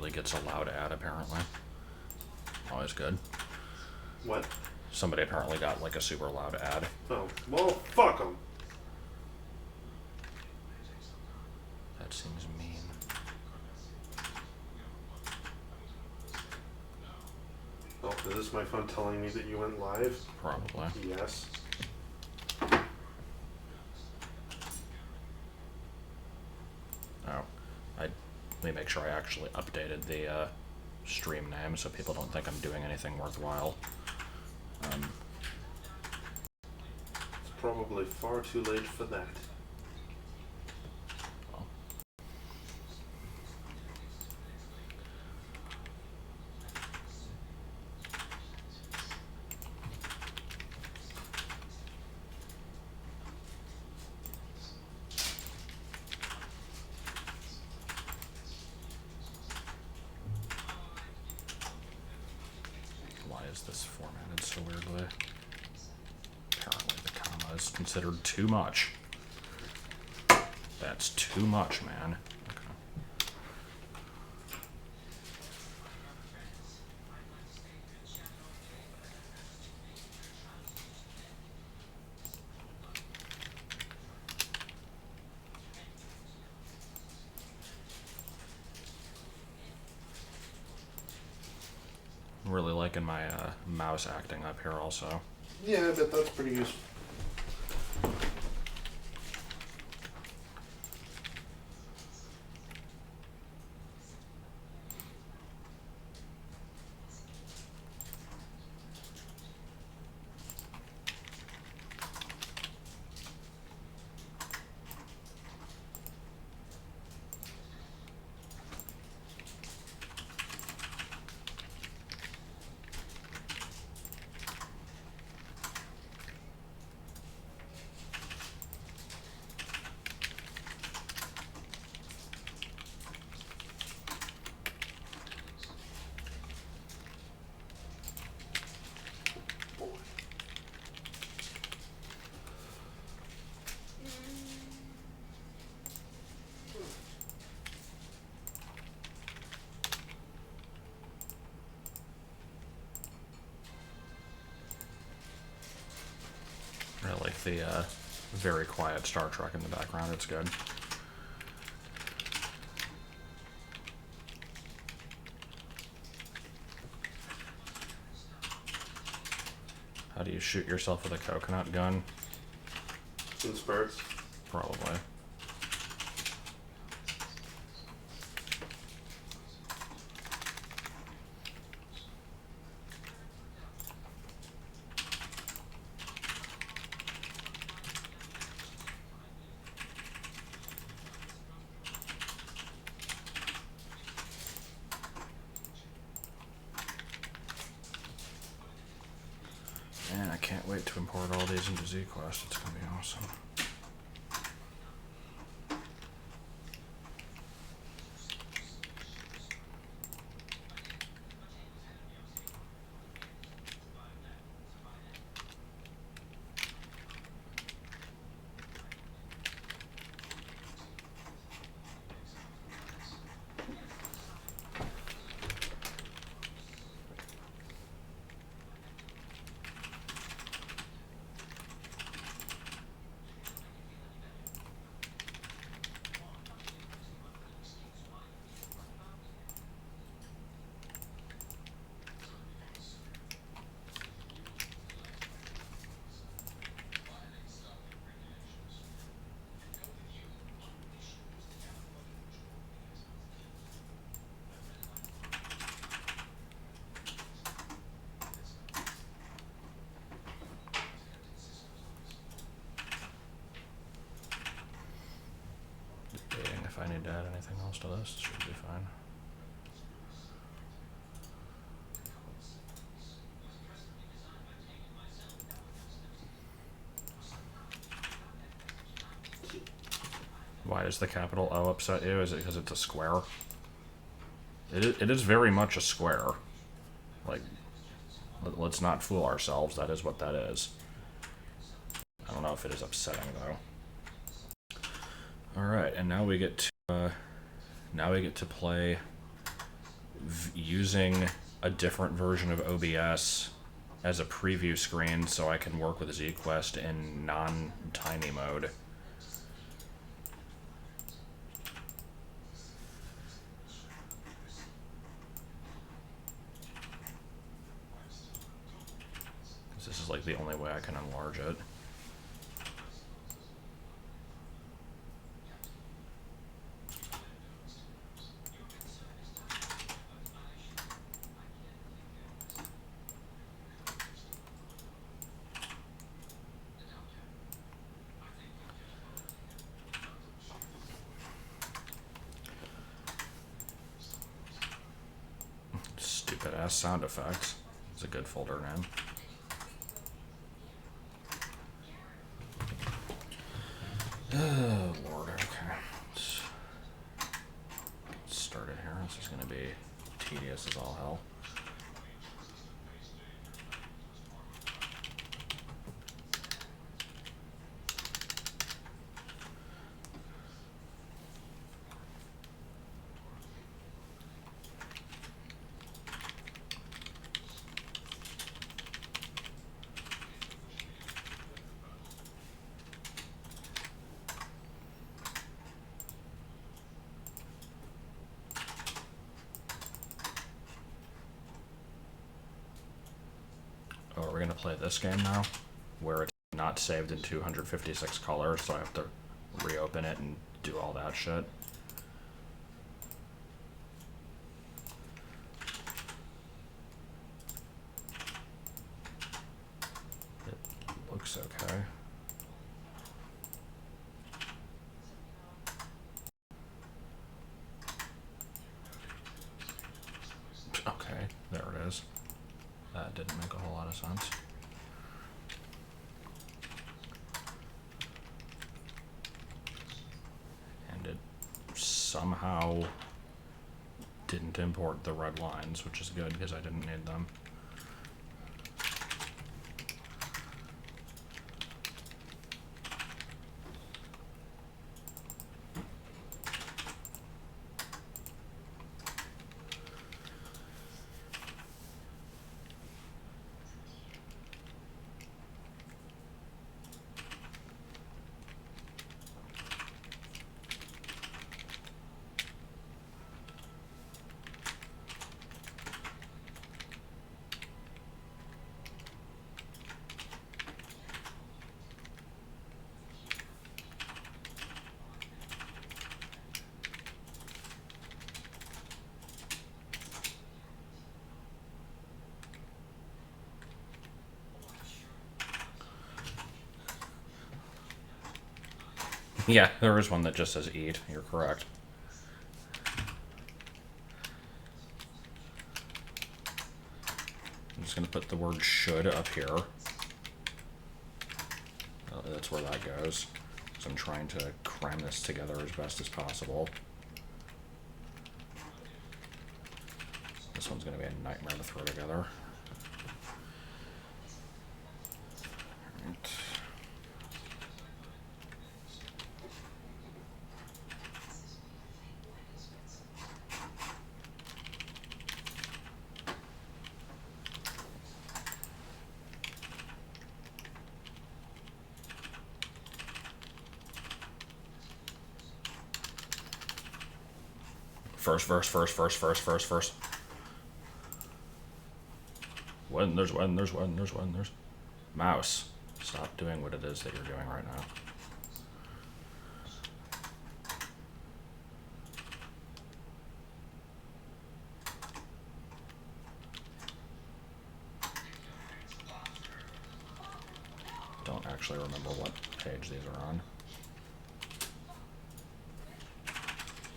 Haylee gets a loud ad, apparently. Always good. What? Somebody apparently got, like, a super loud ad. Oh, well, fuck them. That seems mean. Oh, is this my phone telling me that you went live? Probably. Yes. Oh. Let me make sure I actually updated the stream name so people don't think I'm doing anything worthwhile. It's probably far too late for that. Well. Why is this formatted so weirdly? Apparently the comma is considered too much. That's too much, man. Okay. I'm really liking my mouse acting up here also. Yeah, I bet that's pretty useful. I like the very quiet Star Trek in the background. It's good. How do you shoot yourself with a coconut gun? Some spurts. Probably. Man, I can't wait to import all these into ZQuest. It's gonna be awesome. Debating if I need to add anything else to this. It should be fine. Why does the capital O upset you? Is it because it's a square? It is very much a square. Like, let's not fool ourselves. That is what that is. I don't know if it is upsetting though. All right, and now we get to play using a different version of OBS as a preview screen so I can work with ZQuest in non-tiny mode. This is like the only way I can enlarge it. Stupid ass sound effects. It's a good folder name. Oh Lord, okay. Let's get started here. This is gonna be tedious as all hell. Oh, are we gonna play this game now? Where it's not saved in 256 colors, so I have to reopen it and do all that shit. It looks okay. Okay, there it is. That didn't make a whole lot of sense. And it somehow didn't import the red lines, which is good because I didn't need them. Yeah, there is one that just says eat. You're correct. I'm just gonna put the word should up here. That's where that goes. So I'm trying to cram this together as best as possible. This one's gonna be a nightmare to throw together. Alright. First verse. When there's. Mouse, stop doing what it is that you're doing right now. Don't actually remember what page these are on.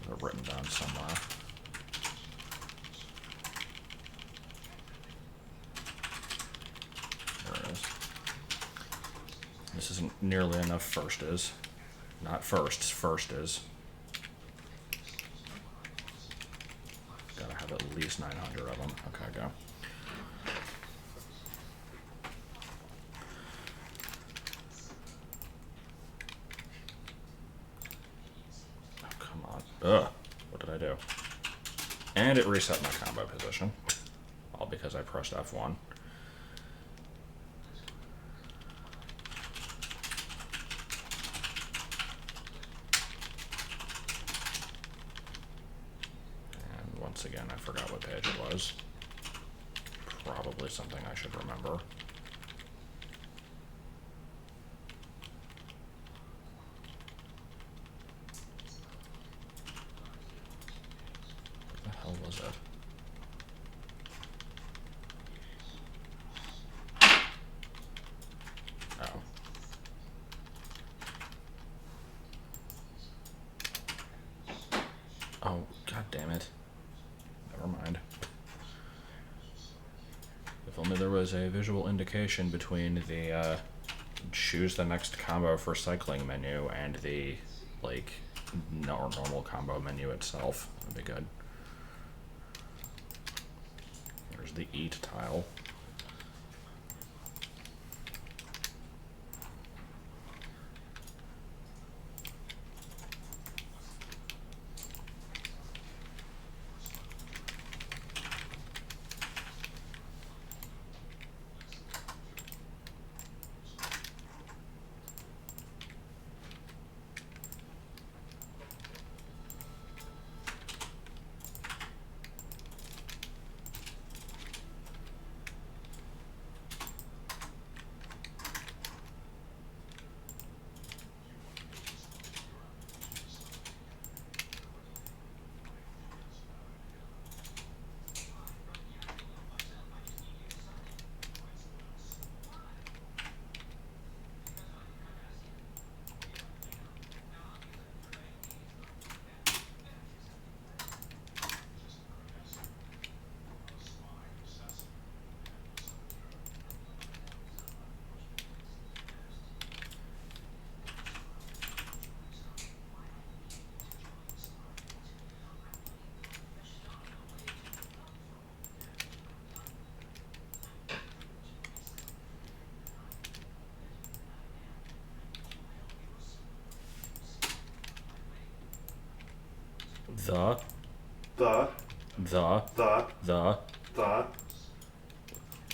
They're written down somewhere. There it is. This isn't nearly enough first is. Not firsts, first is. Gotta have at least 900 of them. Okay, go. Oh, come on. Ugh. What did I do? And it reset my combo position. All because I pressed F1. And once again, I forgot what page it was. Probably something I should remember. What the hell was it? Oh. Oh, god damn it. Never mind. If only there was a visual indication between the choose the next combo for cycling menu and the, like, normal combo menu itself. That'd be good. There's the eat tile. The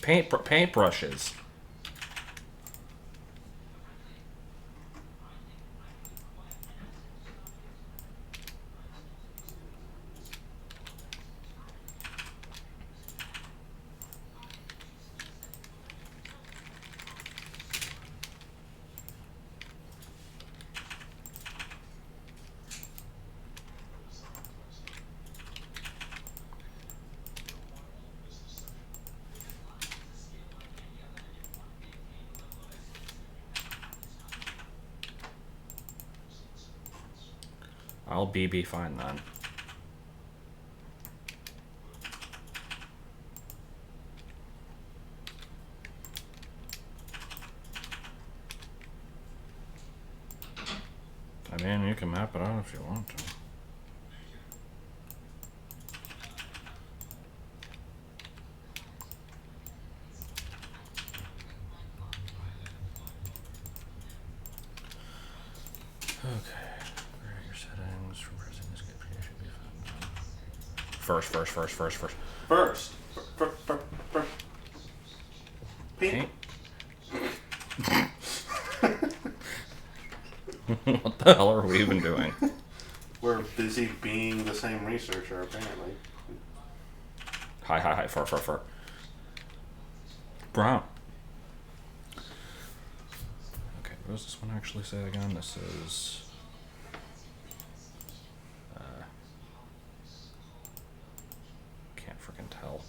paintbrushes. I'll be fine then. I mean, you can map it out if you want to. Okay. Your settings for pressing escape key should be fine. First. Paint. What the hell are we even doing? We're busy being the same researcher, apparently. Hi. Fur. Brown. Okay, what does this one actually say again? This is... can't freaking tell.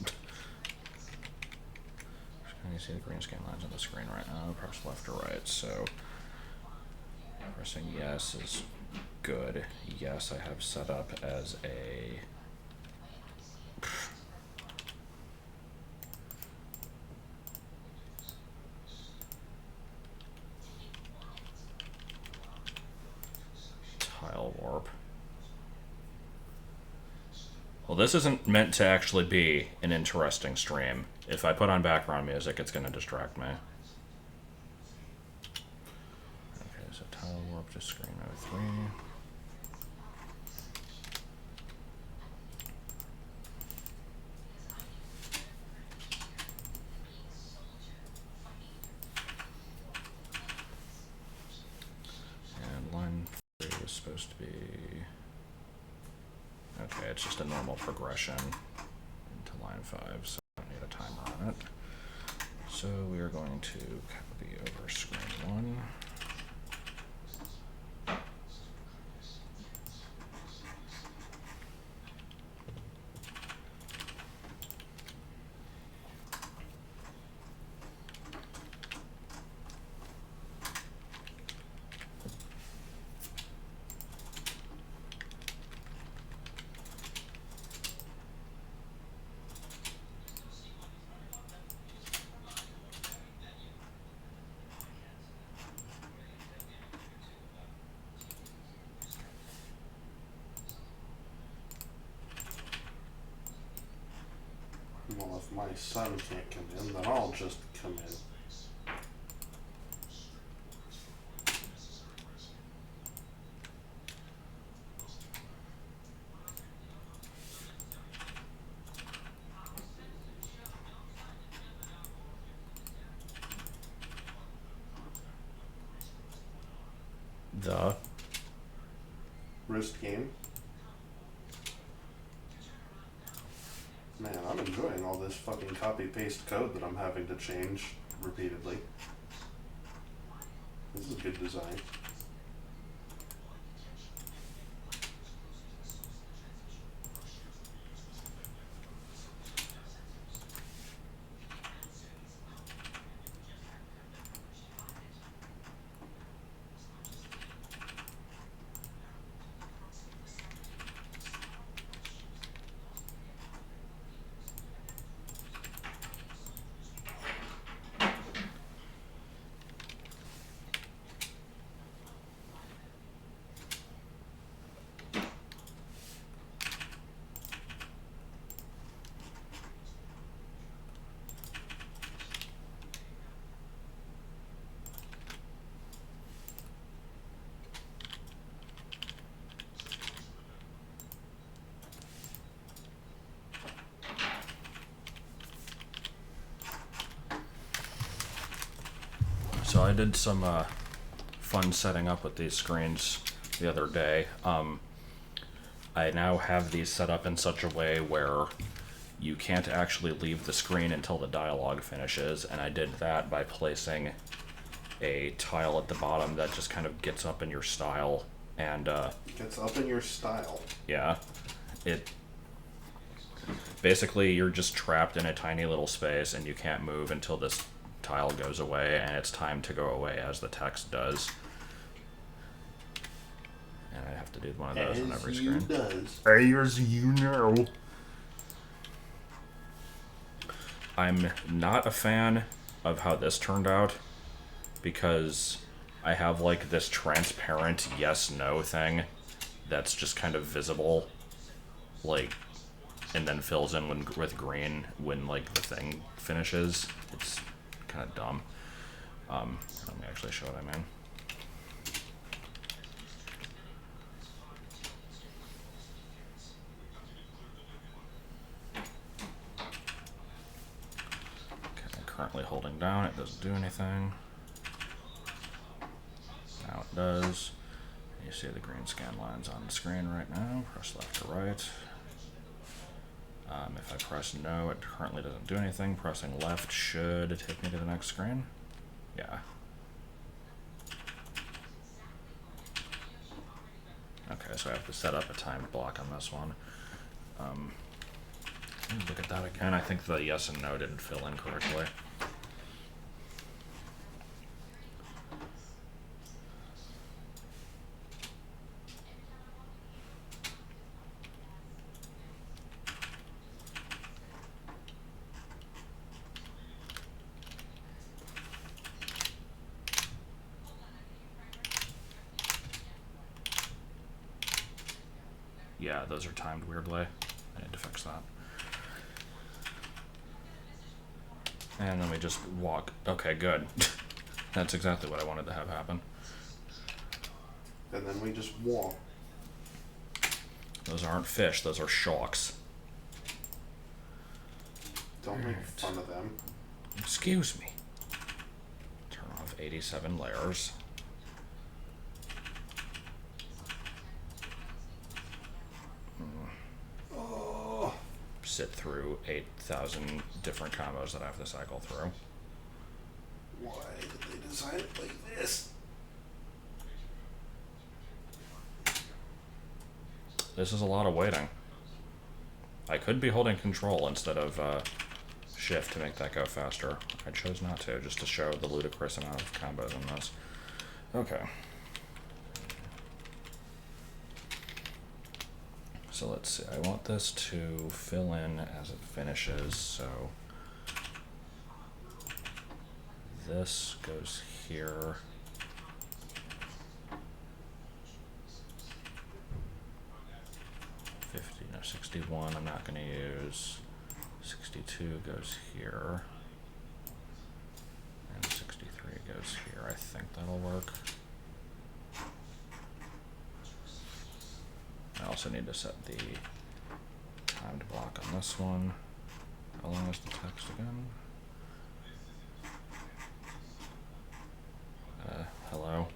Can you see the green scan lines on the screen right now? Press left or right, so... pressing yes is good. Yes, I have set up as a... tile warp. Well, this isn't meant to actually be an interesting stream. If I put on background music, it's going to distract me. Okay, so tile warp to screen 03. supposed to be... Okay, it's just a normal progression into line 5, so I don't need a timer on it. So we are going to copy over screen 1. Well, if my son can't come in, then I'll just come in. The... Wrist game. Man, I'm enjoying all this fucking copy-paste code that I'm having to change repeatedly. This is good design. So I did some fun setting up with these screens the other day. I now have these set up in such a way where you can't actually leave the screen until the dialogue finishes, and I did that by placing a tile at the bottom that just kind of gets up in your style, and Gets up in your style. yeah, it basically you're just trapped in a tiny little space and you can't move until this tile goes away, and it's time to go away as the text does. And I have to do one of those on every screen. As you know. I'm not a fan of how this turned out, because I have like this transparent yes/no thing that's just kind of visible, like, and then fills in with green when like the thing finishes. It's kind of dumb. Let me actually show what I mean. Okay, currently holding down, it doesn't do anything. Now it does. You see the green scan lines on the screen right now. Press left or right. If I press no, it currently doesn't do anything. Pressing left should take me to the next screen. Yeah. Okay, so I have to set up a timed block on this one. Let me look at that again. I think the yes and no didn't fill in correctly. Yeah, those are timed weirdly. I need to fix that. And then we just walk. Okay, good. That's exactly what I wanted to have happen. And then we just walk. Those aren't fish, those are sharks. Don't make fun of them. Excuse me. Turn off 87 layers. sit through 8,000 different combos that I have to cycle through. Why did they design it like this? This is a lot of waiting. I could be holding control instead of shift to make that go faster. I chose not to, just to show the ludicrous amount of combos in this. Okay. So let's see, I want this to fill in as it finishes, so this goes here. 61 I'm not going to use. 62 goes here. And 63 goes here. I think that'll work. I also need to set the timed block on this one. How long is the text again? Hello?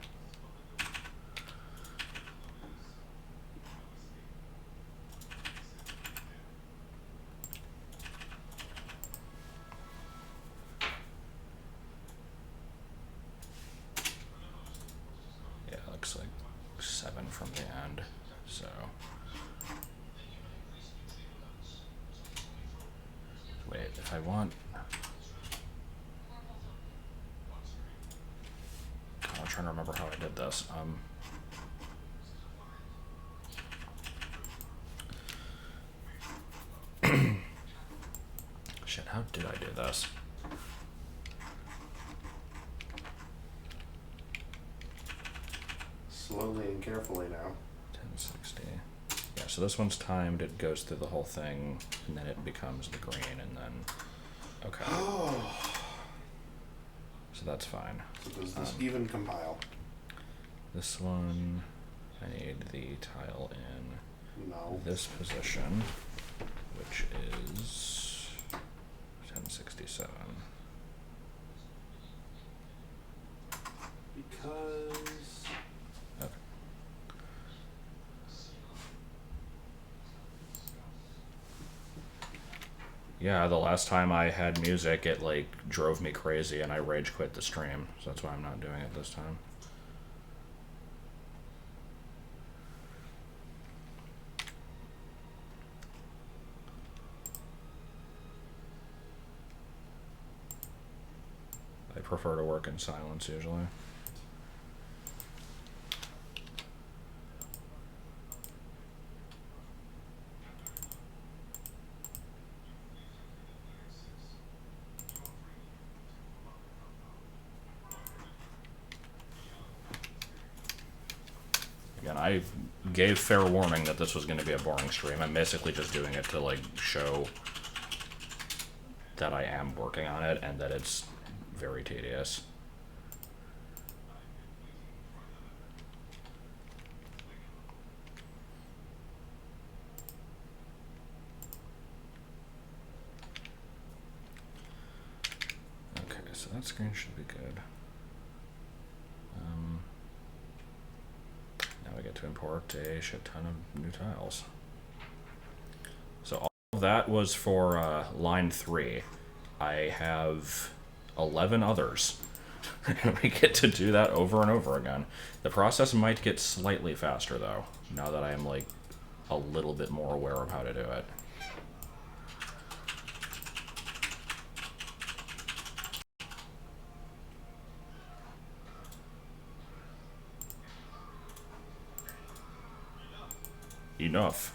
Yeah, it looks like 7 from the end, so. Wait, if I want. I'm trying to remember how I did this. Shit, how did I do this? Slowly and carefully now. 1060. Yeah, so this one's timed, it goes through the whole thing, and then it becomes the green, and then. Okay. So that's fine. So does this even compile? This one, I need the tile in No. this position, which is 1067. Because... Okay. Yeah, the last time I had music, it like drove me crazy and I rage quit the stream, so that's why I'm not doing it this time. I prefer to work in silence usually. Again, I gave fair warning that this was going to be a boring stream. I'm basically just doing it to like show that I am working on it and that it's very tedious. Okay, so that screen should be good. Now we get to import a shit ton of new tiles. So all of that was for line 3. I have 11 others. We get to do that over and over again. The process might get slightly faster though, now that I am like a little bit more aware of how to do it. Enough.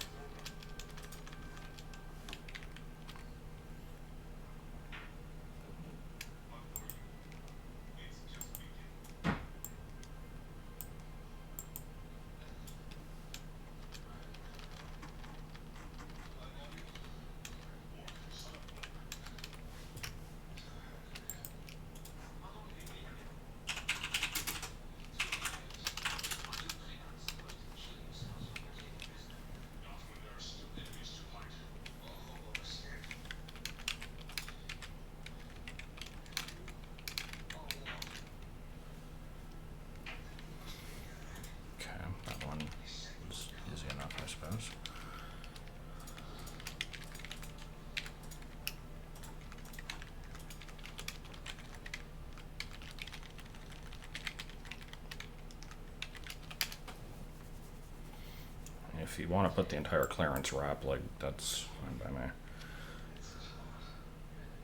if you want to put the entire clearance wrap, like, that's fine by me.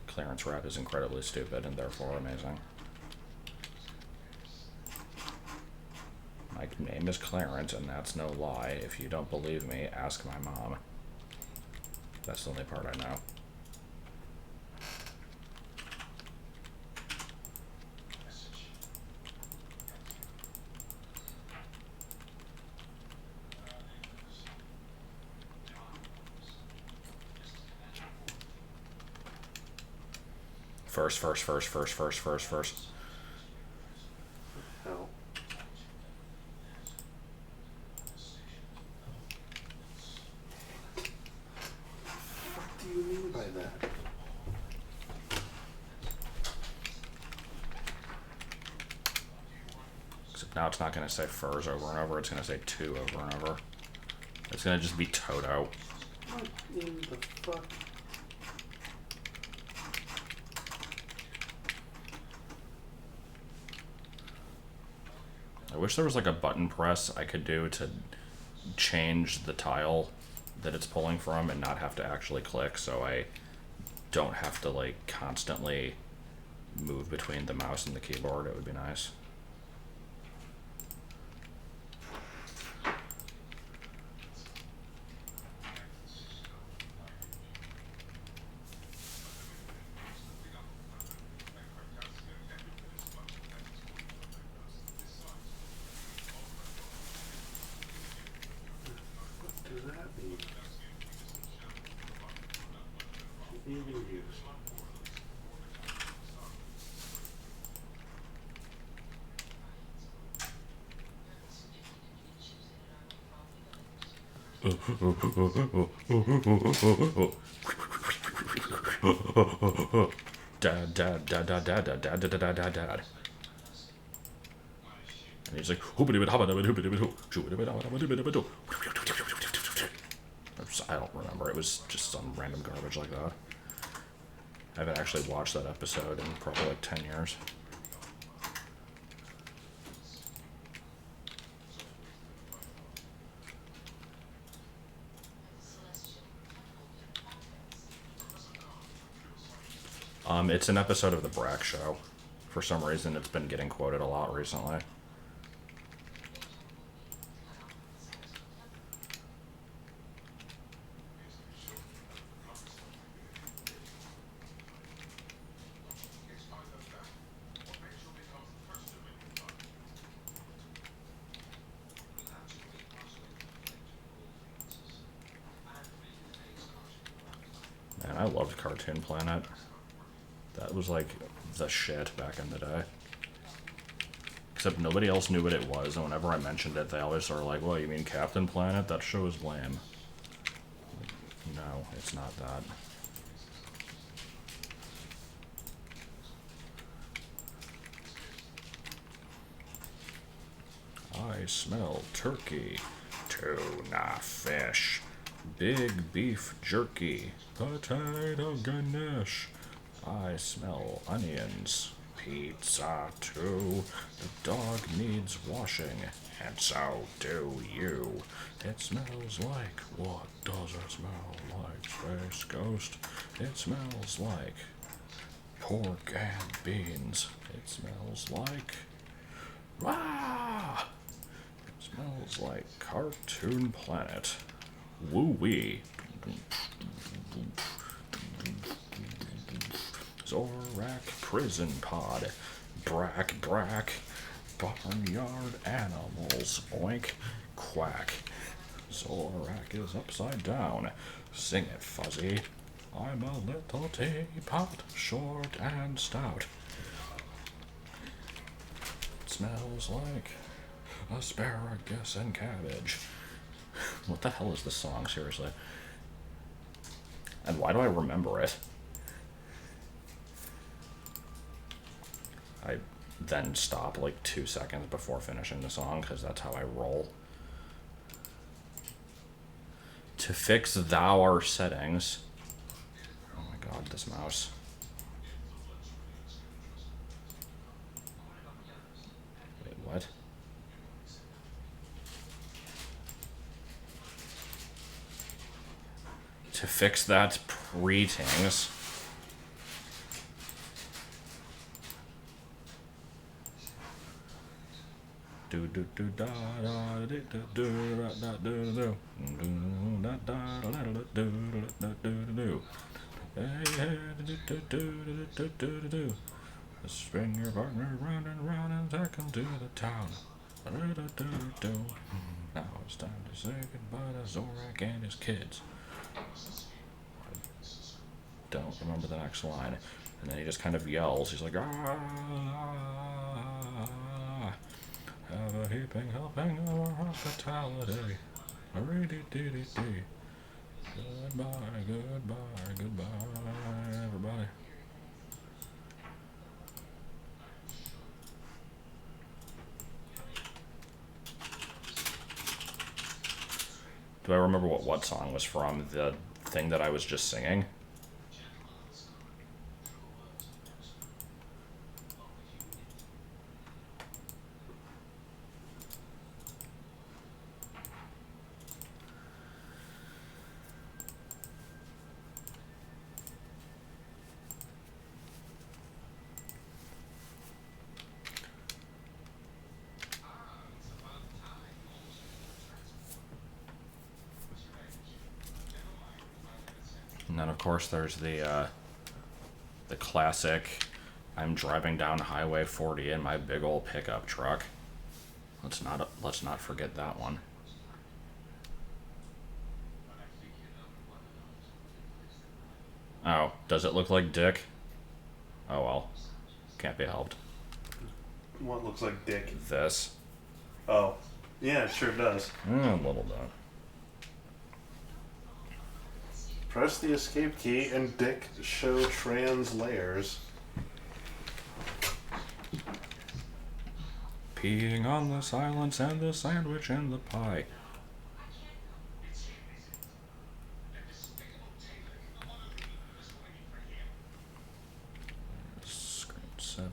Clearance wrap is incredibly stupid and therefore amazing. My name is Clarence, and that's no lie. If you don't believe me, ask my mom. That's the only part I know. First. Hell. What do you mean by that? Except now it's not going to say furs over and over, it's going to say two over and over. It's going to just be Toto. What in the fuck? I wish there was like a button press I could do to change the tile that it's pulling from and not have to actually click, so I don't have to like constantly move between the mouse and the keyboard. It would be nice. What does that mean? Even use. Dad. And he's like, I don't remember. It was just some random garbage like that. I haven't actually watched that episode in probably like 10 years. It's an episode of The Brack Show. For some reason, it's been getting quoted a lot recently. Man, I loved Cartoon Planet. That was like the shit back in the day. Except nobody else knew what it was, and whenever I mentioned it, they always were like, well, you mean Captain Planet? That show is lame. No, it's not that. I smell turkey, tuna fish, big beef jerky, potato ganesh. I smell onions, pizza too. The dog needs washing, and so do you. It smells like, what does it smell like, Space Ghost? It smells like pork and beans. It smells like, ah! It smells like Cartoon Planet. Woo-wee. Zorak Prison Pod. Brack. Barnyard animals. Oink. Quack. Zorak is upside down. Sing it, Fuzzy. I'm a little teapot, short and stout. It smells like asparagus and cabbage. What the hell is this song, seriously? And why do I remember it? I then stop like 2 seconds before finishing the song because that's how I roll. To fix our settings. Oh my god, this mouse. Wait, what? to fix that pre-tings. Do do do da da do do do da da do do da da da do do. Hey hey do do do do do do. Spin your partner round and round and take him to the town. Now it's time to say goodbye to Zorak and his kids. Don't remember the next line. And then he just kind of yells. He's like, ah, have a heaping helping of our hospitality. Goodbye, goodbye, goodbye, everybody. Do I remember what song was from? The thing that I was just singing? And then, of course, there's the classic, I'm driving down Highway 40 in my big old pickup truck. Let's not forget that one. Oh, does it look like Dick? Oh well, can't be helped. What looks like Dick? This. Oh, yeah, it sure does. A little bit. Press the escape key and Dick show trans layers. Peeing on the silence and the sandwich and the pie. Screen 7.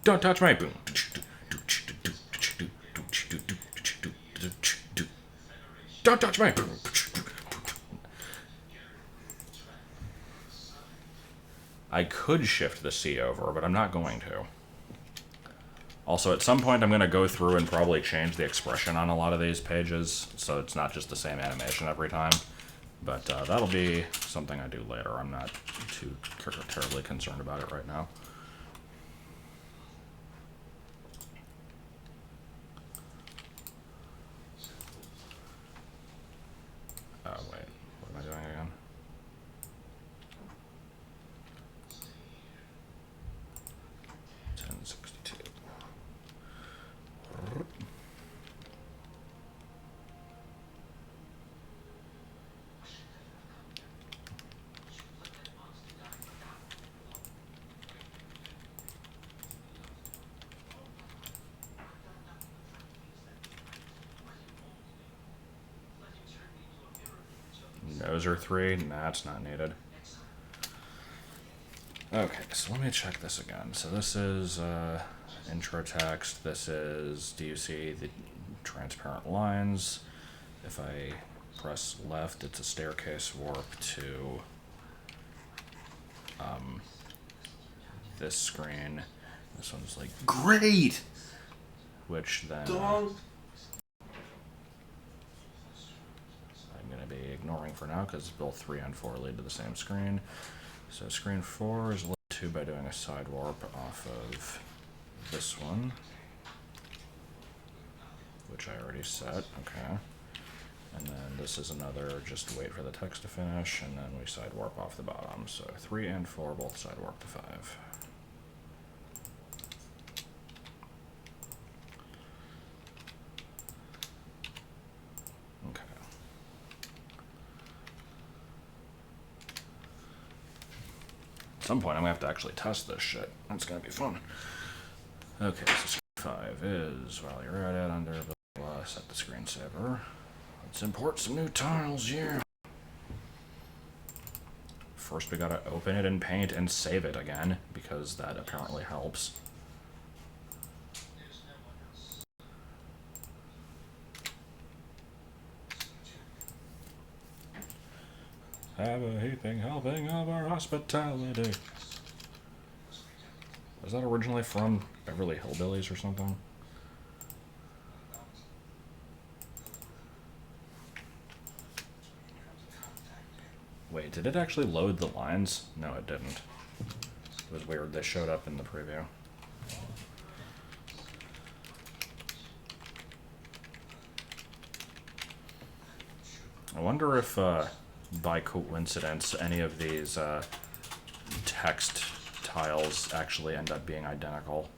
Don't touch my boom. Don't touch my boom. I could shift the C over, but I'm not going to. Also, at some point I'm going to go through and probably change the expression on a lot of these pages, so it's not just the same animation every time. But that'll be something I do later. I'm not too terribly concerned about it right now. Oh, wait. What am I doing again? Noser 3? Nah, it's not needed. Okay, so let me check this again. So this is intro text. This is, do you see the transparent lines? If I press left, it's a staircase warp to this screen. This one's like, great! Which then... I'm going to be ignoring for now because both 3 and 4 lead to the same screen. So screen 4 is led to by doing a side warp off of this one, which I already set. Okay. And then this is another, just wait for the text to finish, and then we side warp off the bottom. So 3 and 4 both side warp to 5. Okay. At some point I'm gonna have to actually test this shit. That's gonna be fun. Okay, so screen 5 is, while you're at it, under the set the screensaver. Let's import some new tiles, yeah. First we gotta open it in Paint and save it again, because that apparently helps. have a heaping helping of our hospitality. Was that originally from Beverly Hillbillies or something? Wait, did it actually load the lines? No, it didn't. It was weird. They showed up in the preview. I wonder if, by coincidence, any of these text tiles actually end up being identical.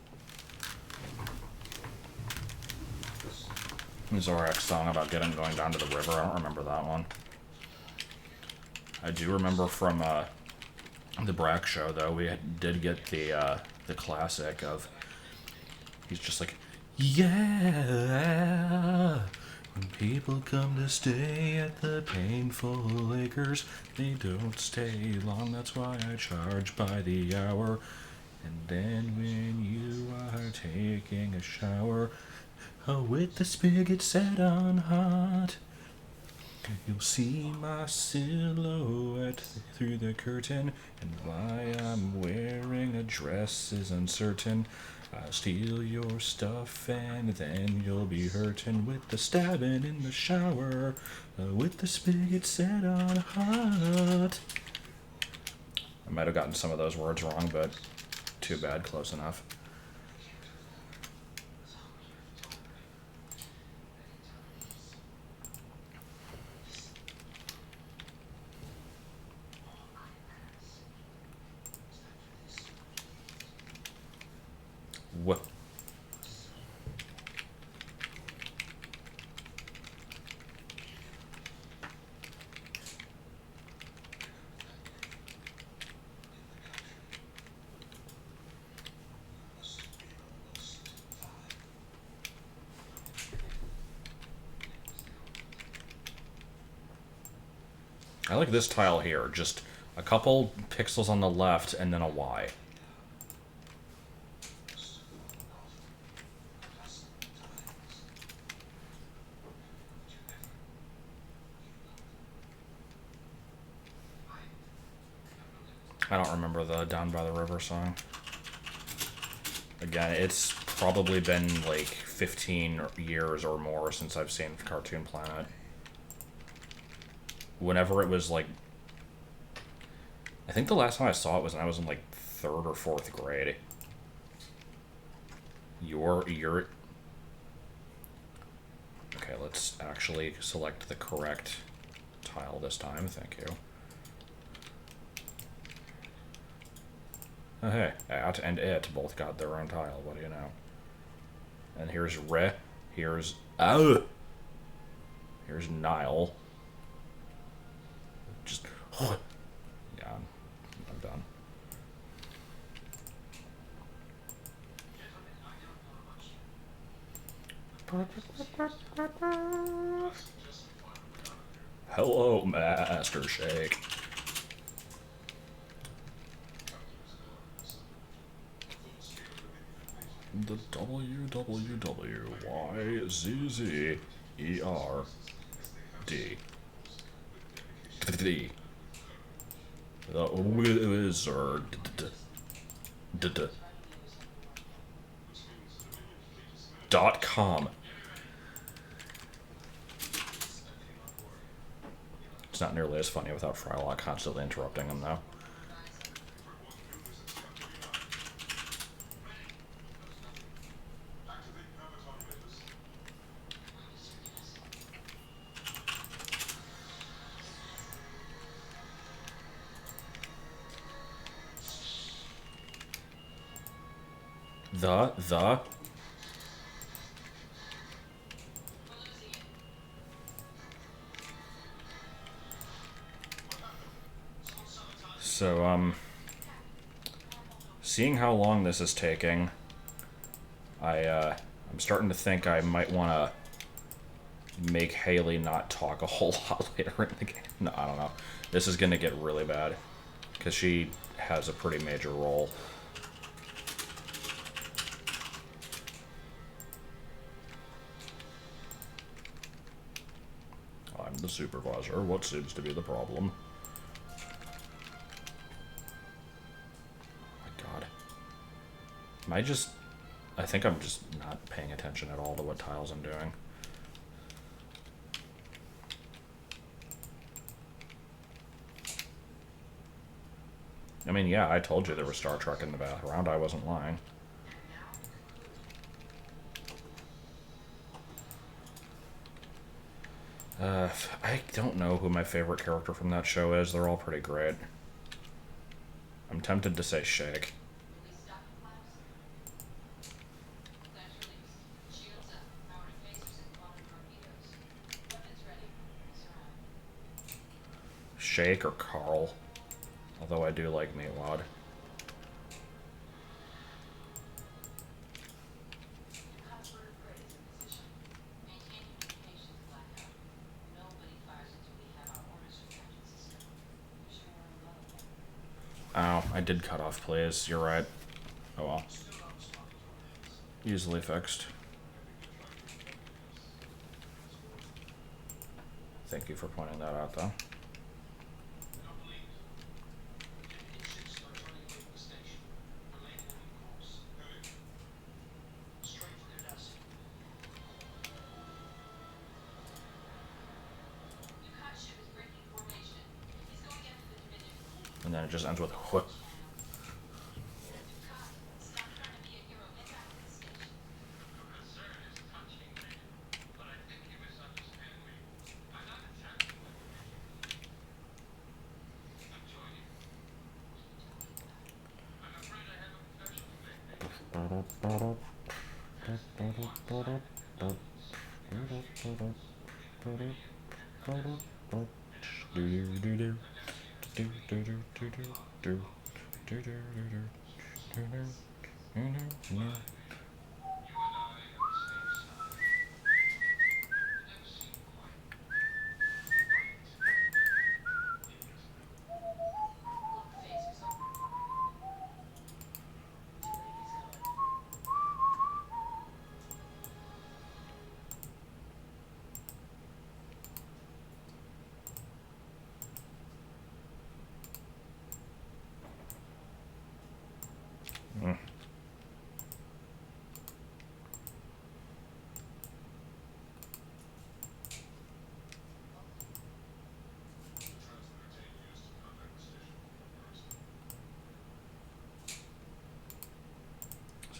Zorak's song about going down to the river. I don't remember that one. I do remember from the Brack show, though, we did get the classic of he's just like, yeah. When people come to stay at the Painful Acres, they don't stay long. That's why I charge by the hour. And then when you are taking a shower, with the spigot set on hot, you'll see my silhouette through the curtain, and why I'm wearing a dress is uncertain. I'll steal your stuff and then you'll be hurting with the stabbing in the shower, with the spigot set on hot. I might have gotten some of those words wrong, but too bad, close enough. What? I like this tile here, just a couple pixels on the left and then a Y. I don't remember the Down by the River song. Again, it's probably been like 15 years or more since I've seen Cartoon Planet. Whenever it was like... I think the last time I saw it was when I was in like 3rd or 4th grade. Okay, let's actually select the correct tile this time, thank you. Oh, hey, at and it both got their own tile, what do you know? And here's Re, here's here's Nile. Just, yeah, I'm done. Hello, Master Shake. The WWWYZZERD. The Wizard. .com. It's not nearly as funny without Frylock constantly interrupting him, though. So, seeing how long this is taking, I'm starting to think I might want to make Haylee not talk a whole lot later in the game. No, I don't know. This is going to get really bad, because she has a pretty major role. I'm the supervisor. What seems to be the problem? I think I'm just not paying attention at all to what tiles I'm doing. I mean, yeah, I told you there was Star Trek in the background. I wasn't lying. I don't know who my favorite character from that show is. They're all pretty great. I'm tempted to say Shake. Shake or Carl. Although I do like Meatwad. Oh, I did cut off plays. You're right. Oh well. Easily fixed. Thank you for pointing that out, though. And then it just ends with what?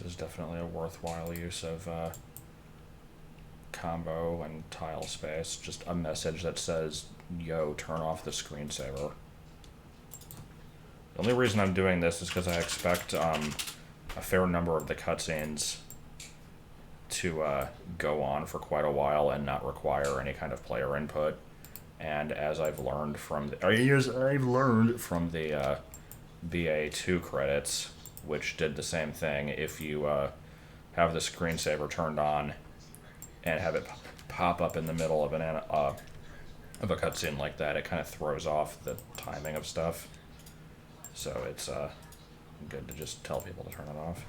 This is definitely a worthwhile use of combo and tile space. Just a message that says, yo, turn off the screensaver. The only reason I'm doing this is because I expect a fair number of the cutscenes to go on for quite a while and not require any kind of player input. And as I've learned from the BA3 credits, which did the same thing, if you have the screensaver turned on and have it pop up in the middle of a cutscene like that, it kind of throws off the timing of stuff. So it's good to just tell people to turn it off.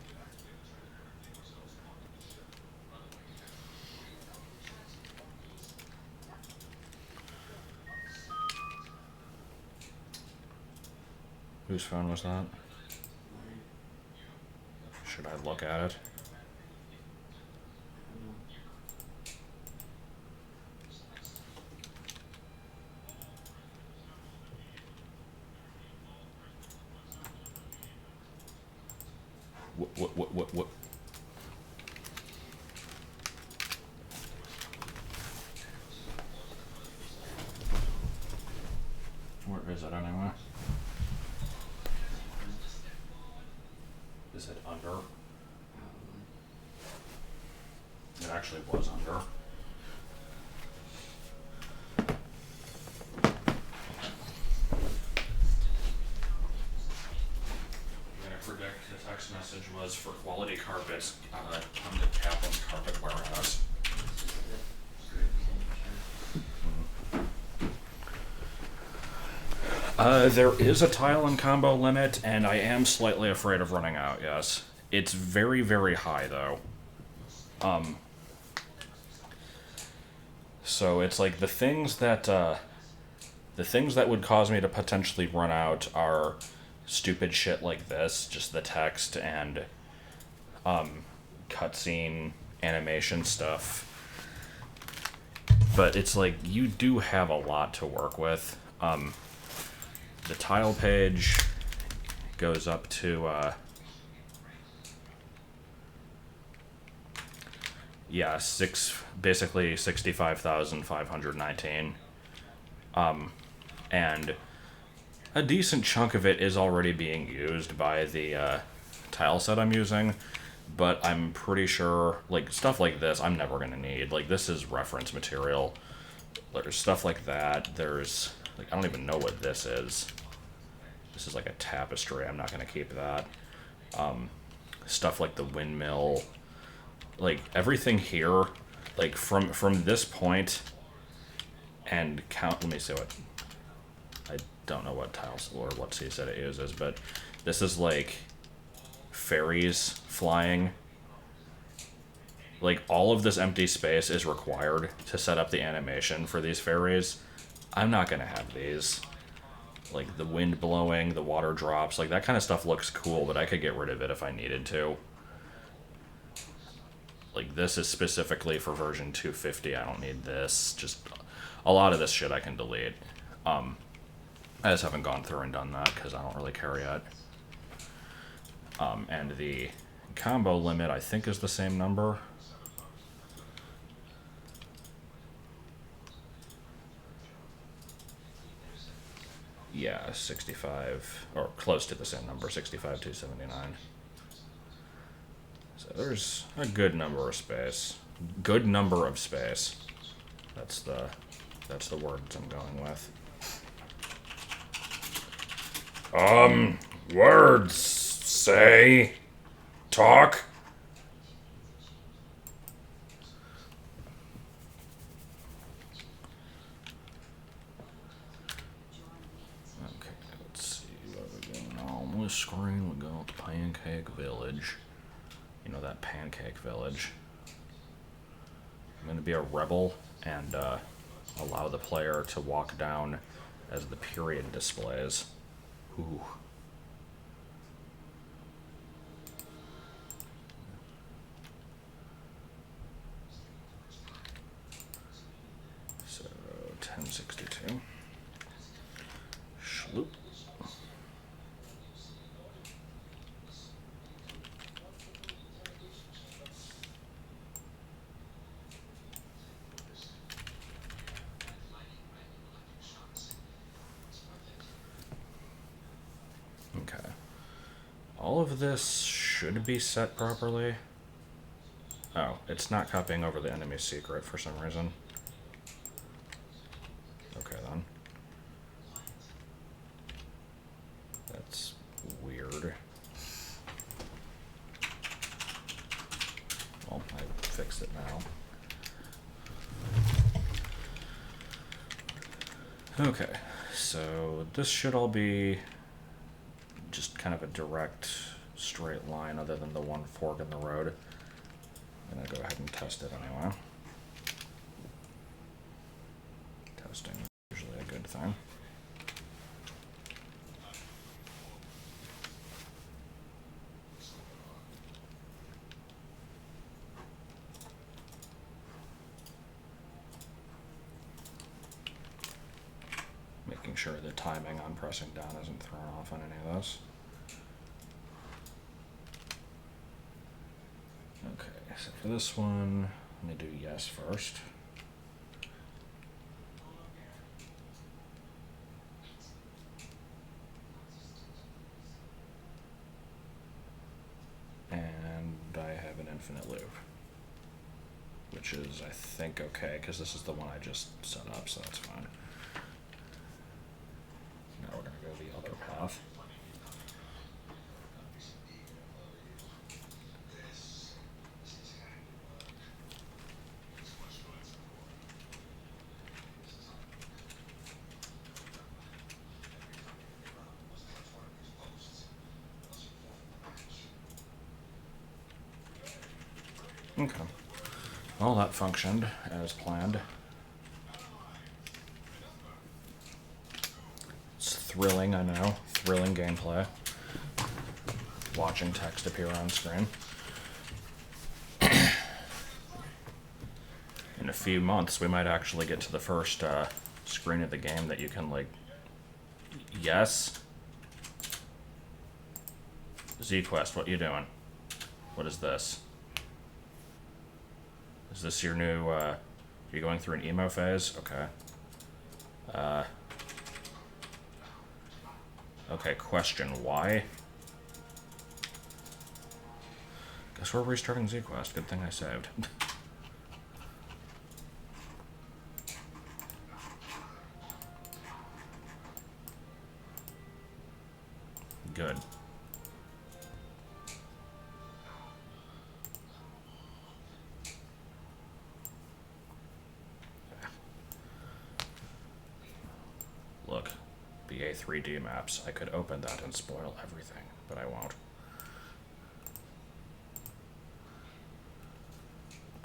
Whose phone was that? Should I look at it? What? Where is it anyway? Is it under? It actually was under. I'm gonna predict the text message was for quality carpets, come to Kaplan's Carpet Warehouse. There is a tile and combo limit, and I am slightly afraid of running out, yes. It's very, very high, though. So it's like the things that would cause me to potentially run out are stupid shit like this, just the text, and cutscene animation stuff. But it's like, you do have a lot to work with. The tile page goes up to, basically 65,519. And a decent chunk of it is already being used by the tile set I'm using, but I'm pretty sure, like, stuff like this I'm never going to need. Like, this is reference material. There's stuff like that. There's, like, I don't even know what this is. This is like a tapestry. I'm not going to keep that. Stuff like the windmill. Like, everything here, like, from this point and count, let me see what, I don't know what tiles or what C set it uses, but this is like fairies flying. Like, all of this empty space is required to set up the animation for these fairies. I'm not gonna have these. Like, the wind blowing, the water drops, like, that kind of stuff looks cool, but I could get rid of it if I needed to. Like, this is specifically for version 250. I don't need this. Just a lot of this shit I can delete. I just haven't gone through and done that because I don't really care yet. And the combo limit, I think, is the same number. Yeah, 65, or close to the same number, 65,279. So there's a good number of space. Good number of space. That's the words I'm going with. Words. Say. Talk. Okay, let's see what we're doing on this screen. We go to Pancake Village. You know, that Pancake Village. I'm going to be a rebel and allow the player to walk down as the period displays. Ooh. So, 1062. Schloop. Okay. All of this should be set properly. Oh, it's not copying over the enemy's secret for some reason. Okay, then. That's weird. Well, I fixed it now. Okay, so this should all be just kind of a direct, straight line other than the one fork in the road. I'm going to go ahead and test it anyway. Testing is usually a good thing. Making sure the timing on pressing down isn't thrown off on any of this. Okay, so for this one, let me do yes first. And I have an infinite loop, which is, I think, okay, because this is the one I just set up, so that's fine. Now we're going to go the other path. Okay. Well, that functioned as planned. It's thrilling, I know. Thrilling gameplay. Watching text appear on screen. a few months, we might actually get to the first screen of the game that you can, like... Yes? Z-Quest, what you doing? What is this? Is this your new, are you going through an emo phase? Okay. Okay, question, why? Guess we're restarting Z-Quest, good thing I saved. Good. Look, BA3 maps. I could open that and spoil everything, but I won't.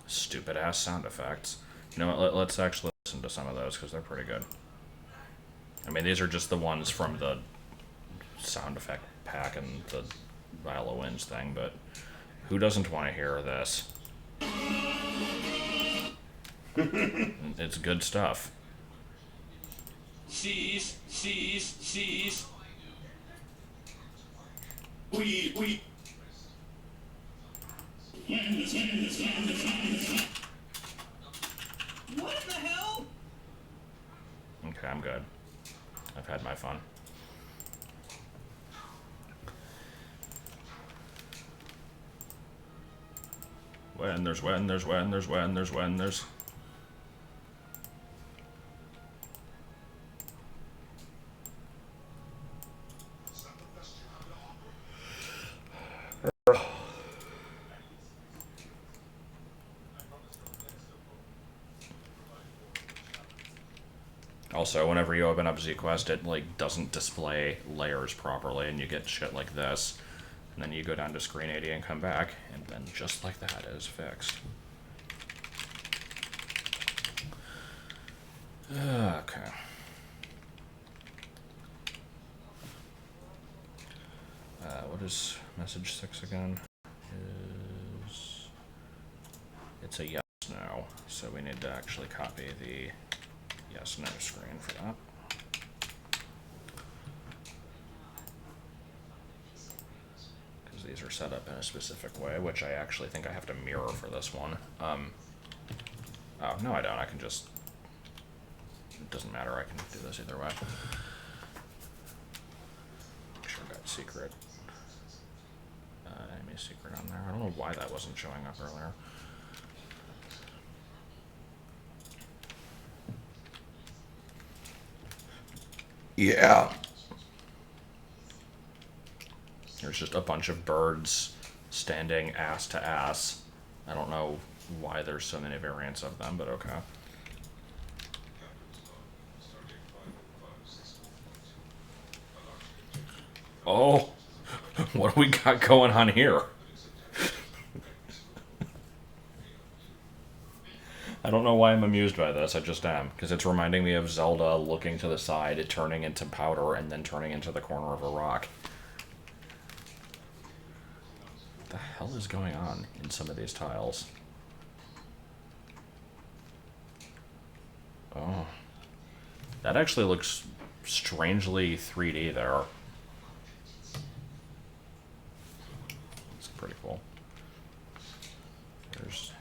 Stupid ass sound effects. You know what, let's actually listen to some of those because they're pretty good. I mean, these are just the ones from the sound effect pack and the Isle of Winds thing, but who doesn't want to hear this? It's good stuff. Cease. We. What the hell? Okay, I'm good. I've had my fun. When there's. Also, whenever you open up Z-Quest, it like doesn't display layers properly, and you get shit like this. And then you go down to screen 80 and come back, and then just like that, it is fixed. Okay. What is message 6 again? It's a yes, no. So we need to actually copy the yes, no screen for that. Because these are set up in a specific way, which I actually think I have to mirror for this one. Oh, no I don't. I can just... It doesn't matter. I can do this either way. Make sure I got secret. Enemy secret on there. I don't know why that wasn't showing up earlier. Yeah. There's just a bunch of birds standing ass to ass. I don't know why there's so many variants of them, but okay. Oh, what do we got going on here? I don't know why I'm amused by this, I just am. Because it's reminding me of Zelda looking to the side, it turning into powder, and then turning into the corner of a rock. What the hell is going on in some of these tiles? Oh. That actually looks strangely 3D there. It's pretty cool. There's...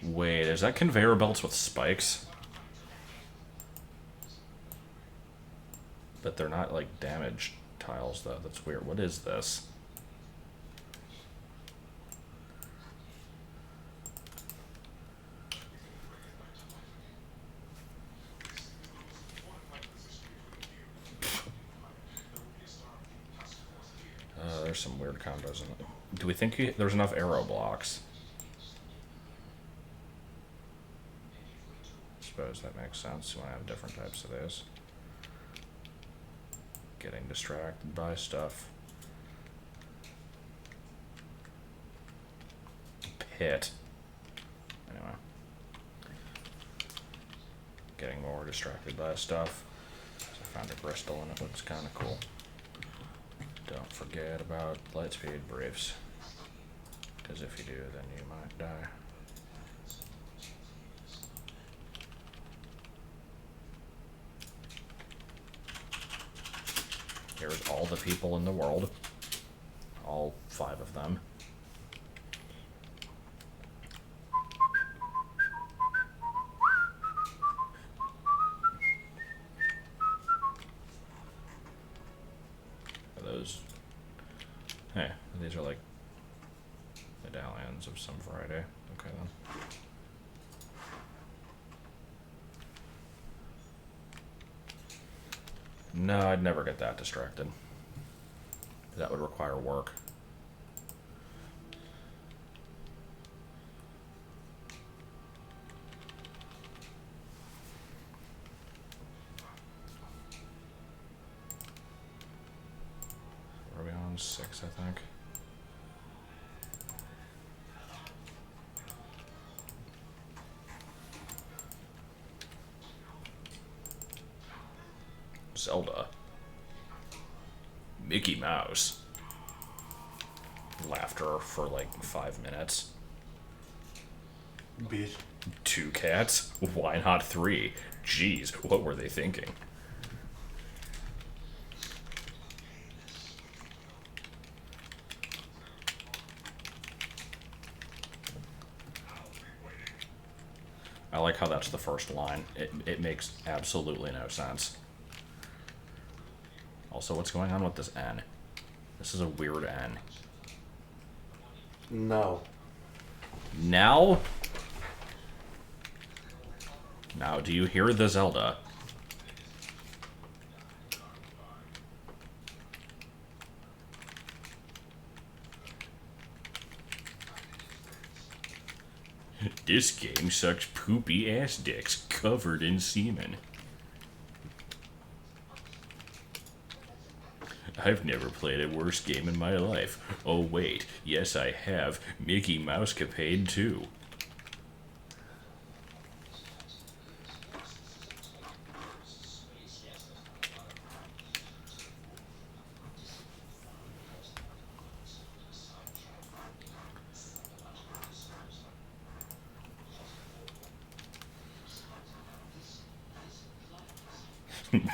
Wait, is that conveyor belts with spikes? But they're not, like, damaged tiles, though. That's weird. What is this? There's some weird combos in it. Do we think there's enough arrow blocks? I suppose that makes sense when I have different types of these. Getting distracted by stuff. Pit. Anyway. Getting more distracted by stuff. So I found a crystal and it looks kind of cool. Don't forget about lightspeed briefs. Because if you do, then you might die. There's all the people in the world. All 5 of them. Are those... Hey, these are like medallions of some variety. Okay then. No, I'd never get that distracted. That would require work. Are we on 6, I think? Zelda. Mickey Mouse. Laughter for like 5 minutes. Bitch. 2 cats? Why not 3? Jeez, what were they thinking? I like how that's the first line. It makes absolutely no sense. Also, what's going on with this N? This is a weird N. No. Now? Now, do you hear the Zelda? This game sucks poopy ass dicks covered in semen. I've never played a worse game in my life. Oh wait, yes I have. Mickey Mouse Capade too.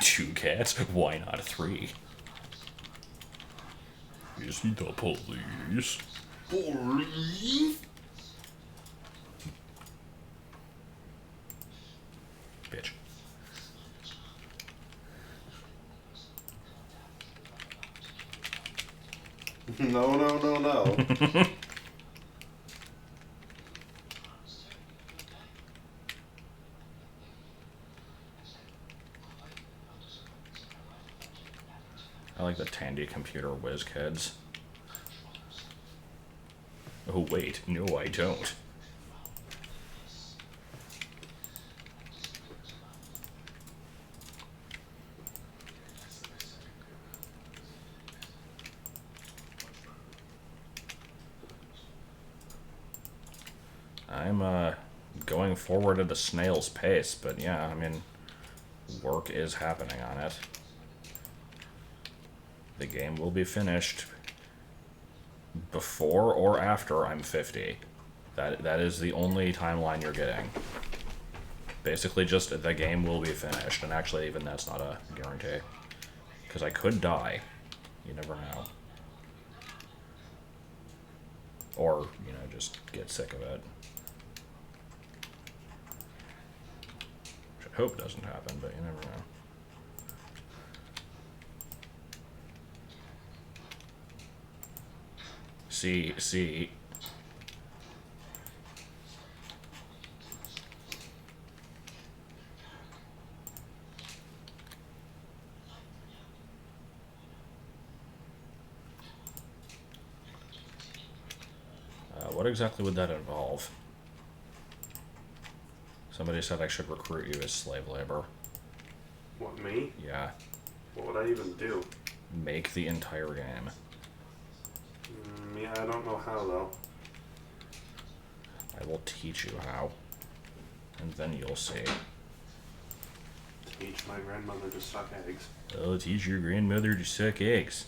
Two cats? Why not 3? Is he the police? Police? Bitch. No, no, no, no. I like the Tandy computer whiz kids. Oh wait, no I don't. I'm going forward at a snail's pace, but yeah, I mean, work is happening on it. The game will be finished before or after I'm 50. That is the only timeline you're getting. Basically just the game will be finished, and actually even that's not a guarantee. Because I could die. You never know. Or, you know, just get sick of it. Which I hope doesn't happen, but you never know. See. What exactly would that involve? Somebody said I should recruit you as slave labor. What, me? Yeah. What would I even do? Make the entire game. Yeah, I don't know how, though. I will teach you how. And then you'll see. Teach my grandmother to suck eggs. I'll teach your grandmother to suck eggs.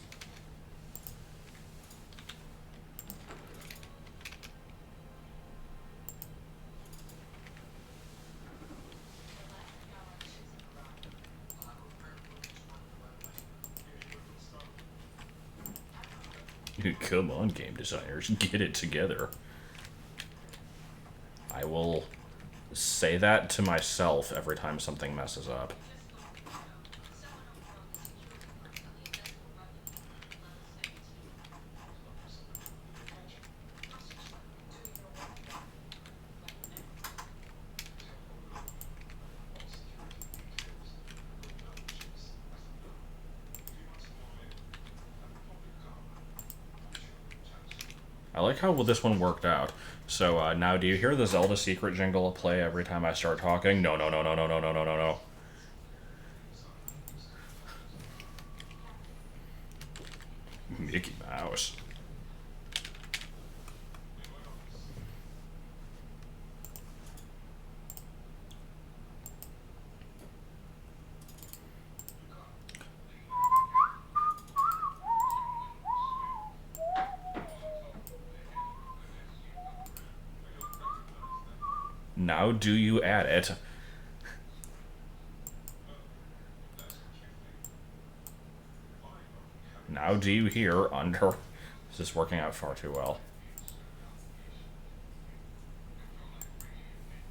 Come on, game designers, get it together. I will say that to myself every time something messes up. I like how well this one worked out. So now, do you hear the Zelda secret jingle play every time I start talking? No, no, no, no, no, no, no, no, no, no. Mickey Mouse. Now do you add it? Now do you hear under... This is working out far too well.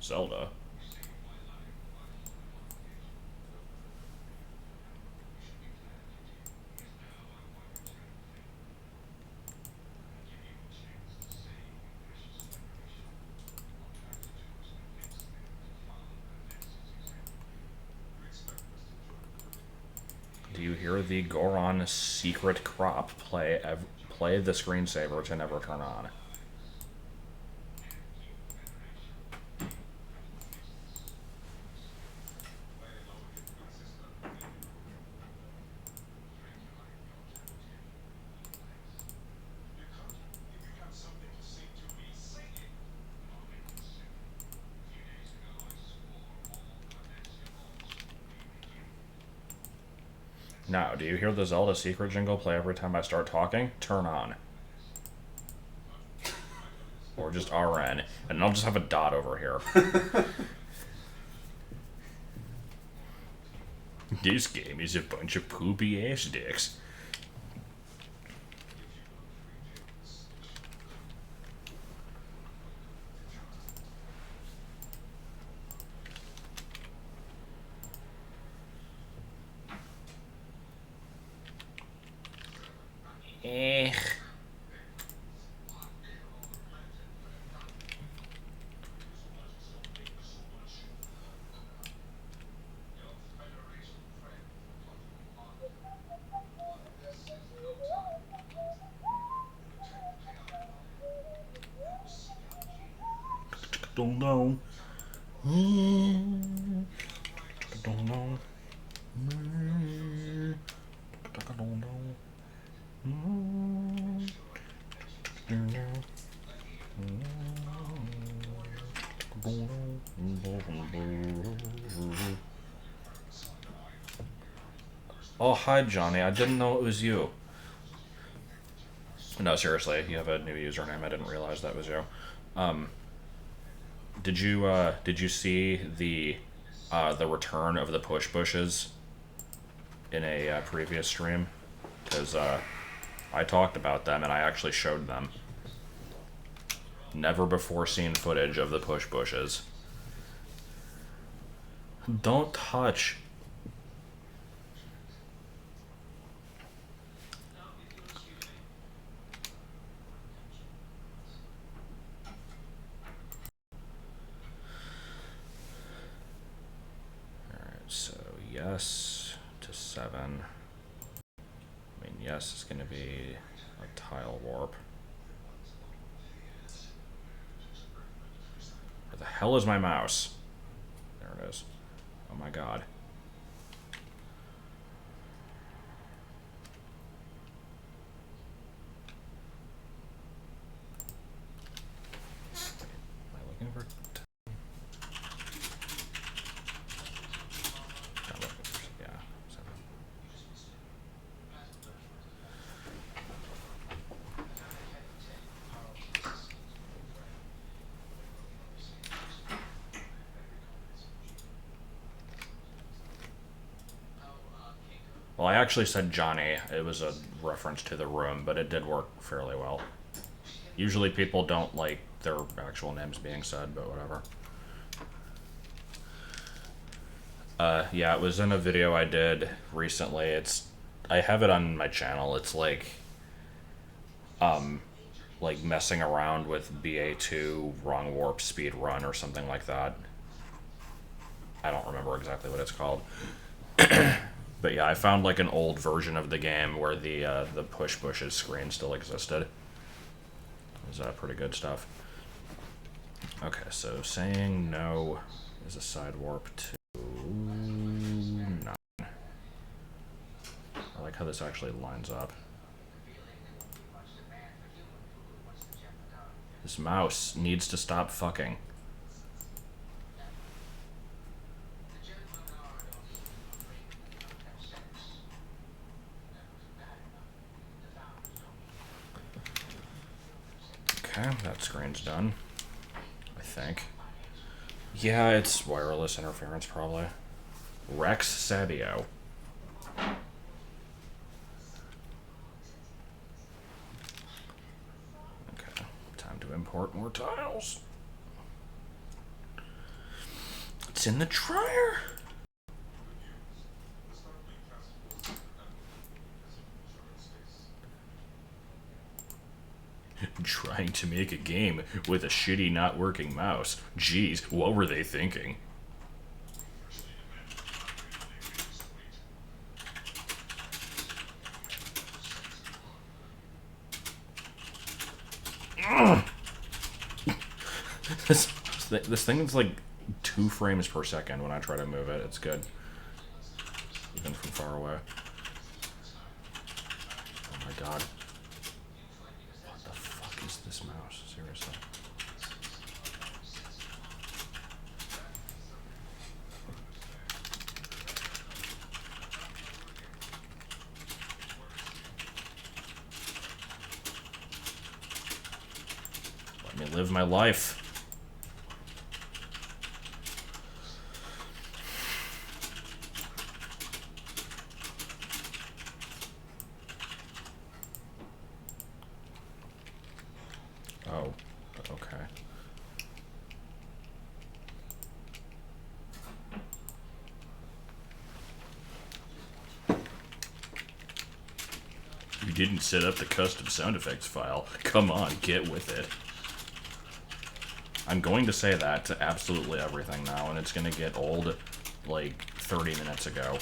Zelda. Do you hear the Goron secret crop play the screensaver to never turn on? Now, do you hear the Zelda secret jingle play every time I start talking? Turn on. Or just RN. And I'll just have a dot over here. This game is a bunch of poopy ass dicks. Eh. Don't know. Don't know. Don't know. Oh, hi, Johnny. I didn't know it was you. No, seriously, you have a new username. I didn't realize that was you. Did you see the return of the push bushes in a previous stream? Because I talked about them and I actually showed them. Never before seen footage of the push bushes. Don't touch. Alright, so yes to 7. I mean, yes is going to be a tile warp. Where the hell is my mouse? There it is. Oh my god. Am I looking for... Yeah, 7. Well, I actually said Johnny. It was a reference to the room, but it did work fairly well. Usually people don't like their actual names being said, but whatever. Yeah, it was in a video I did recently. I have it on my channel. It's like messing around with BA2 wrong warp speed run or something like that. I don't remember exactly what it's called. But yeah, I found like an old version of the game where the push bushes screen still existed. It was pretty good stuff. Okay, so saying no is a side warp to 9. I like how this actually lines up. This mouse needs to stop fucking. Okay, that screen's done. I think. Yeah, it's wireless interference probably. Rex Sabio. Okay, time to import more tiles. It's in the dryer. Trying to make a game with a shitty not working mouse. Jeez, what were they thinking? This thing is like 2 frames per second when I try to move it. It's good. Even from far away. Oh my god. What the fuck is this mouse? Seriously. Let me live my life. Oh, okay. You didn't set up the custom sound effects file. Come on, get with it. I'm going to say that to absolutely everything now, and it's going to get old like 30 minutes ago.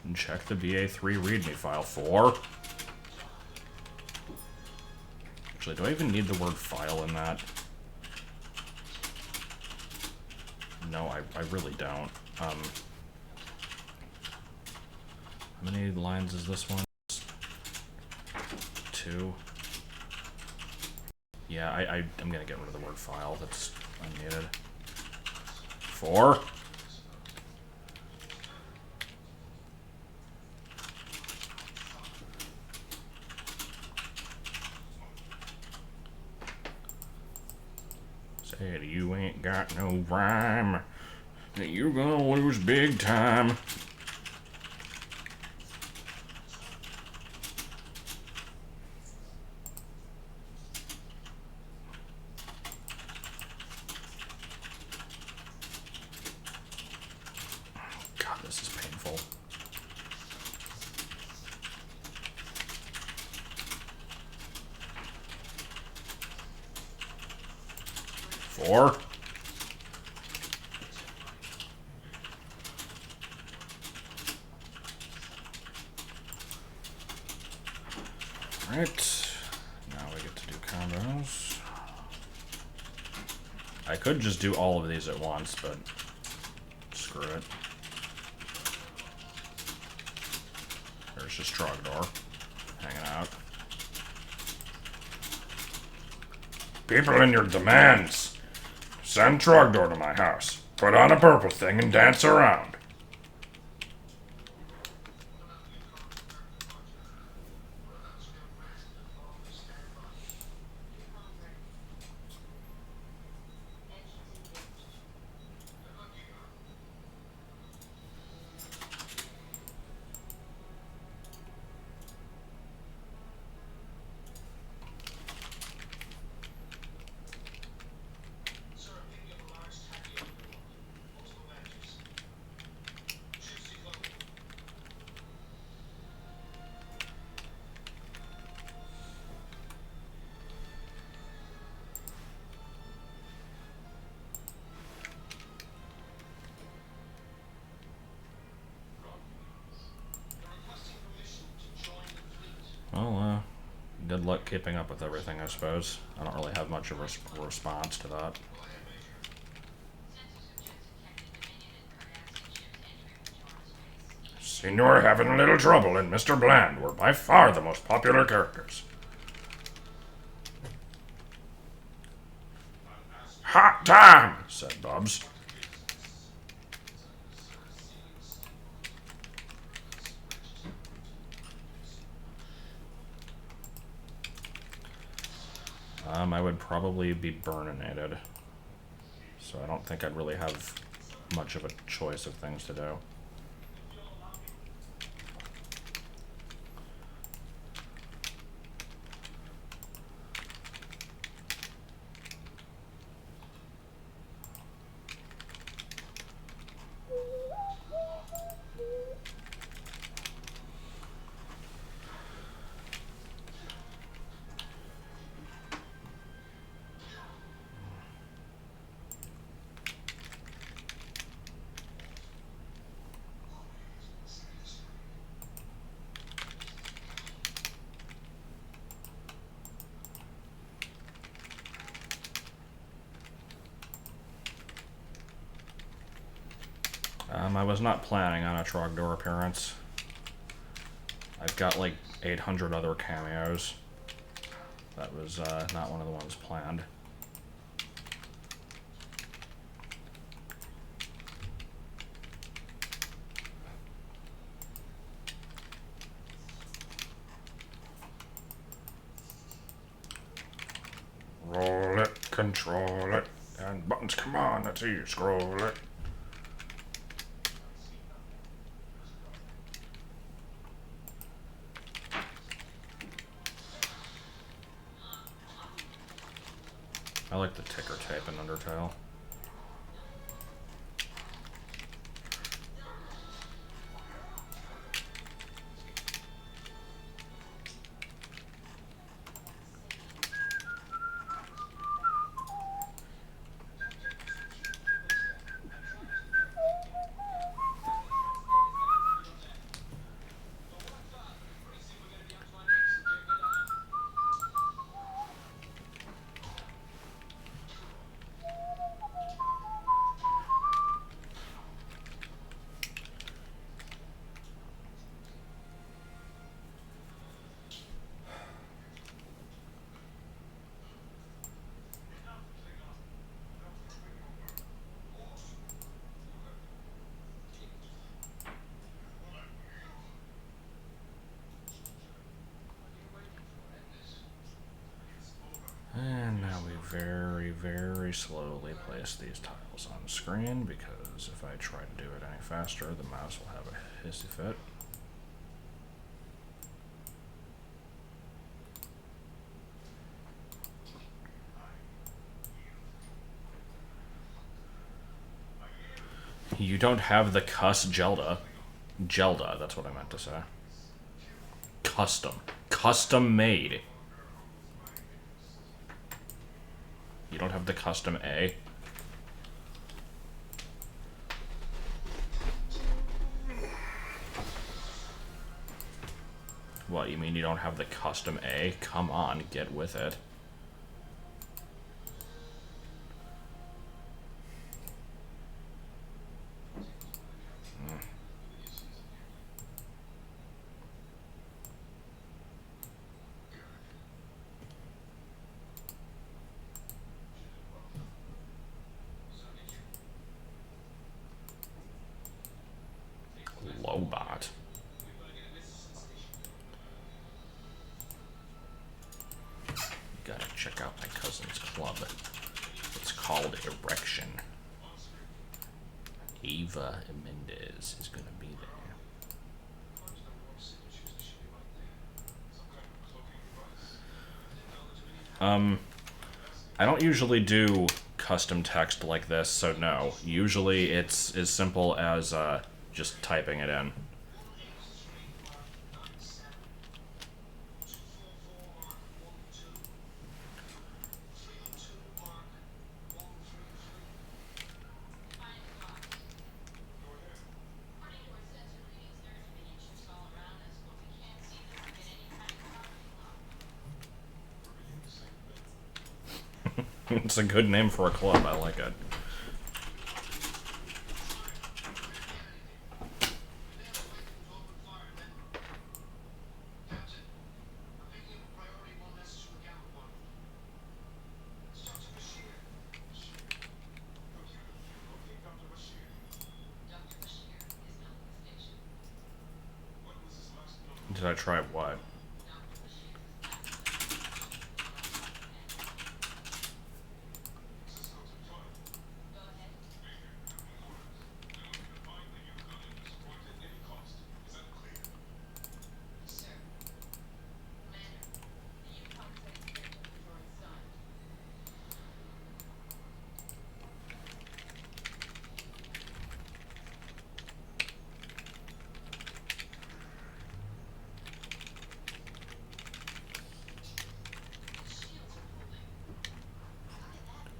And check the BA3 README file for... Actually, do I even need the word file in that? No, I really don't. How many lines is this one? 2. Yeah, I'm gonna get rid of the word file. That's unneeded. 4. Said you ain't got no rhyme. You're gonna lose big time. God, this is painful. 4. Alright. Now we get to do combos. I could just do all of these at once, but screw it. There's just Trogdor hanging out. People in your demands. Send Trogdor to my house. Put on a purple thing and dance around. Good luck keeping up with everything, I suppose. I don't really have much of a response to that. Senor having a little trouble and Mr. Bland were by far the most popular characters. Hot time, said Bubs. I would probably be burninated. So I don't think I'd really have much of a choice of things to do. I was not planning on a Trogdor appearance. I've got like 800 other cameos. That was not one of the ones planned. Roll it, control it, and buttons, come on, let's see you scroll it. I like the ticker tape in Undertale. And now we very, very slowly place these tiles on the screen, because if I try to do it any faster, the mouse will have a hissy fit. You don't have the cuss Gelda. Gelda, that's what I meant to say. Custom. Custom made. You don't have the custom A. What, you mean you don't have the custom A? Come on, get with it. Lobot. Gotta check out my cousin's club. It's called Erection. Eva Mendez is gonna be there. I don't usually do custom text like this, so no. Usually it's as simple as just typing it in. It's a good name for a club. I like it. Did I try what?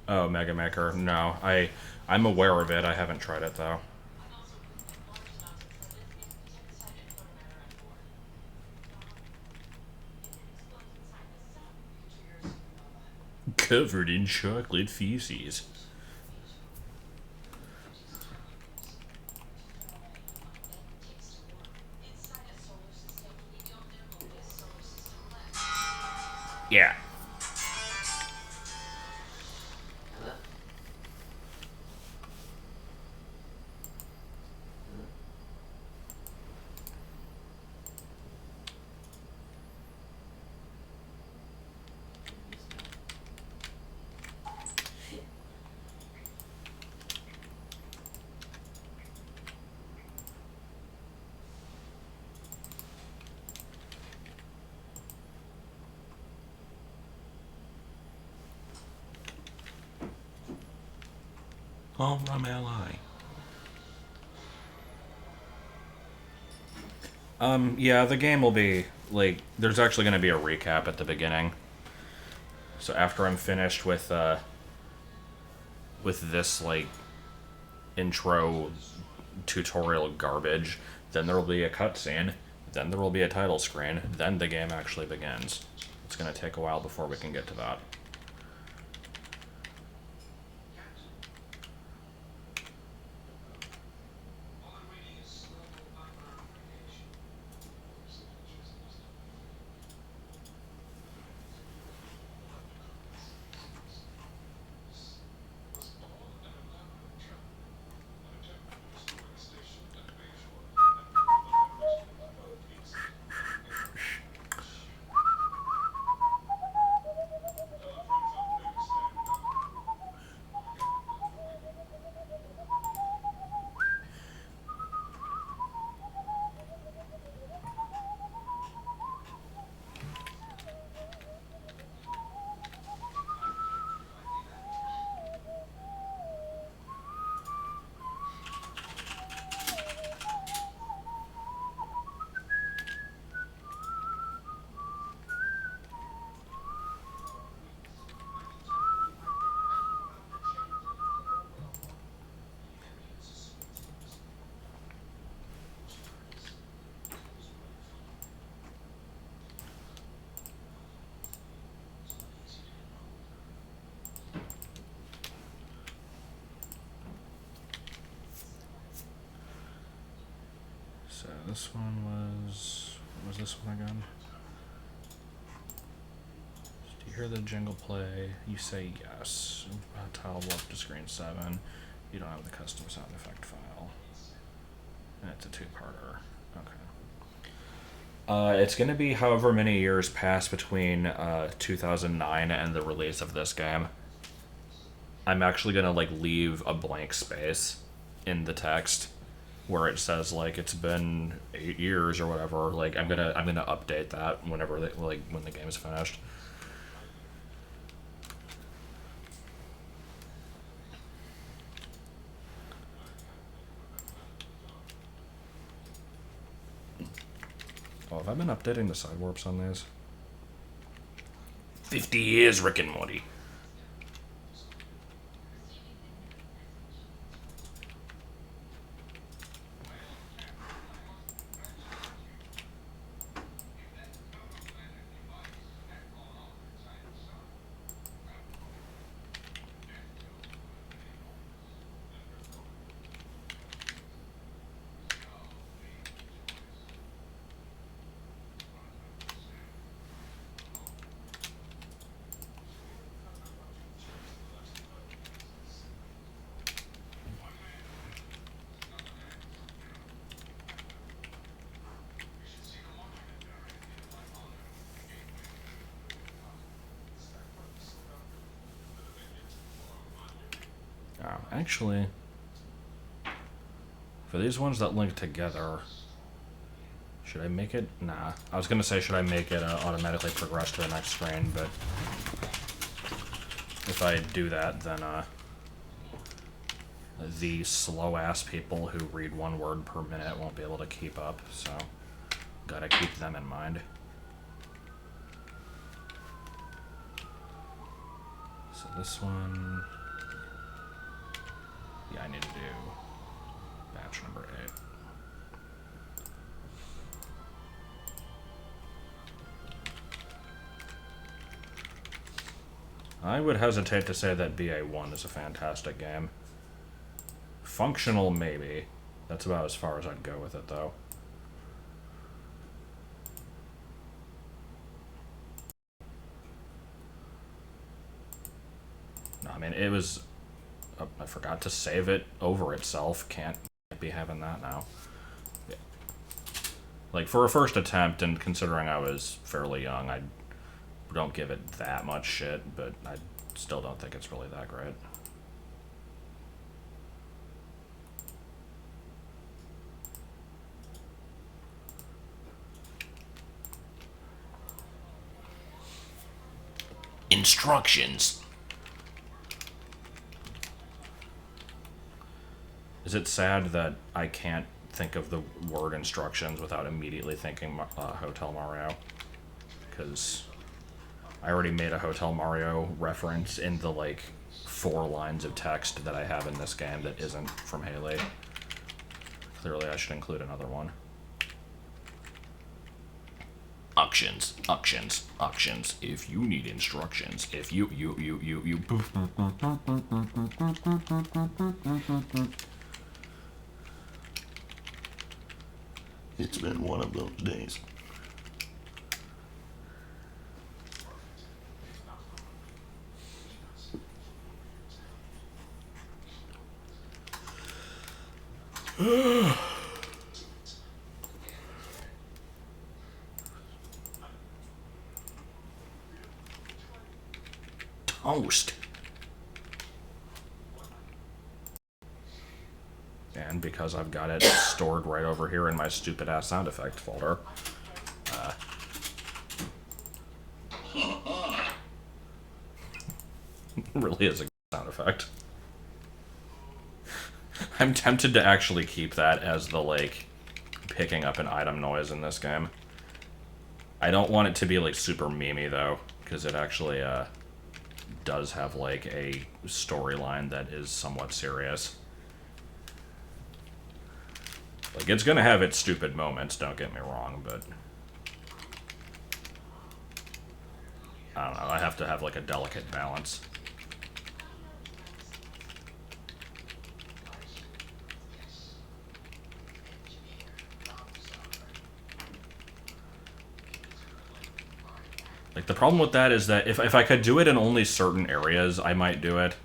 Oh, Mega Maker. No, I'm aware of it. I haven't tried it though. Covered in chocolate feces. Yeah. Oh, I'm ally. Yeah, the game will be, like, there's actually going to be a recap at the beginning. So after I'm finished with this, like, intro tutorial garbage, then there will be a cutscene, then there will be a title screen, then the game actually begins. It's going to take a while before we can get to that. So this one was... What was this one again? Do you hear the jingle play? You say yes. Tile up to screen 7. You don't have the custom sound effect file. And it's a two-parter. Okay. It's going to be however many years pass between 2009 and the release of this game. I'm actually going to, like, leave a blank space in the text where it says, like, it's been 8 years or whatever. Like, I'm gonna update that whenever when the game's finished. Oh, have I been updating the side warps on these? 50 years, Rick and Morty. Actually, for these ones that link together, should I make it? Nah. I was gonna say, should I make it automatically progress to the next screen, but if I do that, then the slow-ass people who read one word per minute won't be able to keep up, so gotta keep them in mind. So this one... Yeah, I need to do batch number 8. I would hesitate to say that BA1 is a fantastic game. Functional, maybe. That's about as far as I'd go with it, though. No, I mean, it was... I forgot to save it over itself. Can't be having that now. Yeah. Like, for a first attempt, and considering I was fairly young, I don't give it that much shit, but I still don't think it's really that great. Instructions. Is it sad that I can't think of the word instructions without immediately thinking Hotel Mario? Because I already made a Hotel Mario reference in the, like, 4 lines of text that I have in this game that isn't from Haylee. Clearly I should include another one. Auctions, auctions, auctions. If you need instructions, if you. It's been one of those days. Toast. And because I've got it stored right over here in my stupid ass sound effect folder, really is a good sound effect. I'm tempted to actually keep that as the, like, picking up an item noise in this game. I don't want it to be, like, super memey, though, because it actually, does have, like, a storyline that is somewhat serious. Like, it's gonna have its stupid moments, don't get me wrong, but... I don't know, I have to have, like, a delicate balance. Like, the problem with that is that if I could do it in only certain areas, I might do it.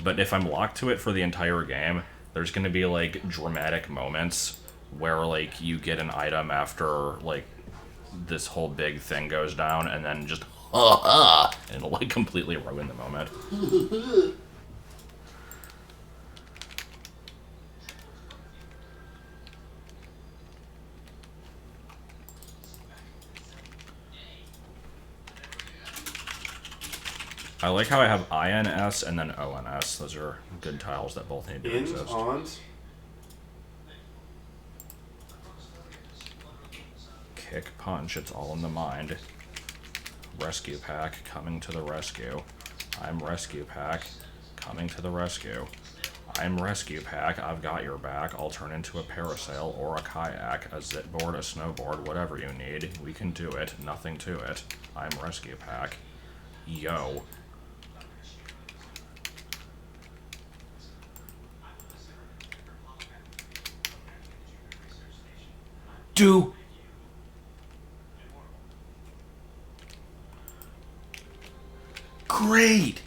But if I'm locked to it for the entire game, there's gonna be, like, dramatic moments where, like, you get an item after, like, this whole big thing goes down, and then just, and it'll, like, completely ruin the moment. I like how I have INS and then ONS. Those are good tiles that both need to exist. Ons? Kick, punch, it's all in the mind. Rescue pack, coming to the rescue. I'm rescue pack, coming to the rescue. I'm rescue pack, I've got your back. I'll turn into a parasail or a kayak, a zip board, a snowboard, whatever you need. We can do it, nothing to it. I'm rescue pack. Yo. Do. Great.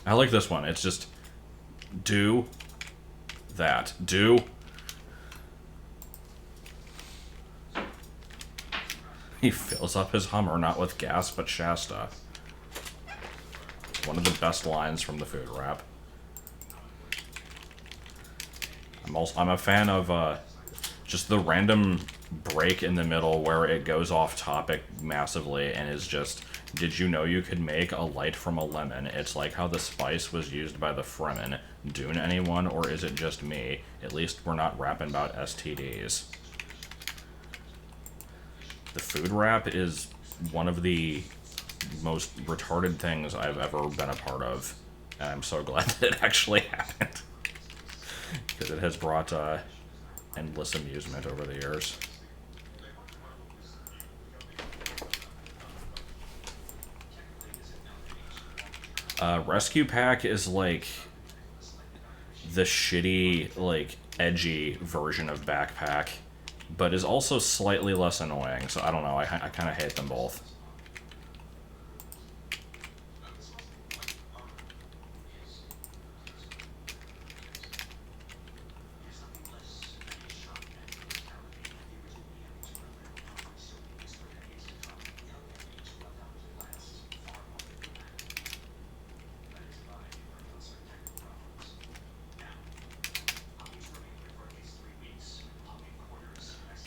I like this one. It's just do that. Do. He fills up his Hummer not with gas but Shasta. One of the best lines from the food rap. I'm a fan of just the random break in the middle where it goes off topic massively and is just, did you know you could make a light from a lemon? It's like how the spice was used by the Fremen. Dune anyone, or is it just me? At least we're not rapping about STDs. The food rap is one of the most retarded things I've ever been a part of, and I'm so glad that it actually happened. Because it has brought endless amusement over the years. Rescue Pack is like the shitty, like, edgy version of Backpack, but is also slightly less annoying, so I don't know, I kind of hate them both.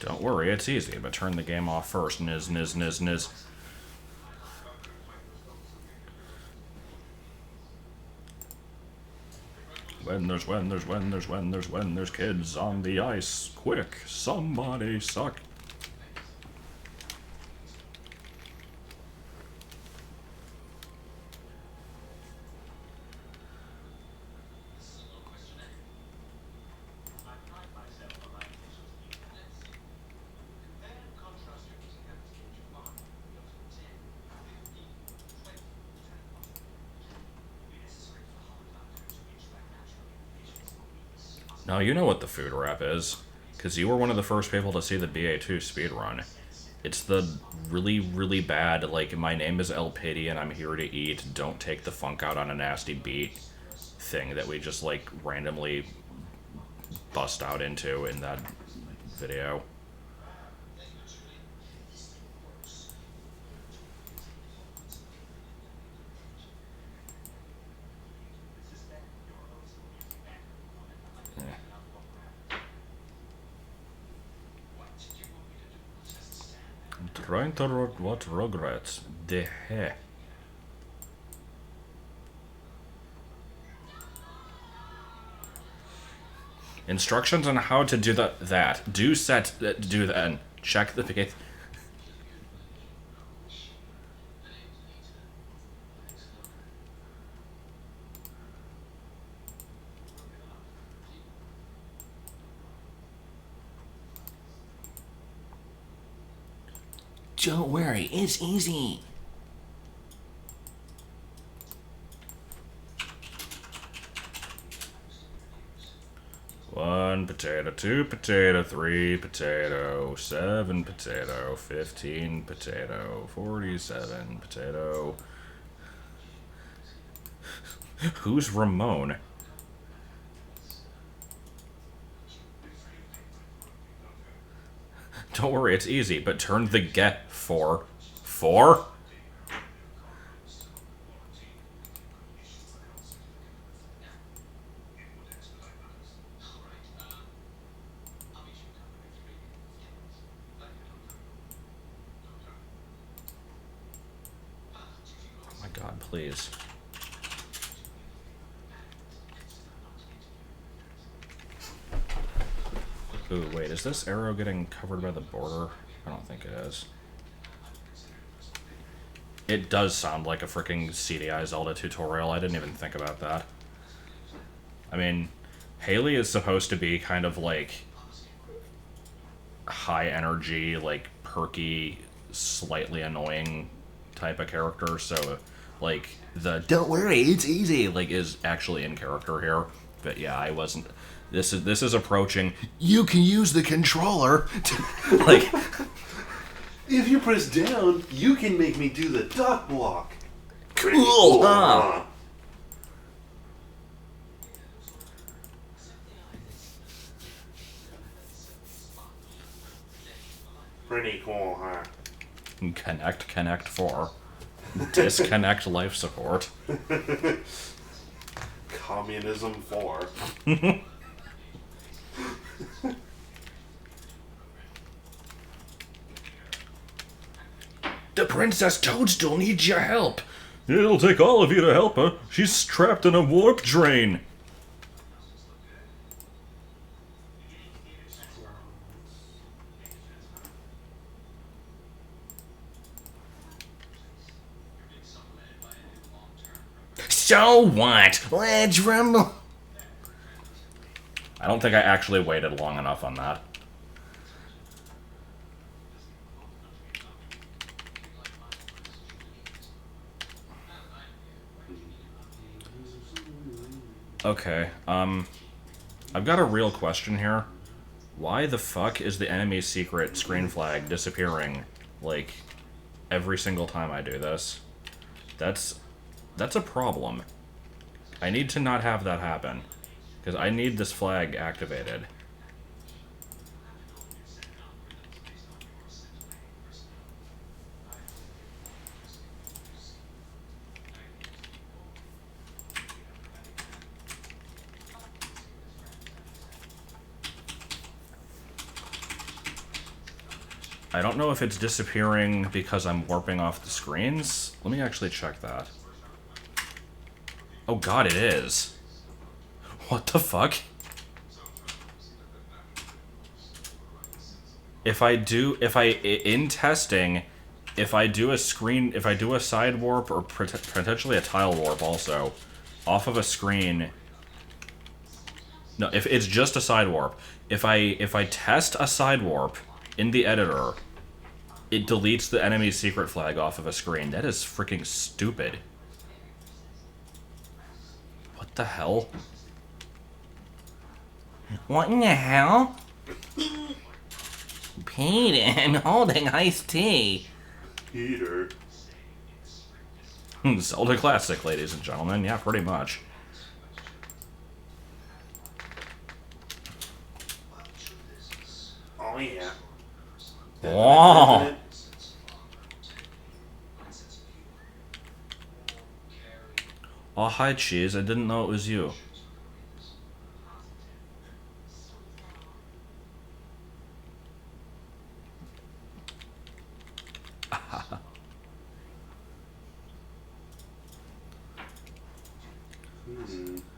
Don't worry, it's easy, but turn the game off first. Niz, niz, niz, niz. When there's kids on the ice, quick, somebody suck. Now you know what the food rap is, because you were one of the first people to see the BA2 speedrun. It's the really, really bad, like, my name is El Pity and I'm here to eat, don't take the funk out on a nasty beat thing that we just, like, randomly bust out into in that video. Trying to what Rugrats? The heck? Instructions on how to do that. Do that and check the page. Don't worry, it's easy. One potato, two potato, three potato, 7 potato, 15 potato, 47 potato. Who's Ramon? Don't worry, it's easy, but turn the get for. For? Oh my god, please. Ooh, wait, is this arrow getting covered by the border? I don't think it is. It does sound like a freaking CDI Zelda tutorial. I didn't even think about that. I mean, Haylee is supposed to be kind of like high energy, like perky, slightly annoying type of character, so like the don't worry, it's easy like is actually in character here. But yeah, I wasn't. This is approaching. You can use the controller to, like. If you press down, you can make me do the duck walk. Pretty Cool, huh? Pretty cool, huh? Connect 4. Disconnect life support. Communism 4. The Princess Toadstool needs your help. It'll take all of you to help her. She's trapped in a warp drain. So what? Let's rumble. I don't think I actually waited long enough on that. Okay, I've got a real question here. Why the fuck is the enemy's secret screen flag disappearing, like, every single time I do this? That's a problem. I need to not have that happen, because I need this flag activated. I don't know if it's disappearing because I'm warping off the screens. Let me actually check that. Oh god, it is. What the fuck? In testing, if I do a side warp or potentially a tile warp also, off of a screen. No, if it's just a side warp. If I test a side warp in the editor, it deletes the enemy's secret flag off of a screen. That is freaking stupid. What the hell? What in the hell? Peter, I'm holding iced tea. Peter. Zelda Classic, ladies and gentlemen. Yeah, pretty much. Oh yeah. Whoa. Oh, hi, Cheese. I didn't know it was you.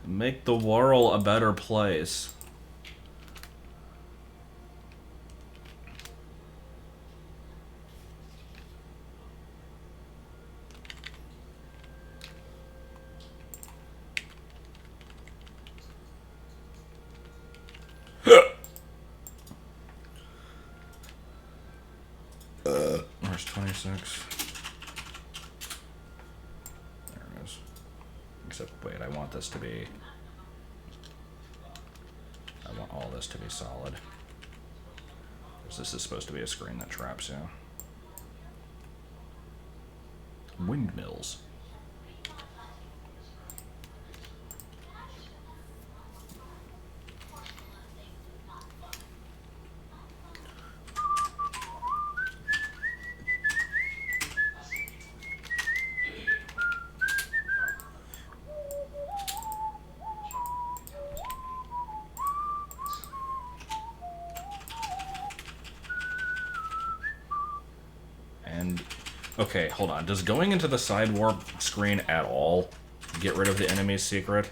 Make the world a better place. Where's 26? There it is. Except, wait, I want this to be... I want all this to be solid. Because this is supposed to be a screen that traps you. Windmills. And, okay, hold on. Does going into the side warp screen at all get rid of the enemy's secret?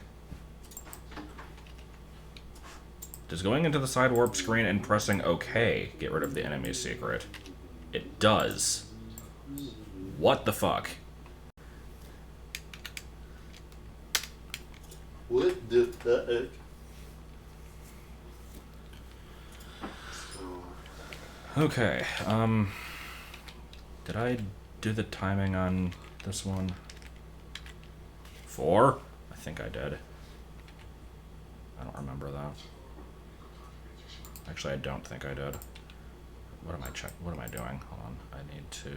Does going into the side warp screen and pressing OK get rid of the enemy's secret? It does. What the fuck? What the fuck? Okay, did I do the timing on this one? 4? I think I did. I don't remember that. Actually, I don't think I did. What am I doing? Hold on. I need to...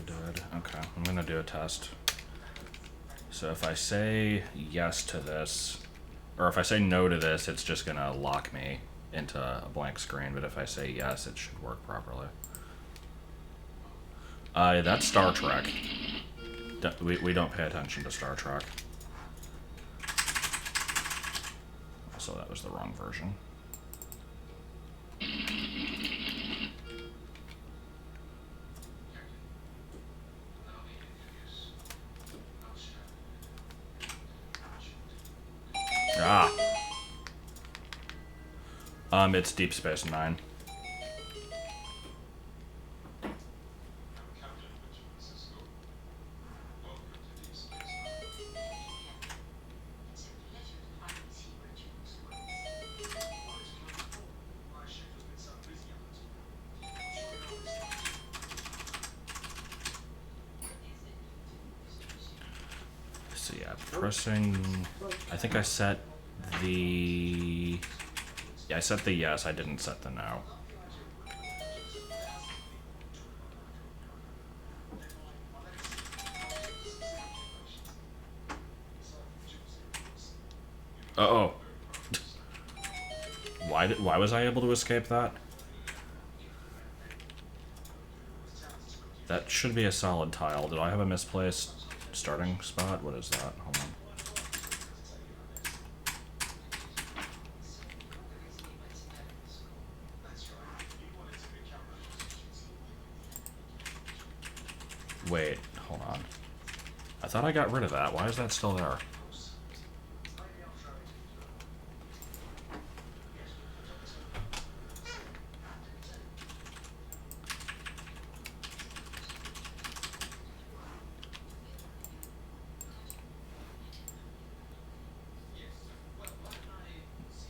Did. Okay, I'm gonna do a test. So if I say yes to this, or if I say no to this, it's just gonna lock me into a blank screen, but if I say yes, it should work properly. That's Star Trek. We don't pay attention to Star Trek. So that was the wrong version. Ah. It's Deep Space Nine. So yeah, pressing. I think I set the. Yeah, I set the yes. I didn't set the no. Uh-oh. Why was I able to escape that? That should be a solid tile. Did I have a misplaced starting spot? What is that? Hold on. Wait, hold on. I thought I got rid of that. Why is that still there?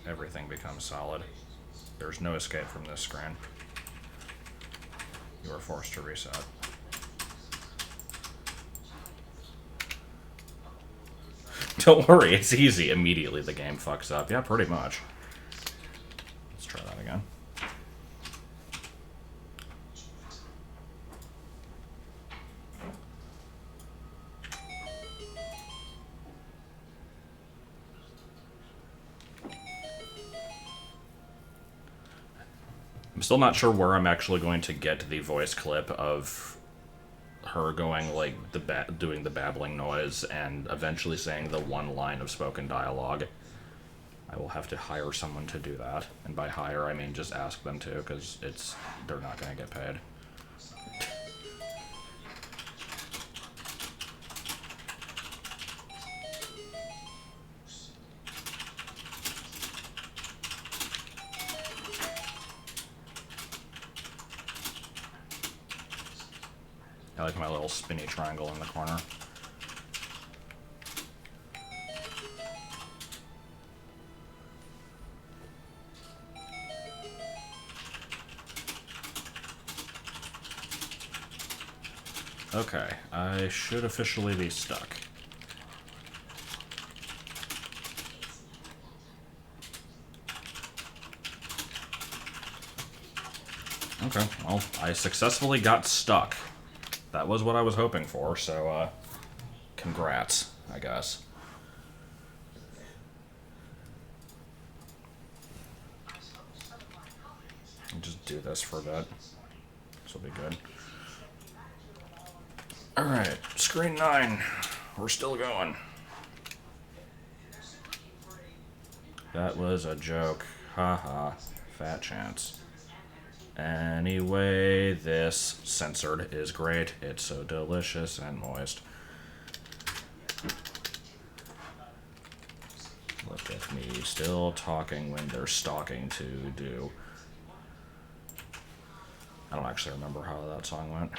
Everything becomes solid. There's no escape from this screen. You are forced to reset. Don't worry, it's easy. Immediately the game fucks up. Yeah, pretty much. Let's try that again. I'm still not sure where I'm actually going to get the voice clip of her going like doing the babbling noise and eventually saying the one line of spoken dialogue. I will have to hire someone to do that, and by hire I mean just ask them to, because they're not going to get paid. I like my little spinny triangle in the corner. Okay, I should officially be stuck. Okay, well, I successfully got stuck. That was what I was hoping for, so, congrats, I guess. I'll just do this for a bit. This will be good. Alright, screen 9. We're still going. That was a joke. Haha. Fat chance. Anyway, this censored is great. It's so delicious and moist. Look at me still talking when there's stalking to do. I don't actually remember how that song went.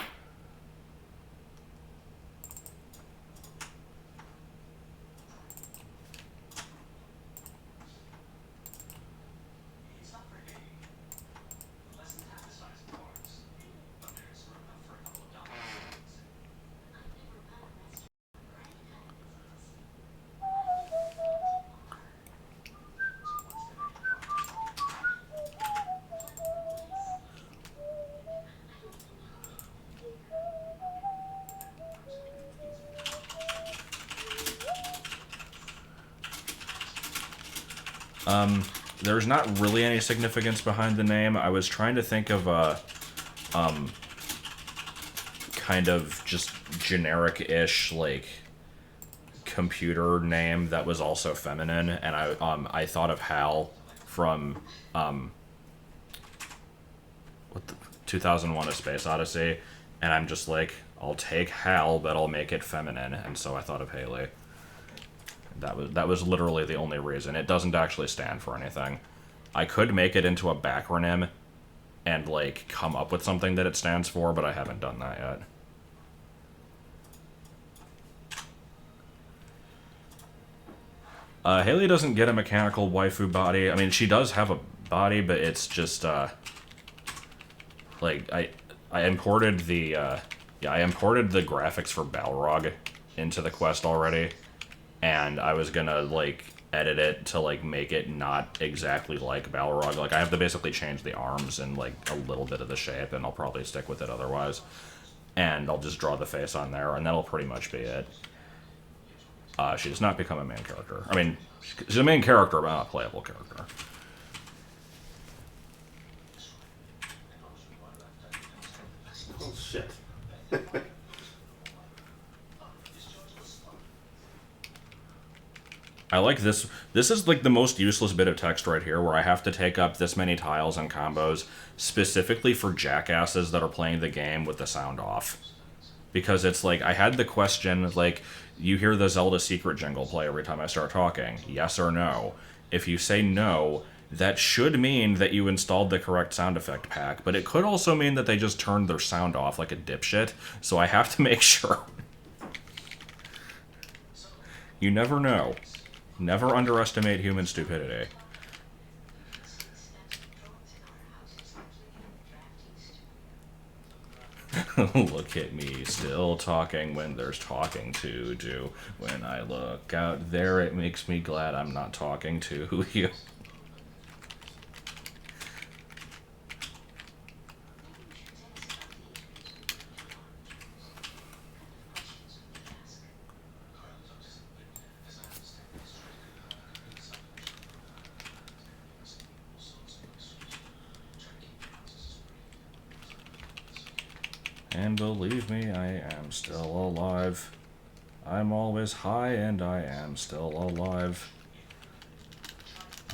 There's not really any significance behind the name. I was trying to think of a, kind of just generic-ish, like, computer name that was also feminine, and I thought of Hal from, 2001: A Space Odyssey, and I'm just like, I'll take Hal, but I'll make it feminine, and so I thought of Haylee. That was literally the only reason. It doesn't actually stand for anything. I could make it into a backronym and, like, come up with something that it stands for, but I haven't done that yet. Haylee doesn't get a mechanical waifu body. I mean, she does have a body, but it's just, like, I imported the, I imported the graphics for Balrog into the quest already, and I was gonna, like, edit it to, like, make it not exactly like Balrog. Like, I have to basically change the arms and, like, a little bit of the shape, and I'll probably stick with it otherwise. And I'll just draw the face on there, and that'll pretty much be it. She does not become a main character. I mean, she's a main character, but not a playable character. Oh, shit. I like this. This is, like, the most useless bit of text right here, where I have to take up this many tiles and combos specifically for jackasses that are playing the game with the sound off. Because it's like, I had the question, like, you hear the Zelda secret jingle play every time I start talking. Yes or no? If you say no, that should mean that you installed the correct sound effect pack, but it could also mean that they just turned their sound off like a dipshit, so I have to make sure. You never know. Never underestimate human stupidity. Look at me, still talking when there's talking to do. When I look out there, it makes me glad I'm not talking to you. And believe me, I am still alive. I'm always high and I am still alive.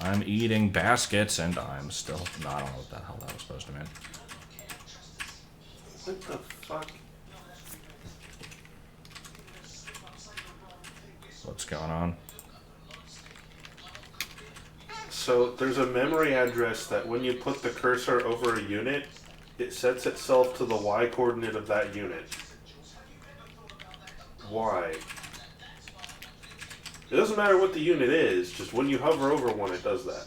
I'm eating baskets and I'm still... No, I don't know what the hell that was supposed to mean. What the fuck? What's going on? So, there's a memory address that when you put the cursor over a unit, it sets itself to the Y coordinate of that unit. Why? It doesn't matter what the unit is, just when you hover over one, it does that.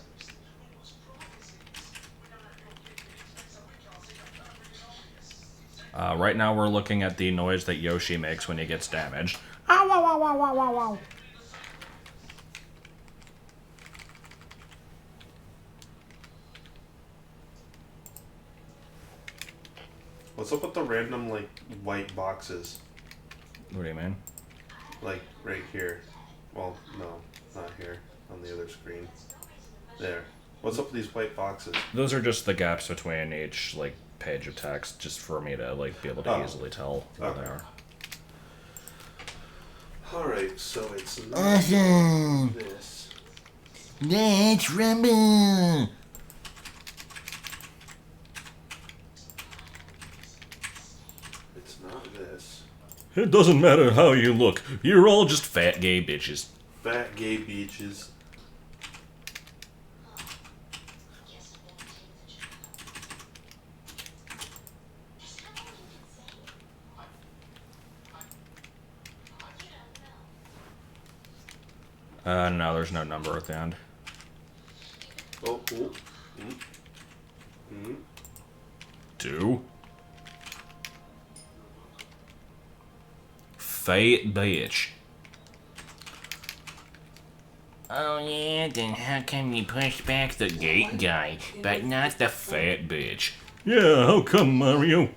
Right now we're looking at the noise that Yoshi makes when he gets damaged. Ow, ow, ow, ow, ow, ow, ow. What's up with the random, like, white boxes? What do you mean? Like, right here. Well, no, not here. On the other screen. There. What's up with these white boxes? Those are just the gaps between each, like, page of text, just for me to, like, be able to easily tell where they are. Alright, so it's not Awesome. this. Let's rumble. It's not this. It doesn't matter how you look. You're all just fat gay bitches. Fat gay beaches. No, there's no number at the end. Oh, cool. Do? Fat bitch. Oh yeah, then how come you push back the gate guy, but not the Fat bitch. Yeah, how come, Mario?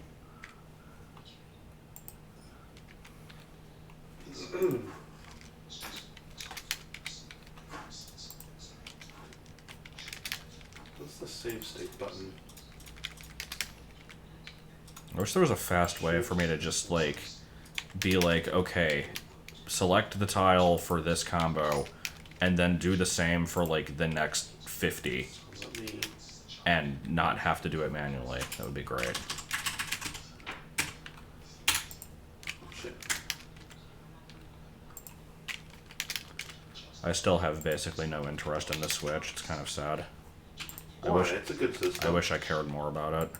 save state button? I wish there was a fast way for me to just, like, be like, okay, select the tile for this combo, and then do the same for, like, the next 50, Let me. and not have to do it manually. That would be great. Shit. I still have basically no interest in the Switch. It's kind of sad. Why? It's a good system. I wish I cared more about it.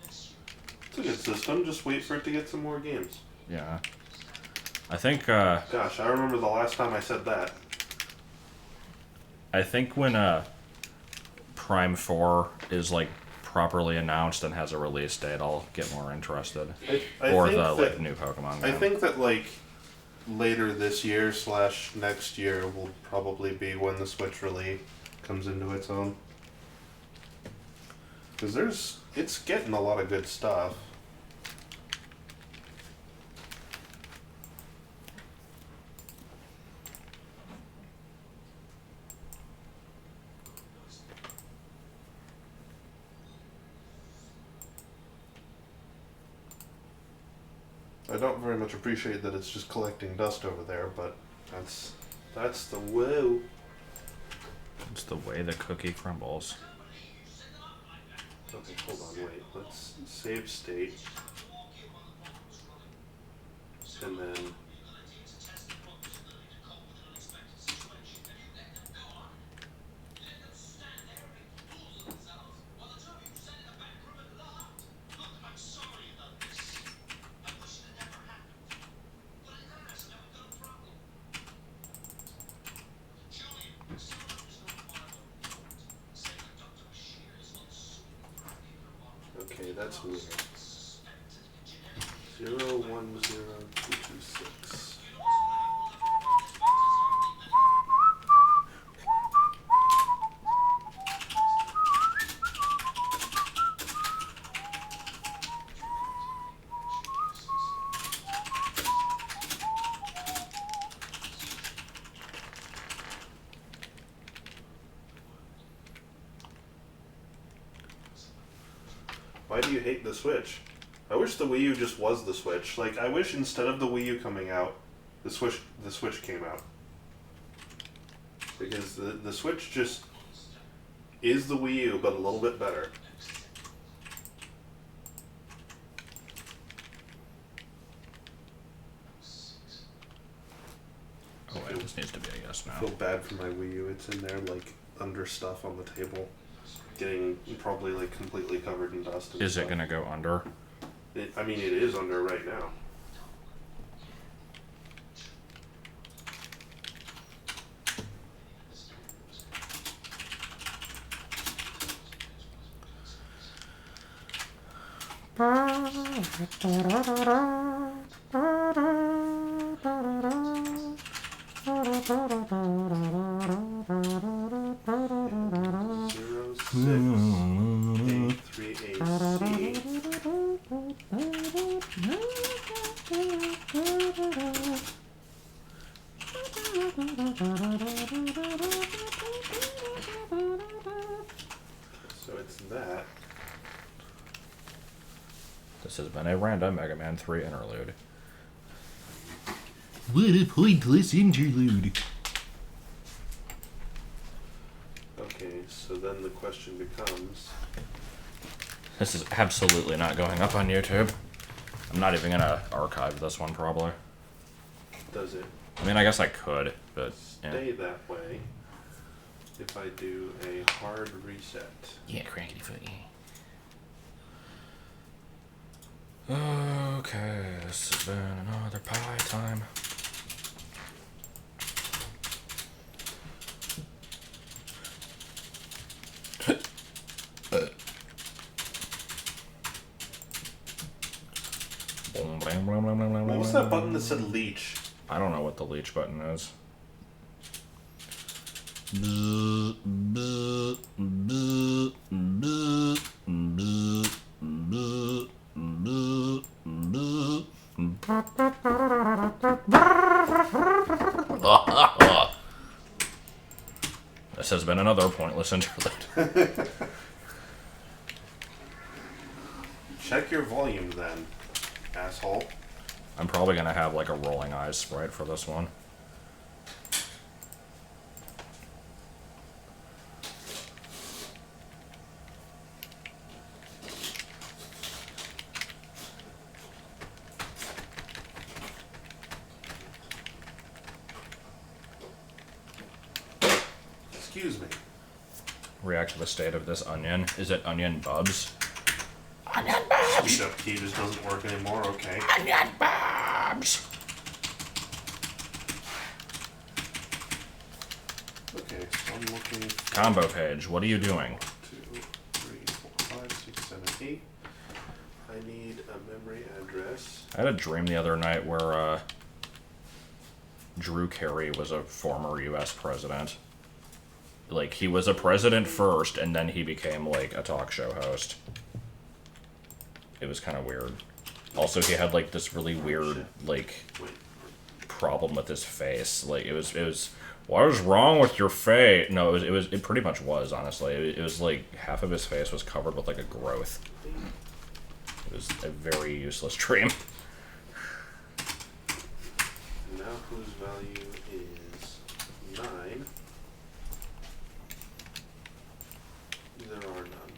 It's a good system. Just wait for it to get some more games. Yeah. I think, Gosh, I remember the last time I said that. I think when, Prime 4 is, like, properly announced and has a release date, I'll get more interested. I Or think the, that, like, new Pokemon I game. think that, like, later this year / next year will probably be when the Switch really comes into its own. Because it's getting a lot of good stuff. I don't very much appreciate that it's just collecting dust over there, but that's the woo. It's the way the cookie crumbles. Okay, hold on, wait. Let's save state. And then okay, that's weird. 010226. Why do you hate the Switch? I wish the Wii U just was the Switch. Like, I wish instead of the Wii U coming out, the Switch came out. Because the Switch just is the Wii U, but a little bit better. Oh wait, this needs to be a yes I now. feel bad for my Wii U. It's in there, like, under stuff on the table. Getting probably, like, completely covered in dust and Is it stuff. gonna go under? I mean, it is under right now. Zero six 838C. So it's that. This has been a random Mega Man 3 interlude. What a pointless interlude. Okay, so then the question becomes, This is absolutely not going up on YouTube. I'm not even gonna archive this one, probably. does it I mean, I guess I could, but yeah. stay that way if I do a hard reset? Yeah, crackety foot, yeah. Okay, this has been another pie time. What was that button that said leech? I don't know what the leech button is. This This has been another pointless interlude. Check your volume then, asshole. I'm probably gonna have like a rolling eyes sprite for this one. Excuse me. React to the state of this onion. Is it onion bubs? Onion bobs! Speed up key just doesn't work anymore, okay. Onion bobs! Okay, so I'm looking for Combo page, what are you doing? 2, 3, 4, 5, 6, 7, 8. I need a memory address. I had a dream the other night where Drew Carey was a former US president. Like, he was a president first, and then he became, like, a talk show host. It was kind of weird. Also, he had, like, this really weird, like, Wait. problem with his face. Like, it was, what is wrong with your face? No, it pretty much was, honestly. It was, like, half of his face was covered with, like, a growth. It was a very useless dream. Now whose value is 9. There are none.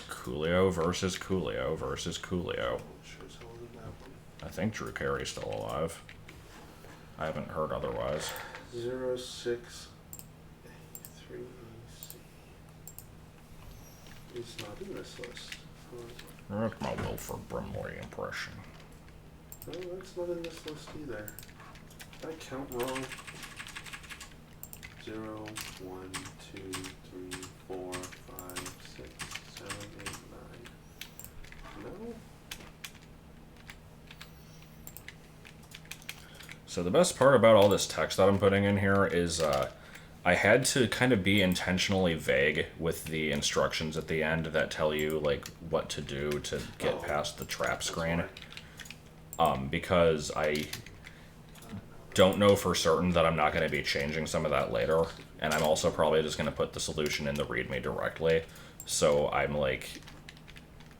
Coolio versus Coolio versus Coolio. Sure as hell isn't that one. I think Drew Carey's still alive. I haven't heard otherwise. 06 A3 C. It's not in this list. That's my Wilford Brimley impression. No, that's not in this list either. Did I count wrong? 0, 1, 2, 3, 4, 5, 6, 7, 8, 9. No? So the best part about all this text that I'm putting in here is I had to kind of be intentionally vague with the instructions at the end that tell you like what to do to get past the trap screen. Because I don't know for certain that I'm not going to be changing some of that later, and I'm also probably just going to put the solution in the README directly. So I'm like,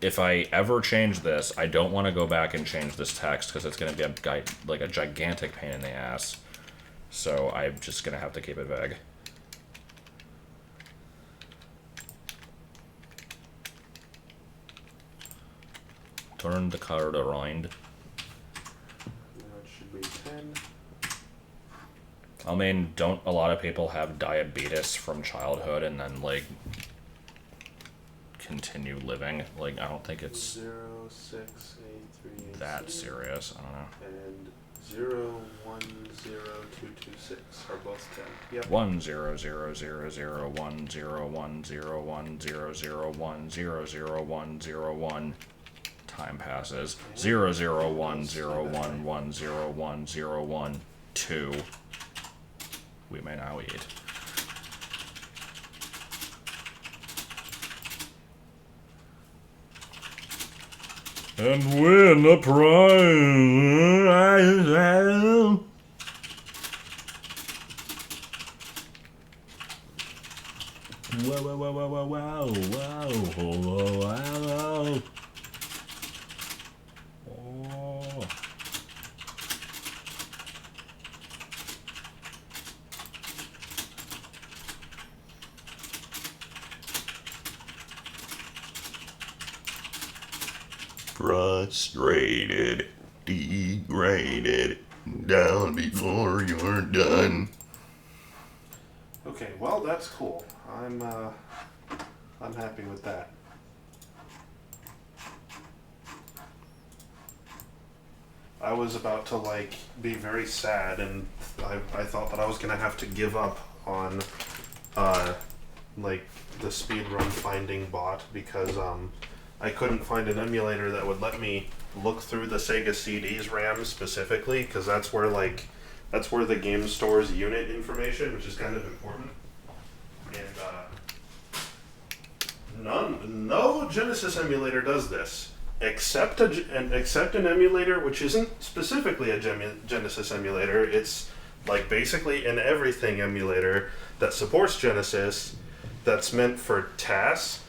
if I ever change this, I don't want to go back and change this text because it's going to be a gigantic pain in the ass. So I'm just going to have to keep it vague. Turn the card around. Now it should be 10. I mean, don't a lot of people have diabetes from childhood and then, like, continue living? Like, I don't think it's 0, 6, 8, 3, 8, that 6, serious. I don't know. and 0, 1, 0, 2, 2, 6 are both 10. Yep. 1 0 0 0 0 1 0 1 0 1 0 0 1 0 0 1 0 1. Time passes. 0 0 1 0 1 1 0 1 0 1 2. We may now eat. And win the prize. Wow, wow, wow, wow, wow, wow, wow, wow. Oh. Frustrated, degraded, down before you're done. Okay, well that's cool. I'm happy with that. I was about to like be very sad, and I thought that I was gonna have to give up on like the speedrun finding bot because I couldn't find an emulator that would let me look through the Sega CD's RAM specifically, because that's where the game stores unit information, which is kind of important. And no Genesis emulator does this. accept an emulator which isn't specifically a Genesis emulator. It's like basically an everything emulator that supports Genesis, that's meant for TAS,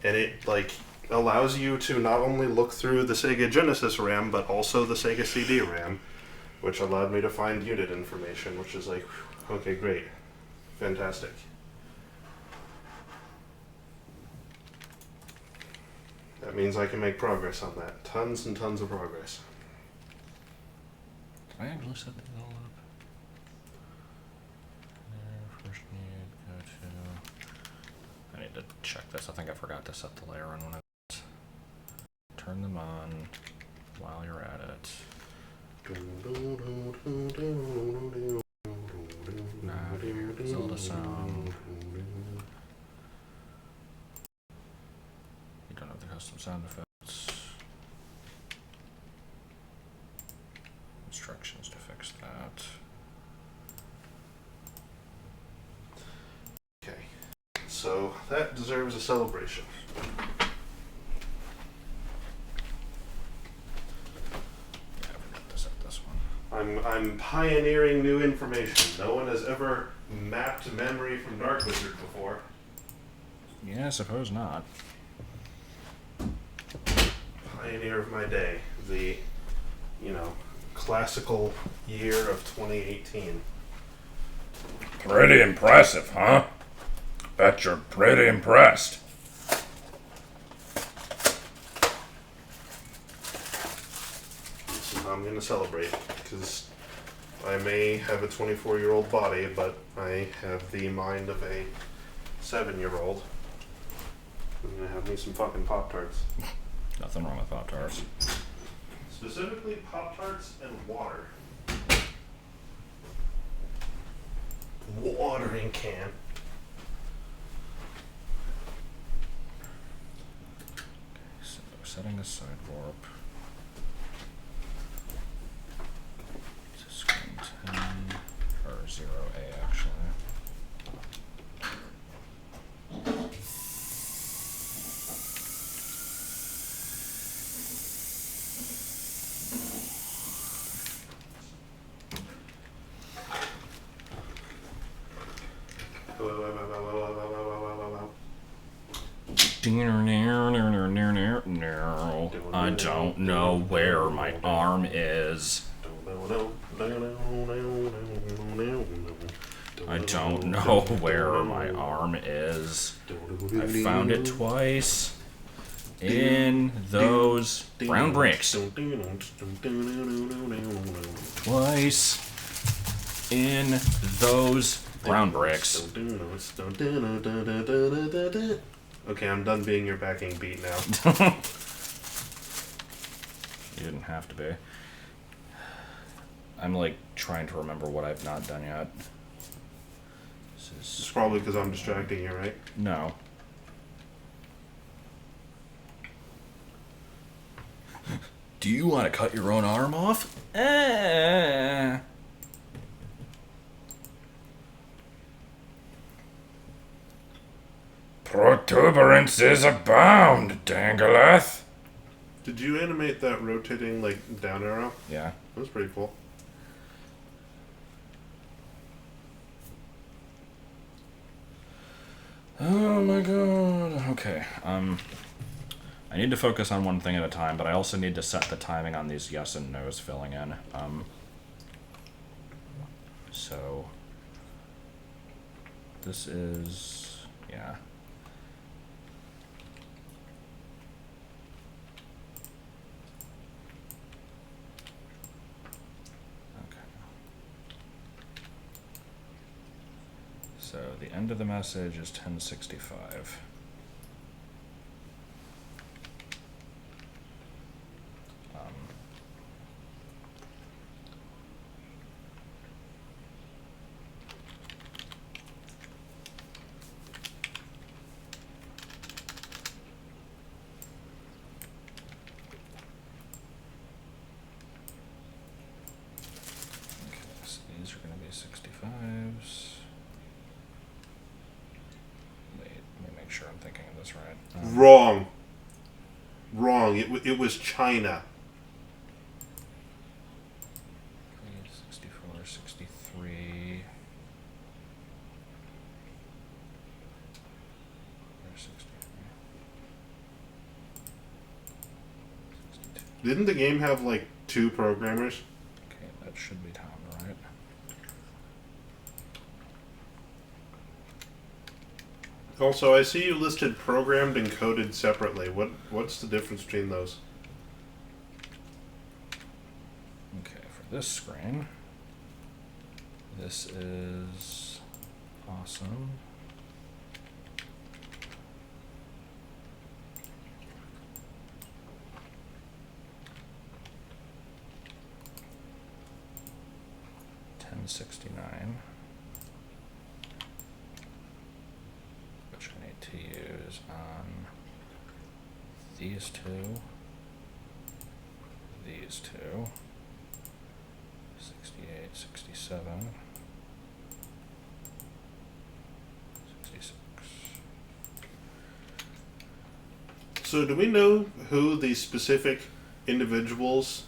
and it like allows you to not only look through the Sega Genesis RAM but also the Sega CD RAM, which allowed me to find unit information, which is like, whew, okay, great, fantastic. That means I can make progress on that. Tons and tons of progress. Did I actually set these all up? There, first need, go to... I need to check this. I think I forgot to set the layer on one of these. Turn them on while you're at it. Not here. Zelda sound. You don't have the custom sound effects. Instructions to fix that. Okay, so that deserves a celebration. Yeah, I forgot to set this one. I'm pioneering new information. No one has ever mapped memory from Dark Wizard before. Yeah, I suppose not. Pioneer of my day. The, classical year of 2018. Pretty impressive, huh? Bet you're pretty impressed. This is how I'm going to celebrate, because I may have a 24-year-old body, but I have the mind of a 7-year-old. I'm going to have me some fucking Pop-Tarts. Nothing wrong with Pop-Tarts. Specifically Pop-Tarts and water. Watering can. So, setting aside warp. To screen 10, or 0A actually. I don't know where my arm is. I don't know where my arm is. I found it twice in those brown bricks. Twice in those brown bricks. Okay, I'm done being your backing beat now. You didn't have to be. I'm like trying to remember what I've not done yet. This It's is probably because I'm distracting you, right? no. Do you want to cut your own arm off? Protuberances abound, Dangaleth. Did you animate that rotating, down arrow? Yeah. That was pretty cool. Oh my god. Okay. I need to focus on one thing at a time, but I also need to set the timing on these yes and no's filling in. So this is, yeah. Okay. So the end of the message is 1065. So these are going to be 65s. Wait, let me make sure I'm thinking of this right. Wrong. wrong. It was China. 64, 63. 62. Didn't the game have like 2 programmers? Okay, that should be Tom, right? Also, I see you listed programmed and coded separately. What's the difference between those? Okay, for this screen, this is awesome. $10.69, which I need to use on these two, 68, 67, 66. So, do we know who the specific individuals?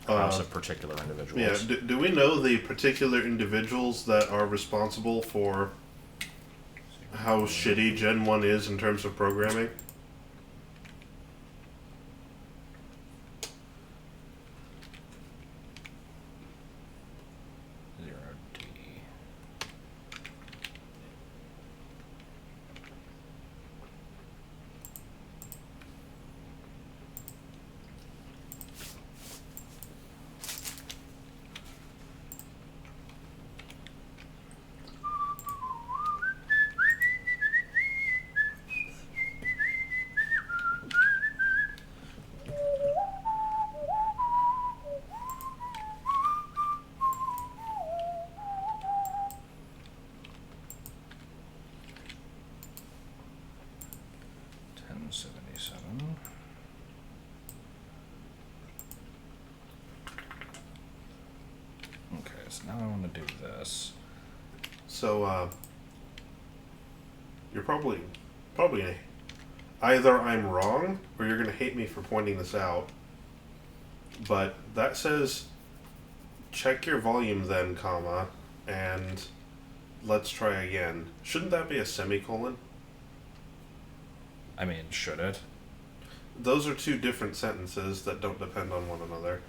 Class of particular individuals. Yeah. Do we know the particular individuals that are responsible for how shitty Gen 1 is in terms of programming? $10.77. Okay, so now I want to do this. So, you're probably gonna, either I'm wrong or you're gonna hate me for pointing this out. But that says, check your volume then, comma, and let's try again. Shouldn't that be a semicolon? I mean, should it? Those are 2 different sentences that don't depend on one another.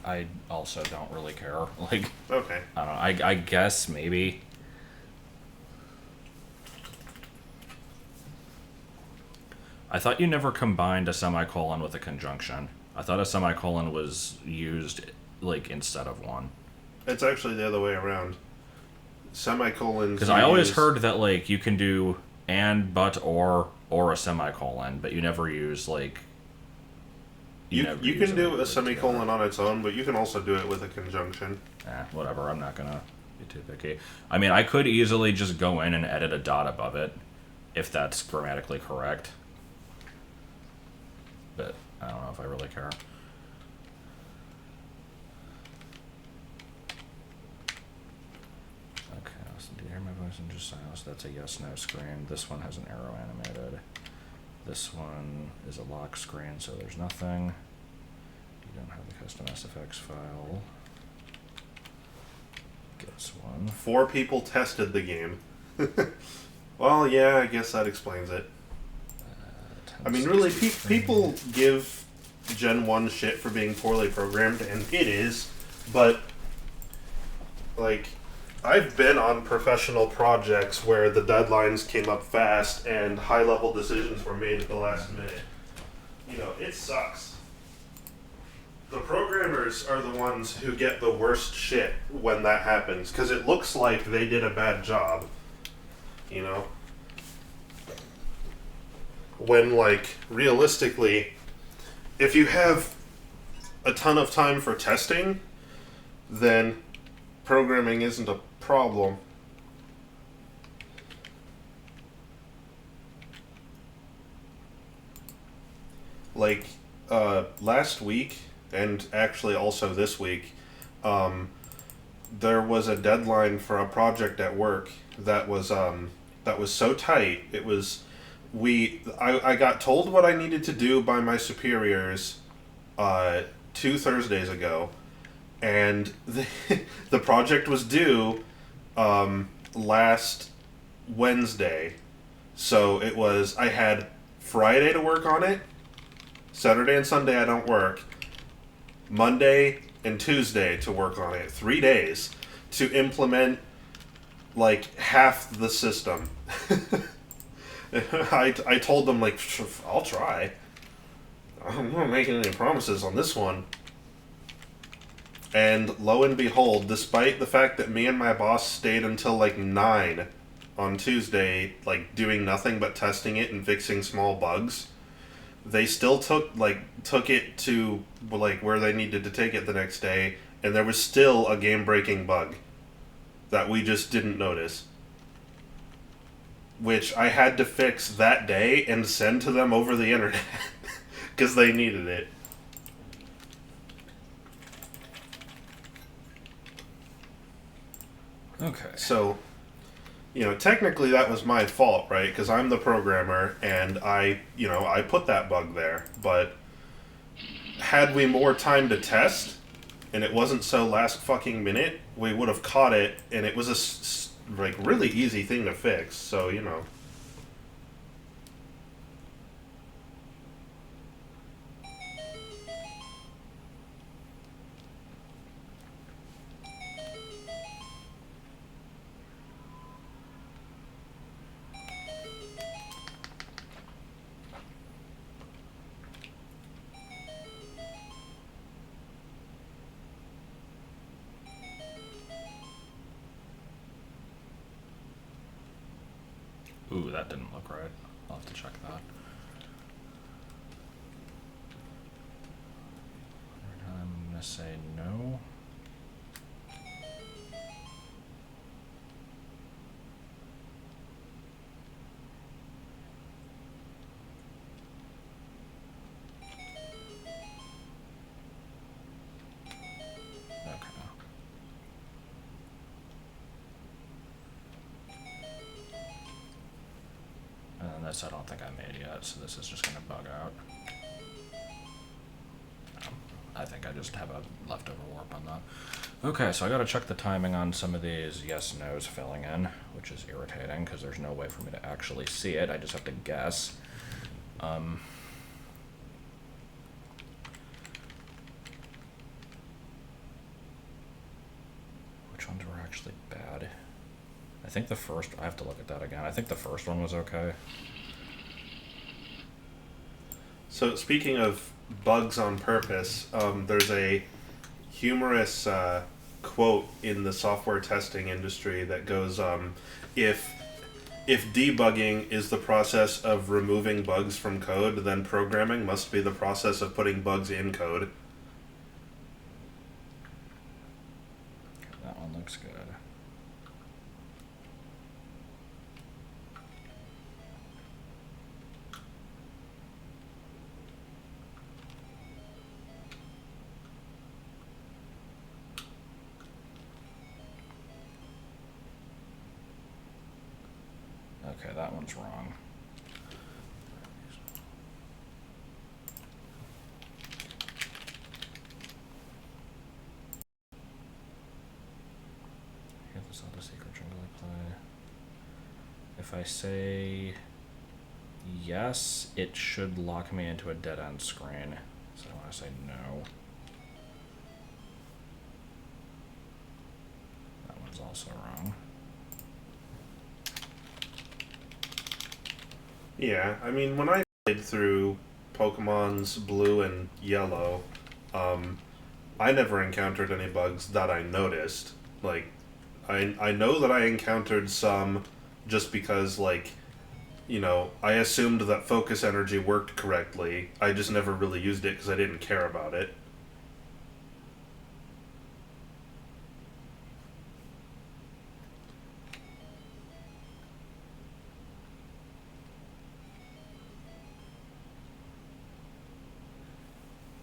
I also don't really care. Like, Okay. I don't know. I guess maybe. I thought you never combined a semicolon with a conjunction. I thought a semicolon was used, like, instead of one. It's actually the other way around. Semicolons. Because I always heard that, like, you can do and, but, or a semicolon, but you never use, like... You never use can do them a semicolon together. on its own, but you can also do it with a conjunction. Whatever, I'm not gonna be too picky. I mean, I could easily just go in and edit a dot above it, if that's grammatically correct. But I don't know if I really care. Okay, so do you hear my voice and just silence? That's a yes/no screen. This one has an arrow animated. This one is a lock screen, so there's nothing. You don't have the custom SFX file. Gets one. 4 people tested the game. Well, yeah, I guess that explains it. I mean, really, people give Gen 1 shit for being poorly programmed, and it is, but, like, I've been on professional projects where the deadlines came up fast and high-level decisions were made at the last minute. You know, it sucks. The programmers are the ones who get the worst shit when that happens, because it looks like they did a bad job, you know? When, like, realistically, if you have a ton of time for testing, then programming isn't a problem. Like, last week, and actually also this week, there was a deadline for a project at work that was so tight. It was I got told what I needed to do by my superiors 2 Thursdays ago, and the project was due last Wednesday. So it was, I had Friday to work on it, Saturday and Sunday I don't work, Monday and Tuesday to work on it, 3 days to implement like half the system. I told them, like, I'll try. I'm not making any promises on this one. And lo and behold, despite the fact that me and my boss stayed until like 9 on Tuesday, like doing nothing but testing it and fixing small bugs, they still took it to like where they needed to take it the next day, and there was still a game-breaking bug that we just didn't notice, which I had to fix that day and send to them over the internet because they needed it. Okay. So, technically that was my fault, right? Because I'm the programmer and I put that bug there. But had we more time to test and it wasn't so last fucking minute, we would have caught it, and it was a really easy thing to fix. So, Ooh, that didn't look right. I'll have to check that. I'm gonna say no. And this I don't think I made yet, so this is just gonna bug out. I think I just have a leftover warp on that. Okay, so I gotta check the timing on some of these yes/nos filling in, which is irritating because there's no way for me to actually see it. I just have to guess. Which ones were actually bad? I think the first, I have to look at that again. I think the first one was okay. So speaking of bugs on purpose, there's a humorous quote in the software testing industry that goes, if debugging is the process of removing bugs from code, then programming must be the process of putting bugs in code. That one looks good. Okay, that one's wrong. Get this other secret jungle I play. If I say yes, it should lock me into a dead end screen. So I want to say no. That one's also wrong. Yeah, I mean, when I played through Pokemon's Blue and Yellow, I never encountered any bugs that I noticed. Like, I know that I encountered some just because, like, I assumed that focus energy worked correctly. I just never really used it because I didn't care about it.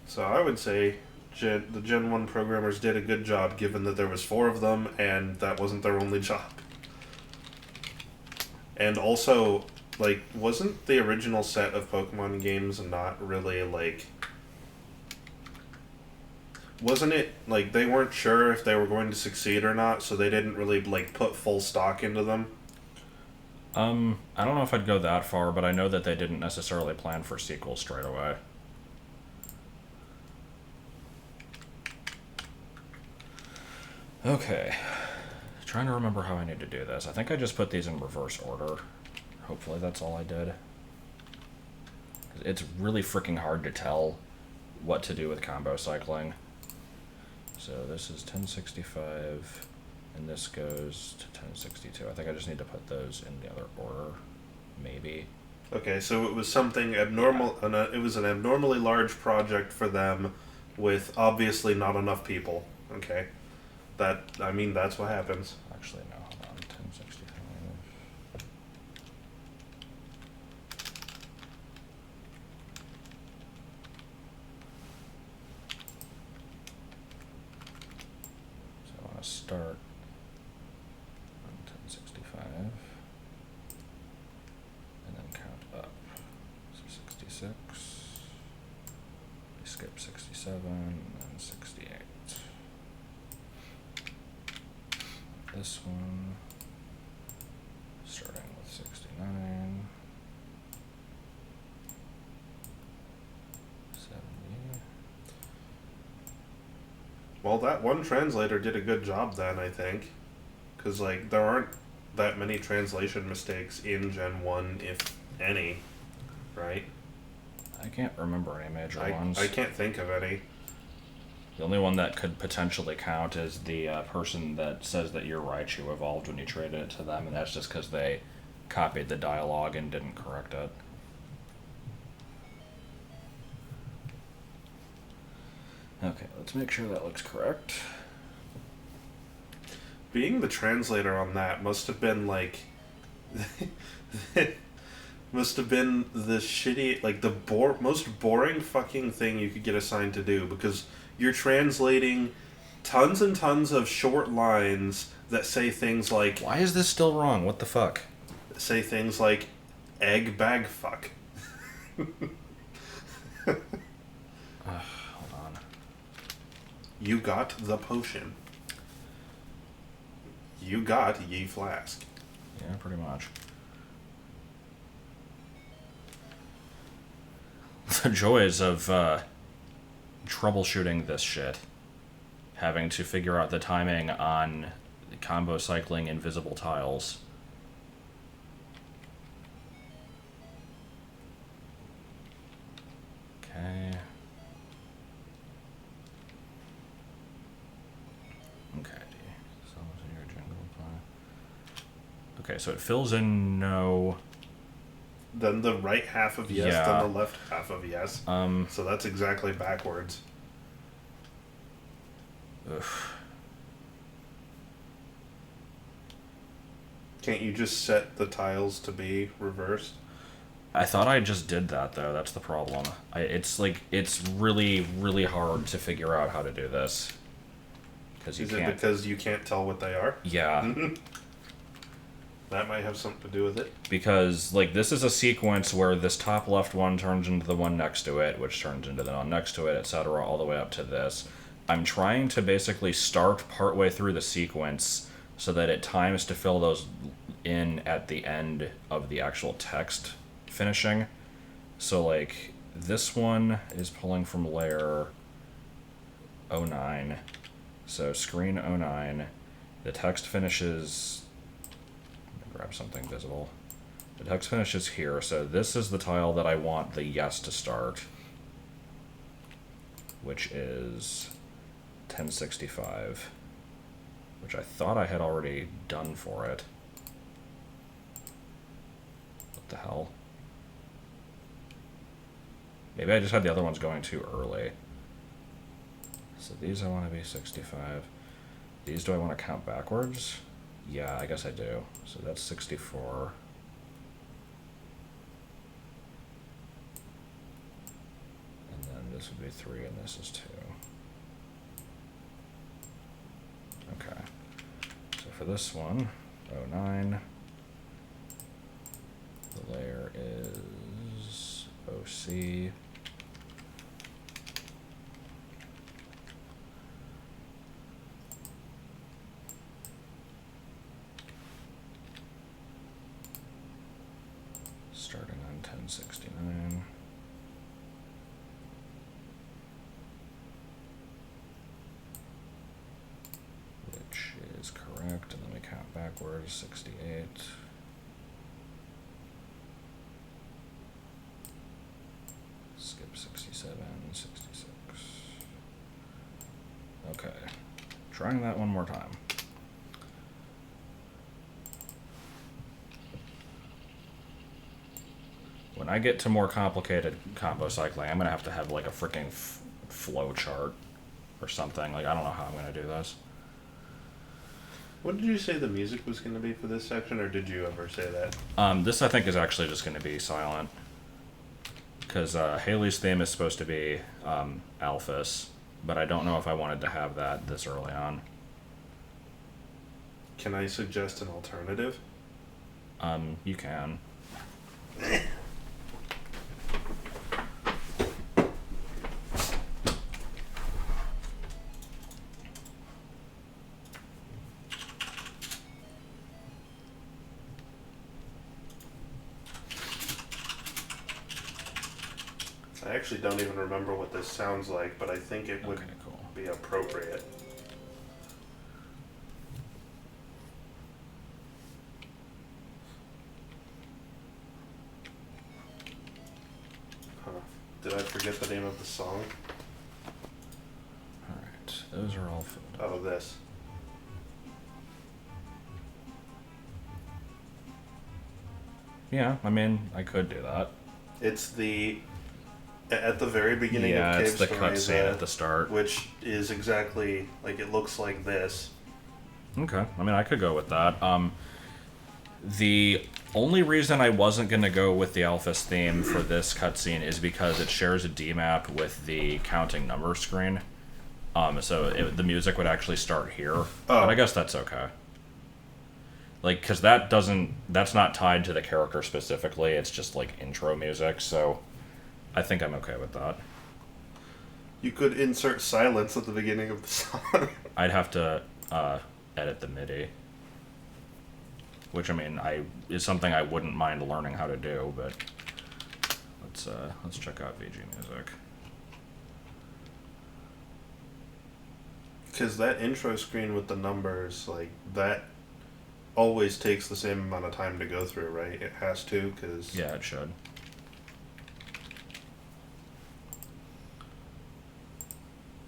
So I would say the Gen 1 programmers did a good job, given that there was 4 of them and that wasn't their only job. And also, like, wasn't the original set of Pokemon games not really, like... Wasn't it, like, they weren't sure if they were going to succeed or not, so they didn't really, like, put full stock into them? I don't know if I'd go that far, but I know that they didn't necessarily plan for sequels straight away. Okay. Trying to remember how I need to do this. I think I just put these in reverse order. Hopefully that's all I did. It's really freaking hard to tell what to do with combo cycling. So this is 1065, and this goes to 1062. I think I just need to put those in the other order, maybe. Okay, so it was something abnormal. It was an abnormally large project for them, with obviously not enough people. Okay, that's what happens. Actually, no, hold on. 1065. So I want to start on 1065. And then count up. So 66. We skip 67 and then 68. This one, starting with 69, 70. Well, that one translator did a good job then, I think, because like there aren't that many translation mistakes in Gen 1, if any, right? I can't remember any major I ones. can't think of any. The only one that could potentially count is the person that says that your Raichu evolved when you traded it to them, and that's just because they copied the dialogue and didn't correct it. Okay, let's make sure that looks correct. Being the translator on that must have been like must have been the shitty, like the most boring fucking thing you could get assigned to do, because you're translating tons and tons of short lines that say things like Why is this still wrong? What the fuck? egg bag fuck. Hold on. You got the potion. You got ye flask. Yeah, pretty much. The joys of troubleshooting this shit. Having to figure out the timing on combo cycling invisible tiles. Okay. Okay. Okay, so it fills in no. Then the right half of yes, Yeah. then the left half of yes. So that's exactly backwards. Ugh. Can't you just set the tiles to be reversed? I thought I just did that though. That's the problem. It's really, really hard to figure out how to do this. Because you Is can't. it because you can't tell what they are? Yeah. That might have something to do with it. Because like this is a sequence where this top left one turns into the one next to it, which turns into the one next to it, etc., all the way up to this. I'm trying to basically start partway through the sequence so that it times to fill those in at the end of the actual text finishing. So like this one is pulling from layer 09. So screen 09. The text finishes. Grab something visible. The text finishes here, so this is the tile that I want the yes to start, which is 1065, which I thought I had already done for it. What the hell? Maybe I just had the other ones going too early. So these I want to be 65. These do I want to count backwards? Yeah, I guess I do. So that's 64. And then this would be 3 and this is 2. Okay. So for this one, 09, the layer C. Starting on 1069. Which is correct, and then we count backwards, 68. Skip 67, 66. Okay. Trying that one more time. When I get to more complicated combo cycling, I'm gonna have to have like a freaking flow chart or something. Like, I don't know how I'm gonna do this. What did you say the music was going to be for this section, or did you ever say that? This I think is actually just gonna be silent. Because Haley's theme is supposed to be Alphys, but I don't know if I wanted to have that this early on. Can I suggest an alternative? You can. I actually don't even remember what this sounds like, but I think it would Okay, cool. be appropriate. Huh. Did I forget the name of the song? Alright, those are all filled. Oh, this. Yeah, I mean, I could do that. It's the at the very beginning Yeah, of it's Cave the Stories, cutscene at the start. which is exactly like it looks like this. Okay, I mean, I could go with that. The only reason I wasn't going to go with the Alphys theme for this cutscene is because it shares a DMAP with the counting number screen. The music would actually start here. But I guess that's okay. Like, because that's not tied to the character specifically, it's just like intro music, so I think I'm okay with that. You could insert silence at the beginning of the song. I'd have to edit the MIDI. Which, I mean, is something I wouldn't mind learning how to do, but let's check out VG Music. Because that intro screen with the numbers, like, that always takes the same amount of time to go through, right? It has to, because... Yeah, it should.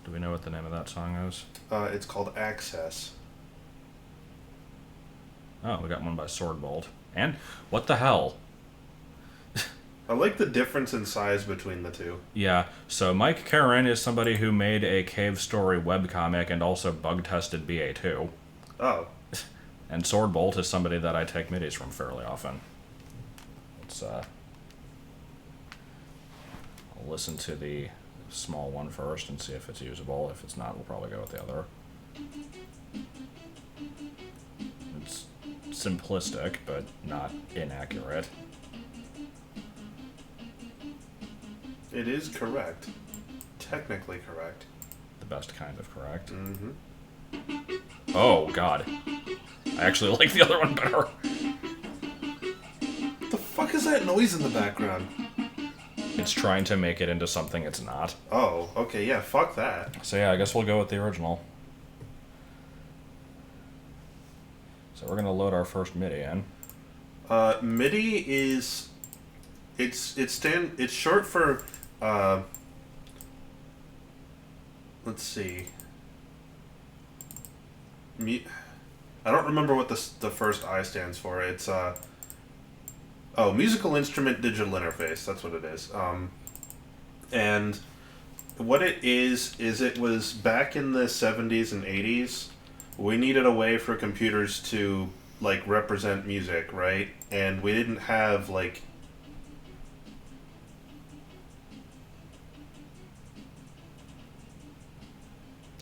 Do we know what the name of that song is? It's called Access. Oh, we got one by Swordbolt. And what the hell? I like the difference in size between the two. Yeah, so Mike Karen is somebody who made a Cave Story webcomic and also bug-tested BA2. Oh. And Swordbolt is somebody that I take midis from fairly often. I'll listen to the small one first and see if it's usable. If it's not, we'll probably go with the other. It's simplistic, but not inaccurate. It is correct. Technically correct. The best kind of correct. Mm-hmm. Oh, God. I actually like the other one better. What the fuck is that noise in the background? It's trying to make it into something it's not. Oh, okay, yeah, fuck that. So yeah, I guess we'll go with the original. So we're gonna load our first MIDI in. MIDI is... It's short for... let's see... I don't remember what the first I stands for. It's musical instrument digital interface. That's what it is. And what it is it was back in the 70s and 80s. We needed a way for computers to like represent music, right? And we didn't have like.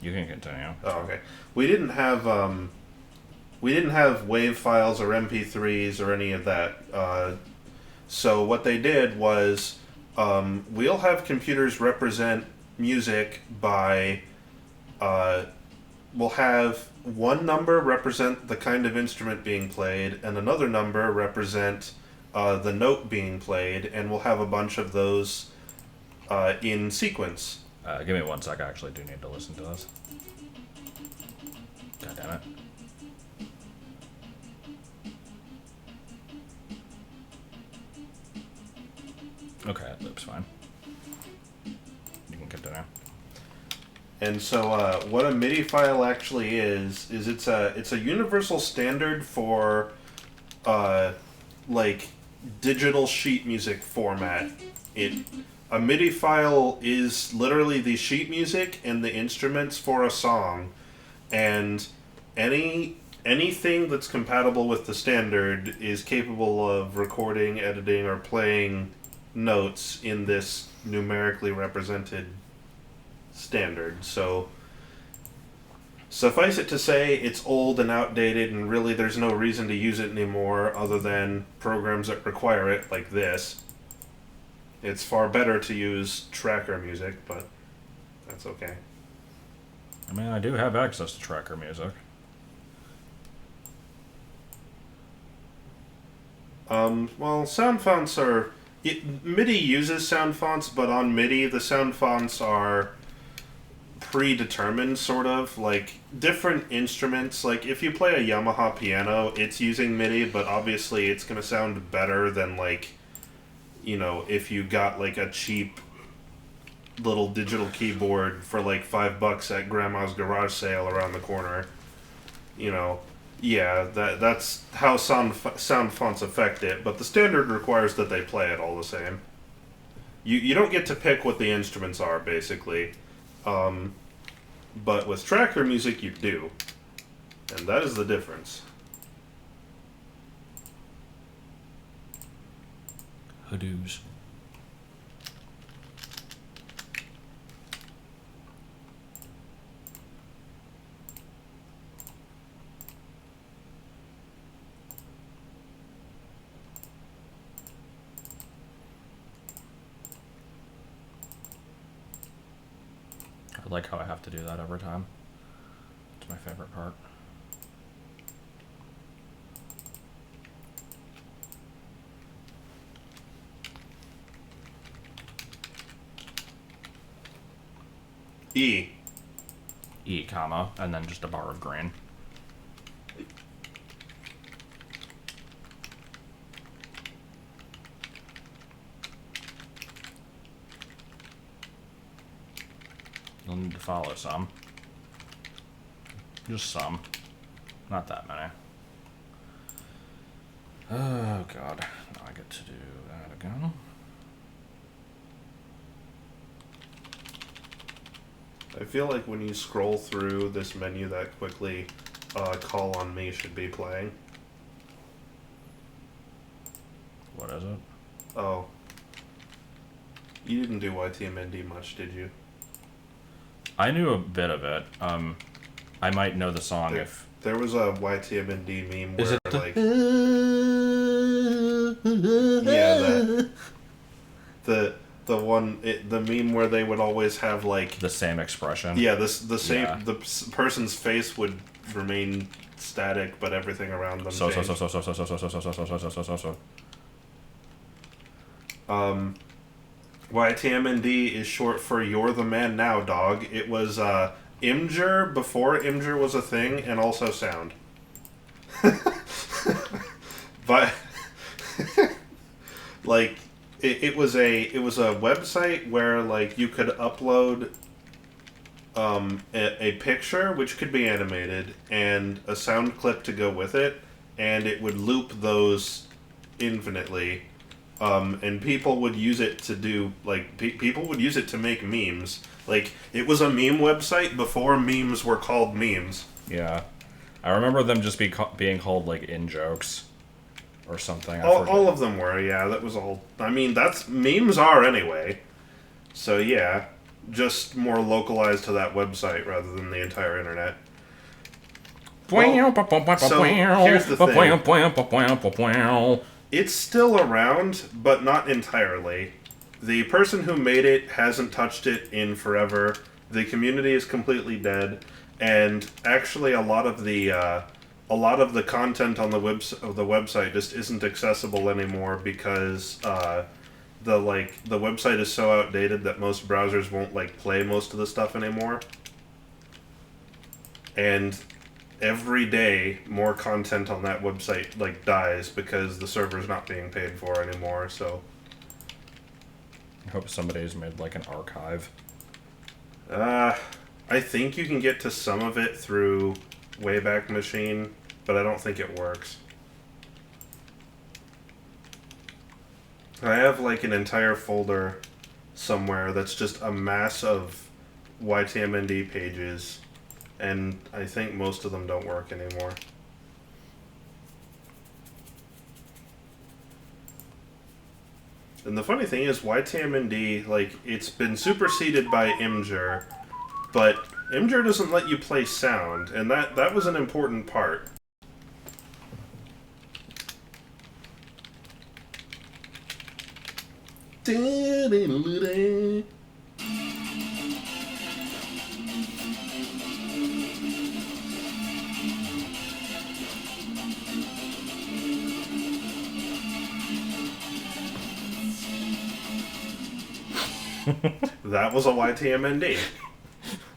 You can continue. Oh, okay. We didn't have WAV files or MP3s or any of that. So what they did was we'll have computers represent music by, we'll have one number represent the kind of instrument being played, and another number represent the note being played, and we'll have a bunch of those in sequence. Give me 1 sec. I actually do need to listen to this. God damn it. Okay, that loop's fine. You can continue. And so, what a MIDI file actually is it's a universal standard for, like, digital sheet music format. A MIDI file is literally the sheet music and the instruments for a song, and anything that's compatible with the standard is capable of recording, editing, or playing notes in this numerically represented standard. So suffice it to say, it's old and outdated, and really there's no reason to use it anymore other than programs that require it, like this. It's far better to use tracker music, but that's okay. I mean, I do have access to tracker music. Well, sound fonts are... MIDI uses sound fonts, but on MIDI, the sound fonts are predetermined, sort of. Like, different instruments, like, if you play a Yamaha piano, it's using MIDI, but obviously it's going to sound better than, like, you know, if you got, like, a cheap little digital keyboard for, like, $5 at Grandma's garage sale around the corner. You know, yeah, that's how sound fonts affect it, but the standard requires that they play it all the same. You don't get to pick what the instruments are, basically. But with tracker music, you do. And that is the difference. Hoodoos. I like how I have to do that every time. It's my favorite part. E. E, comma, and then just a bar of green. You'll need to follow some. Just some. Not that many. Oh god. Now I get to do that again. I feel like when you scroll through this menu that quickly, Call on Me should be playing. What is it? Oh. You didn't do YTMND much, did you? I knew a bit of it. I might know the song if... There was a YTMND meme where, Is it like... Yeah, the one... the meme where they would always have, like... The same expression? Yeah, the same... Yeah. The person's face would remain static, but everything around them changed. YTMND is short for You're the Man Now, Dog. It was Imgur before Imgur was a thing, and also sound. But like it was a website where like you could upload a picture which could be animated and a sound clip to go with it, and it would loop those infinitely. And people would use it to do, like, people would use it to make memes. Like, it was a meme website before memes were called memes. Yeah. I remember them just being called, like, in-jokes or something. All of them were, yeah, that was all. I mean, that's, memes are anyway. So, yeah, just more localized to that website rather than the entire internet. Well, so, here's the thing. It's still around, but not entirely. The person who made it hasn't touched it in forever. The community is completely dead, and actually a lot of the content on the website just isn't accessible anymore because the website is so outdated that most browsers won't play most of the stuff anymore. And every day more content on that website dies because the server's not being paid for anymore. So I hope somebody's made an archive. I think you can get to some of it through Wayback Machine, but I don't think it works. I have an entire folder somewhere that's just a mass of YTMND pages, and I think most of them don't work anymore. And the funny thing is, YTMND, it's been superseded by Imgur, but Imgur doesn't let you play sound, and that was an important part. That was a YTMND.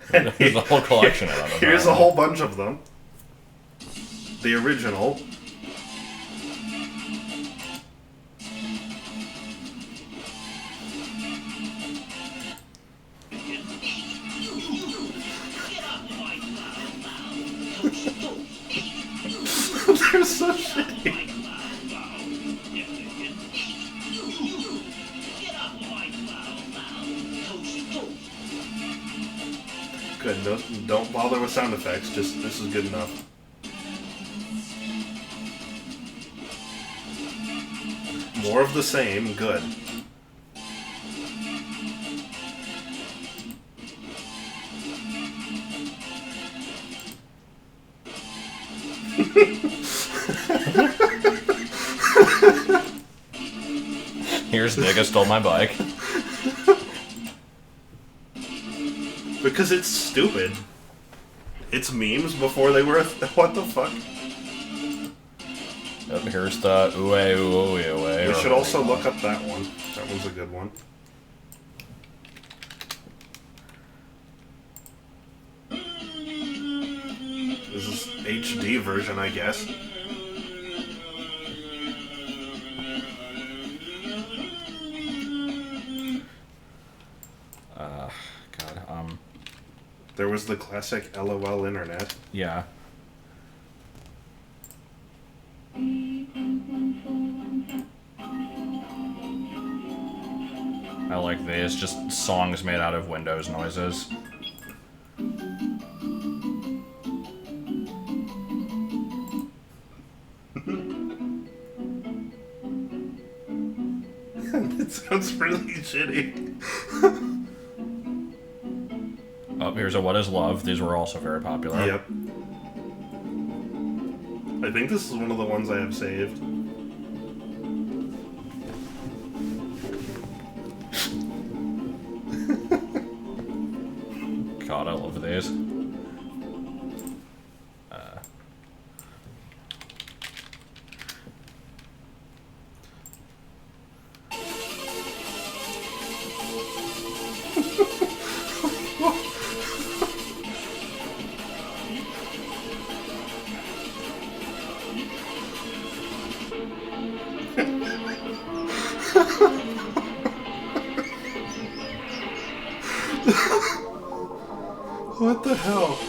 There's a whole collection of them. Here's a whole bunch of them. The original. They're so shitty. Good. Don't bother with sound effects. Just this is good enough. More of the same. Good. Here's nigga stole my bike. Because it's stupid. It's memes before they were. What the fuck? Here's the ooey ooey ooey. We should also look up that one. That one's a good one. This is HD version, I guess. God. There was the classic LOL internet. Yeah. I like these, just songs made out of Windows noises. It sounds really shitty. Oh, here's a What Is Love. These were also very popular. Yep. I think this is one of the ones I have saved. God, I love these. What the hell?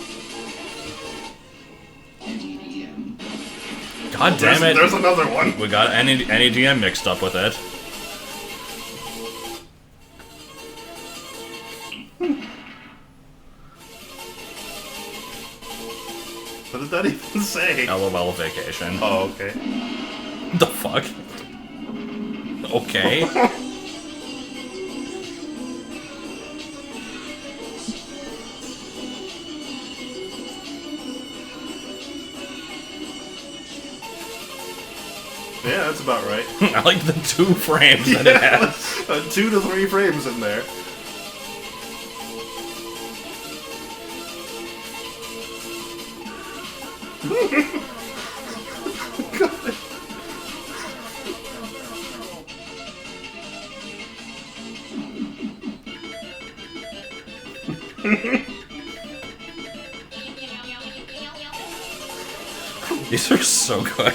God damn it! There's another one. We got NEDM mixed up with it. What did that even say? LOL vacation. Oh, okay. The fuck? Okay. Yeah, that's about right. I like the 2 frames that it has. 2 to 3 frames in there. These are so good.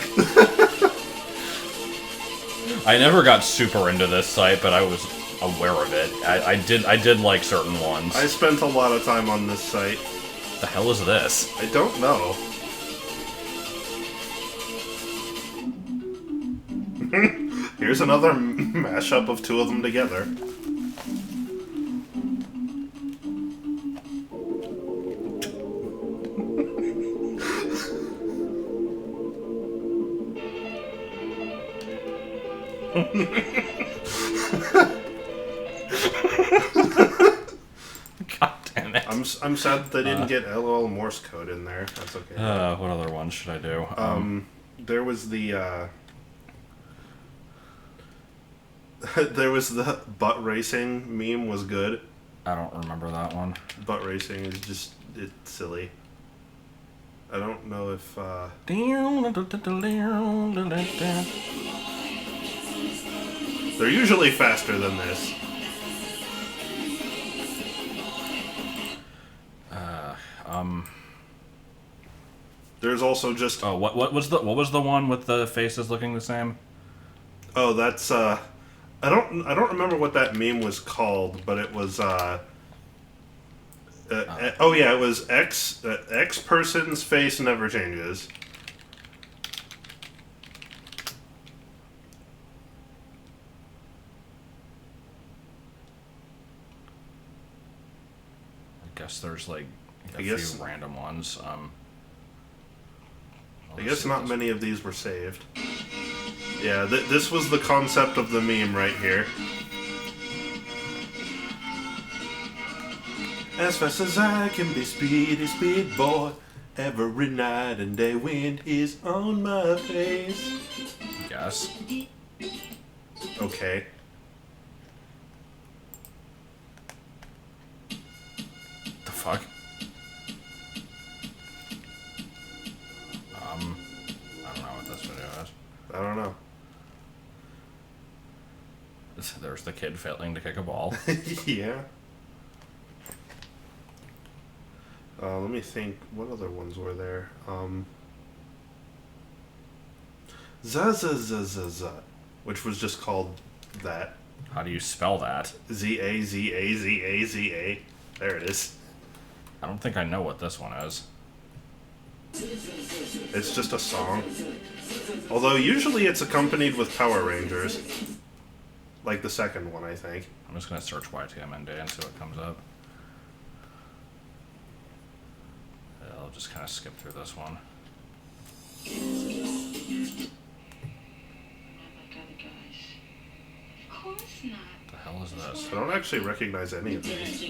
I never got super into this site, but I was aware of it. I did like certain ones. I spent a lot of time on this site. The hell is this? I don't know. Here's another mashup of 2 of them together. God damn it. I'm sad that they didn't get LOL Morse code in there. That's okay. What other ones should I do? There was the there was the butt racing meme was good. I don't remember that one. Butt racing is just it's silly. I don't know if they're usually faster than this. There's also just Oh, what was the one with the faces looking the same? oh that's I don't remember what that meme was called, but it was oh yeah, it was X person's face never changes. I guess there's like a I guess- few random ones. I guess not many of these were saved. Yeah, this was the concept of the meme right here. As fast as I can be, speedy, speed boy. Every night and day, wind is on my face. Yes. Okay. The fuck? I don't know what this video is. I don't know. There's the kid failing to kick a ball. Yeah. Let me think. What other ones were there? Za, which was just called that. How do you spell that? Z-A-Z-A-Z-A-Z-A. There it is. I don't think I know what this one is. It's just a song. Although usually it's accompanied with Power Rangers. Like the second one, I think. I'm just gonna search YTMND and see what comes up. I'll just kind of skip through this one. Of course not. What the hell is this? I don't actually recognize any of these.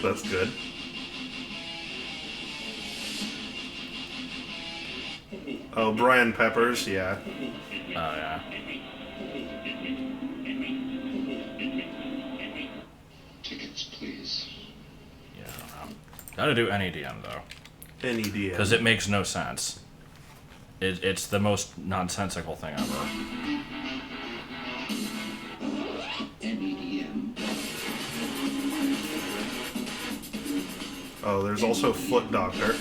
That's good. Oh, Brian Peppers, yeah. Oh yeah. Tickets, please. Yeah, I don't know. Gotta do NEDM though, NEDM. because it makes no sense. It's the most nonsensical thing ever. NEDM. Oh, there's also Foot Doctor.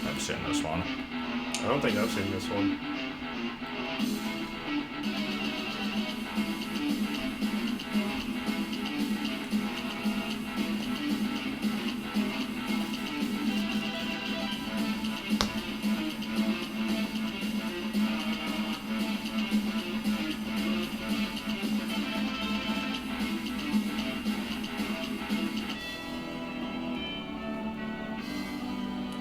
I've seen this one. I don't think I've seen this one.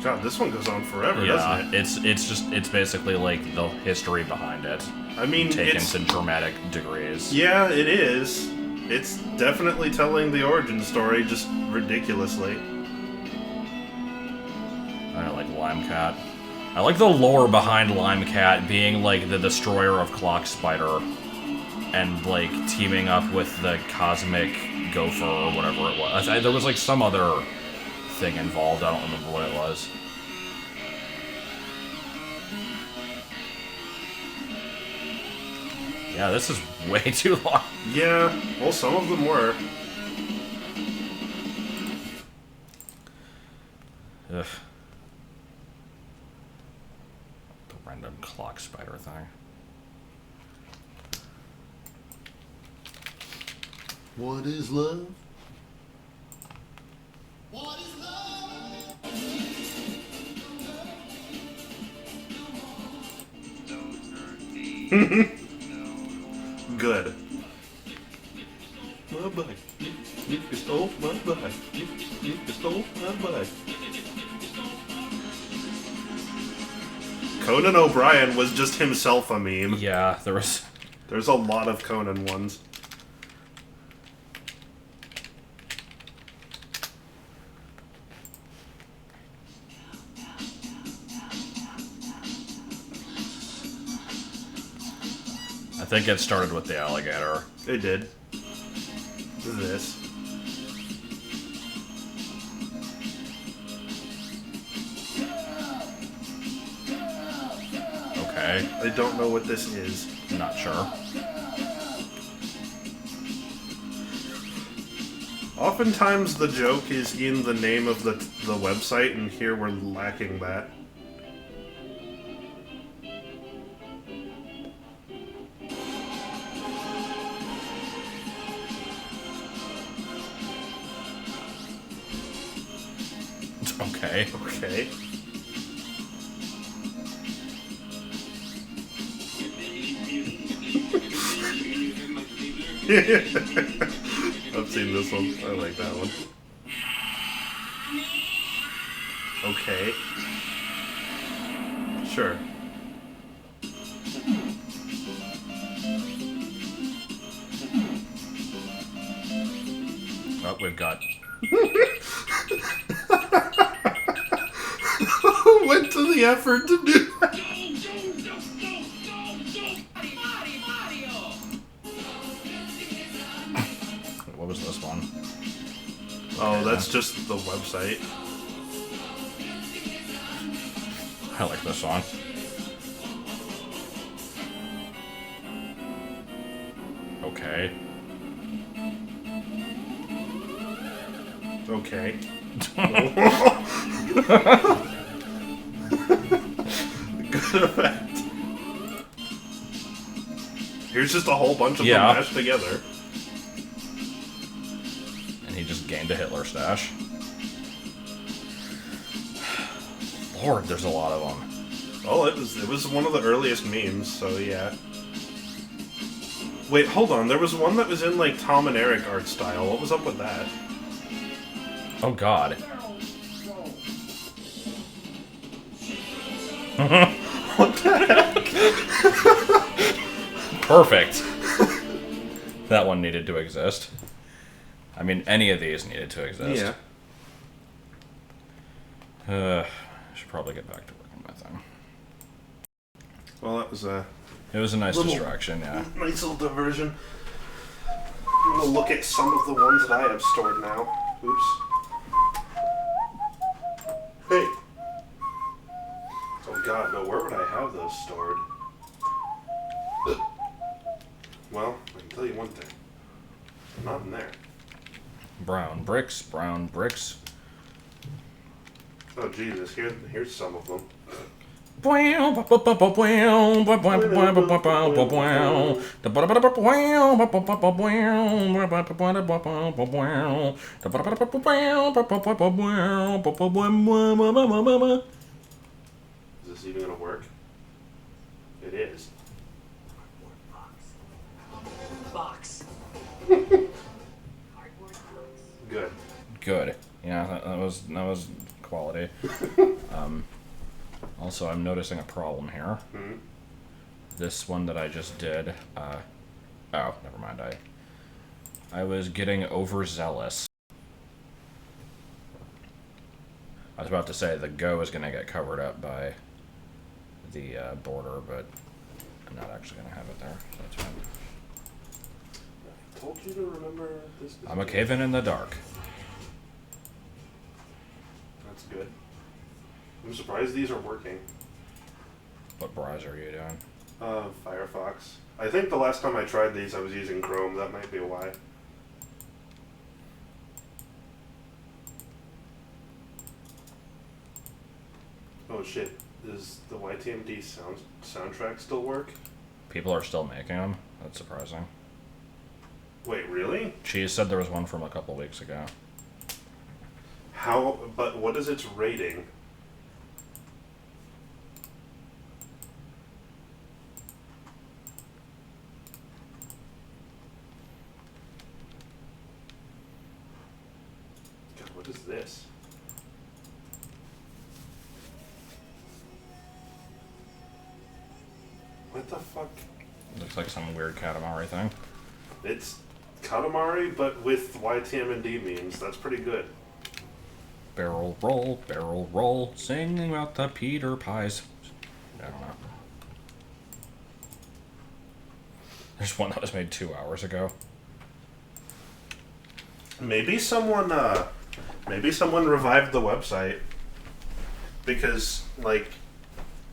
God, this one goes on forever, Yeah, doesn't it? it's basically like the history behind it, I mean, taken it's... to dramatic degrees. Yeah, it is. It's definitely telling the origin story, just ridiculously. I like Lime Cat. I like the lore behind Lime Cat being like the destroyer of Clock Spider, and like teaming up with the cosmic gopher or whatever it was. There was like some other thing involved. I don't remember what it was. Yeah, this is way too long. Yeah, well, some of them were. Ugh. The random Clock Spider thing. What is love? Good. My bike. You stole my bike. You stole my bike. Conan O'Brien was just himself a meme. Yeah, There's a lot of Conan ones. I think it started with the alligator. It did. This. Okay, I don't know what this is. not sure. Oftentimes the joke is in the name of the website, and here we're lacking that. Okay. Okay. I've seen this one. I like that one. Okay. Sure. Oh, we've got... Went to the effort to do that. What was this one? Oh, that's just the website. I like this song. Okay. Okay. Good effect. Here's just a whole bunch of them mashed together. And he just gained a Hitler stash. Lord, there's a lot of them. Well, it was one of the earliest memes, so yeah. Wait, hold on. There was one that was in like Tom and Eric art style. What was up with that? Oh God. What the heck? Perfect. That one needed to exist. I mean, any of these needed to exist. Yeah. Should probably get back to working my thing. Well, that was a It was a nice Little- distraction, yeah. nice little diversion. I'm gonna look at some of the ones that I have stored now. Oops. Hey. Oh God, no. Where would I have those stored? Well, I can tell you one thing. They're not in there. Brown bricks, brown bricks. Oh Jesus, here's some of them. Is this even gonna work? It is. Box. Good. Good. Yeah, that was quality. Also, I'm noticing a problem here. This one that I just did, oh, never mind, I was getting overzealous. I was about to say the Go is going to get covered up by the border, but I'm not actually going to have it there, so that's fine. I told you to remember this. I'm a cave-in the dark. That's good. I'm surprised these are working. What browser are you doing? Firefox. I think the last time I tried these, I was using Chrome. That might be why. Oh shit! Does the YTMD soundtrack still work? People are still making them. That's surprising. Wait, really? She said there was one from a couple weeks ago. How? But what is its rating? God, what is this? What the fuck? Looks like some weird Katamari thing. It's Katamari, but with YTM&D memes. That's pretty good. Barrel roll, singing about the Peter Pies. I don't know. There's one that was made 2 hours ago. Maybe someone revived the website because, like,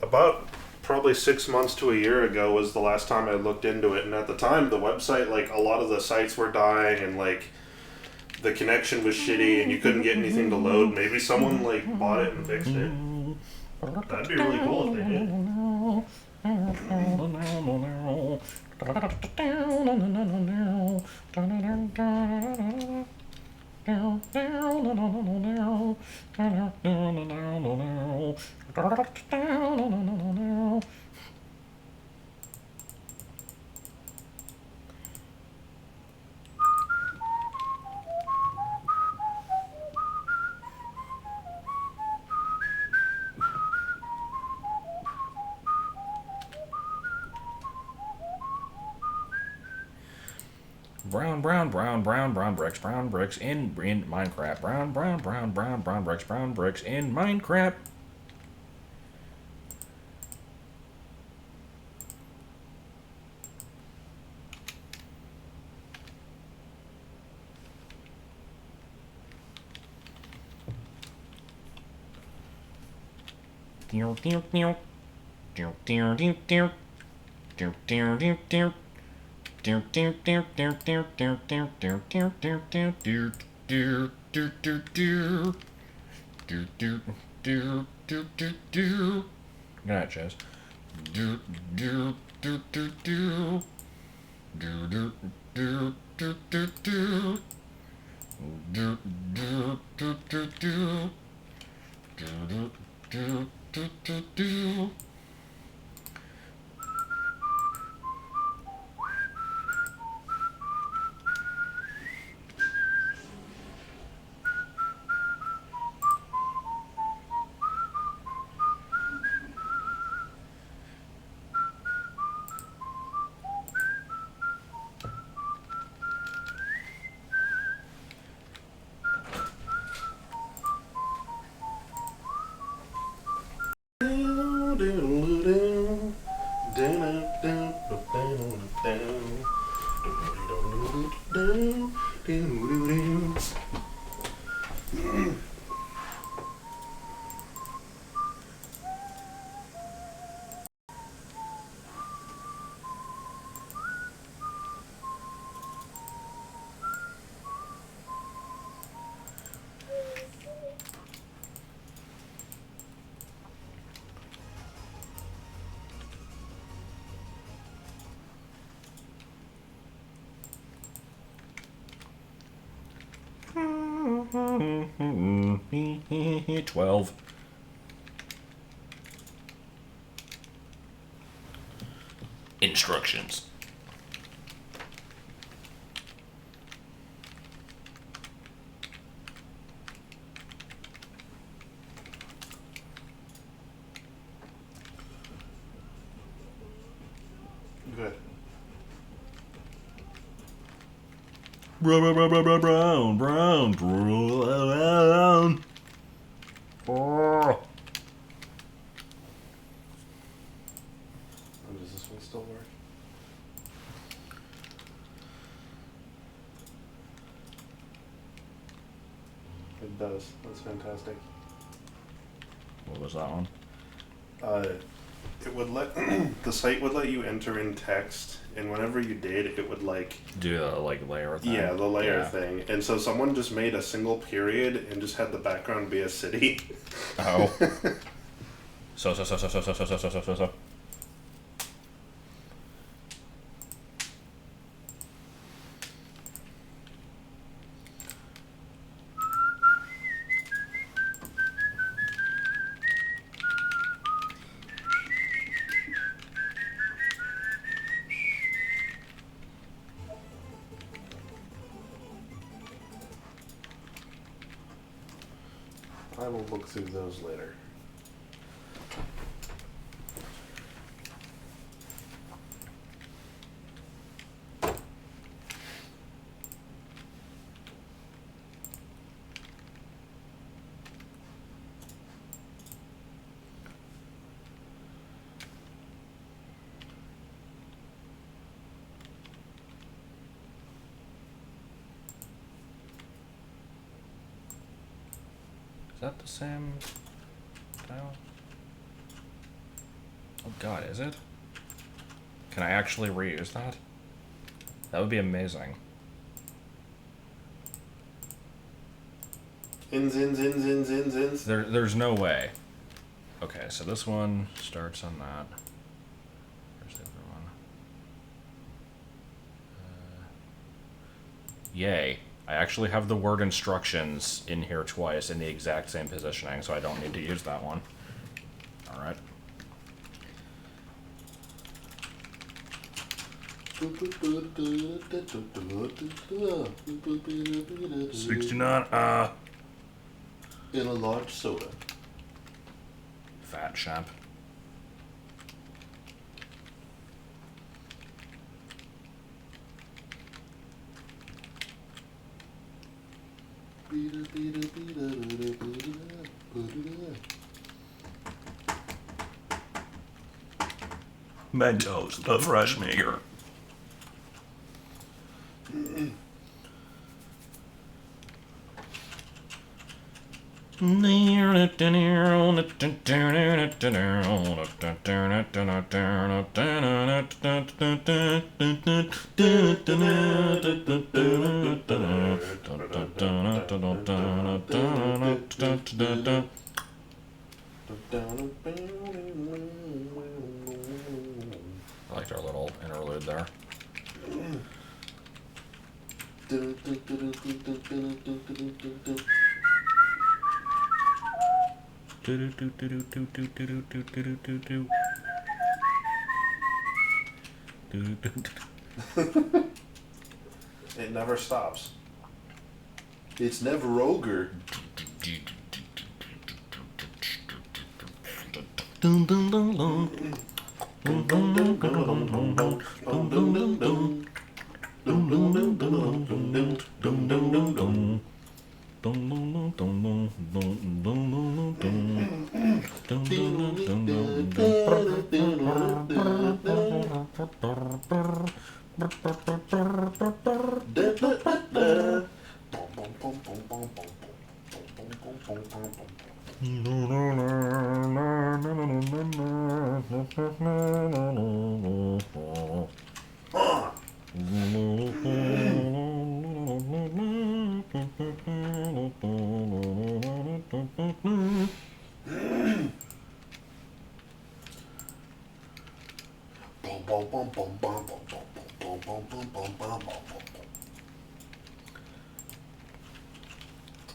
about probably 6 months to a year ago was the last time I looked into it, and at the time the website, like, a lot of the sites were dying and, like, the connection was shitty and you couldn't get anything to load. Maybe someone, like, bought it and fixed it. That'd be really cool if they did. Brown bricks in Minecraft. Brown bricks in Minecraft. Good night, Chaz. Mm-hmm. 12. Instructions. Brown, brown. Oh. Does this one still work? It does. That's fantastic. What was that one? It would let the site would let you enter in text, and whenever you did, it would like Do the like layer thing. yeah, the layer Yeah. thing. And so someone just made a single period and just had the background be a city. Oh. So. I will look through those later. Is that the same tile? Oh god, is it? Can I actually reuse that? That would be amazing. Ins. There's no way. Okay, so this one starts on that. Where's the other one? Yay. I actually have the word instructions in here twice in the exact same positioning, so I don't need to use that one. Alright. $69, In a large soda. fat champ. Mentos, the fresh maker. I liked our little interlude there. It never stops. It's never ogre.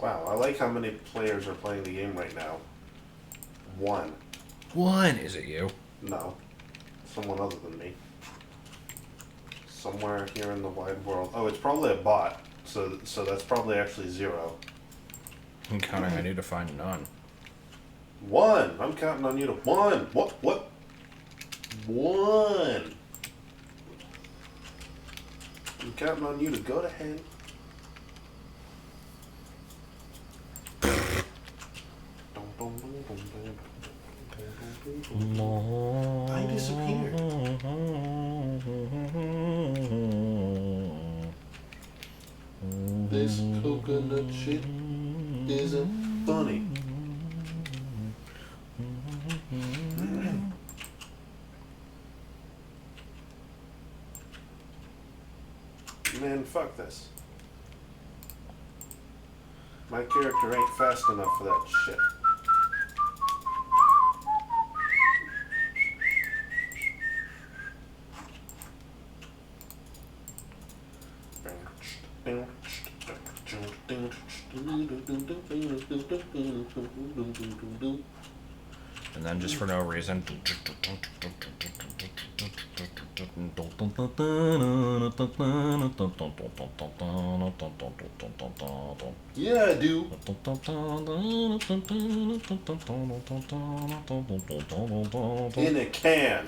Wow, I like how many players are playing the game right now. One. One, is it you? No. Someone other than me. Somewhere here in the wide world. Oh, it's probably a bot. So that's probably actually 0. I'm counting, I need to find none. 1! I'm counting on you to 1! What? 1! I'm counting on you to go to hell. I disappeared. This coconut shit isn't funny. Man, fuck this. My character ain't fast enough for that shit. And then just for no reason. Yeah, I do. In a can.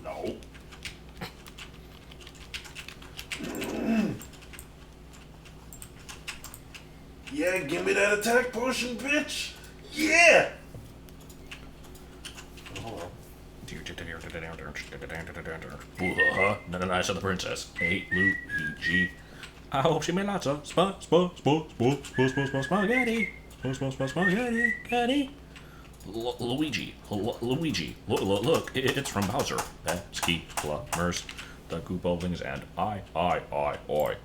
No. Yeah, give me that attack potion, bitch! Yeah! Hold on. Nice of the princess. Hey, Luigi. I hope she made lots of spaghetti. Spaghetti. Luigi. Look, it's from Bowser. Pesky plumbers. The Koopalings and I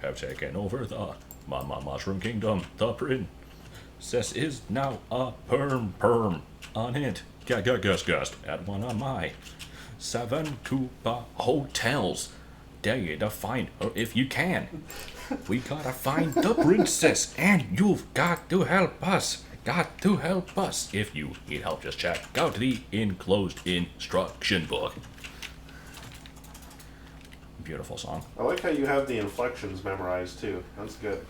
have taken over the Mushroom Kingdom. The princess is now a perm on it. Guest at one of my 7 Koopa hotels. Dare you to find her if you can. We gotta find the princess, and you've got to help us. If you need help, just check out the enclosed instruction book. Beautiful song. I like how you have the inflections memorized too. That's good.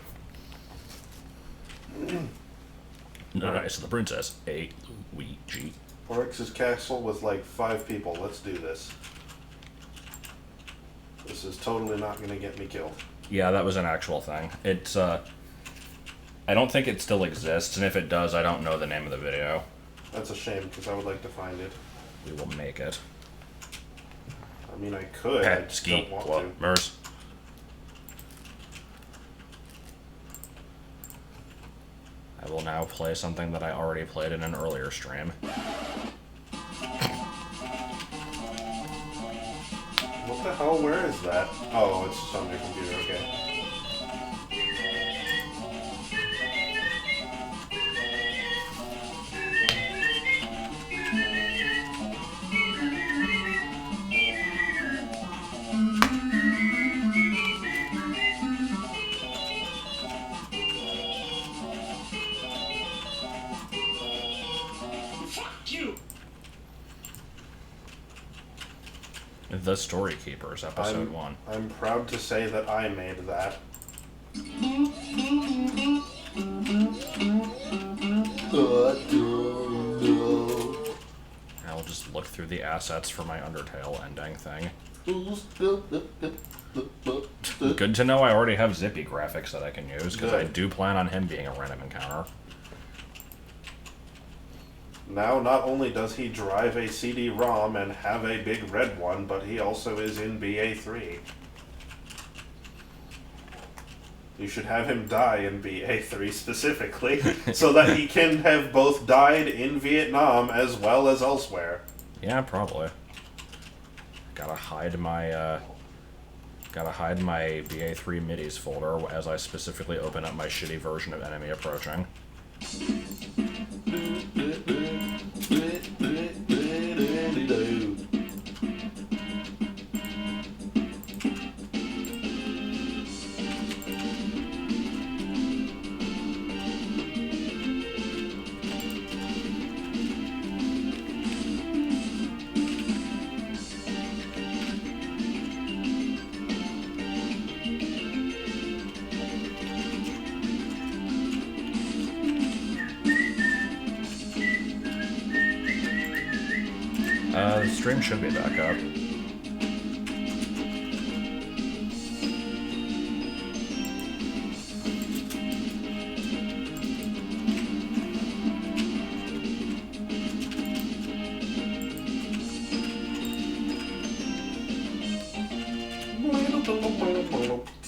Nice, the princess. A Luigi. Oryx's castle with like 5 people. Let's do this. This is totally not gonna get me killed. Yeah, that was an actual thing. It's, I don't think it still exists, and if it does, I don't know the name of the video. That's a shame, because I would like to find it. We will make it. I mean, I could. I just Pesky don't want to. plumbers. I will now play something that I already played in an earlier stream. What the hell? Where is that? Oh, it's just on your computer. Okay. Fuck you! The Story Keepers, episode 1. I'm proud to say that I made that. I'll just look through the assets for my Undertale ending thing. Good to know I already have Zippy graphics that I can use, because I Good. do plan on him being a random encounter. Now, not only does he drive a CD-ROM and have a big red one, but he also is in BA3. You should have him die in BA3 specifically, so that he can have both died in Vietnam as well as elsewhere. Yeah, probably. Gotta hide my BA3 midis folder as I specifically open up my shitty version of Enemy Approaching. The stream should be back up.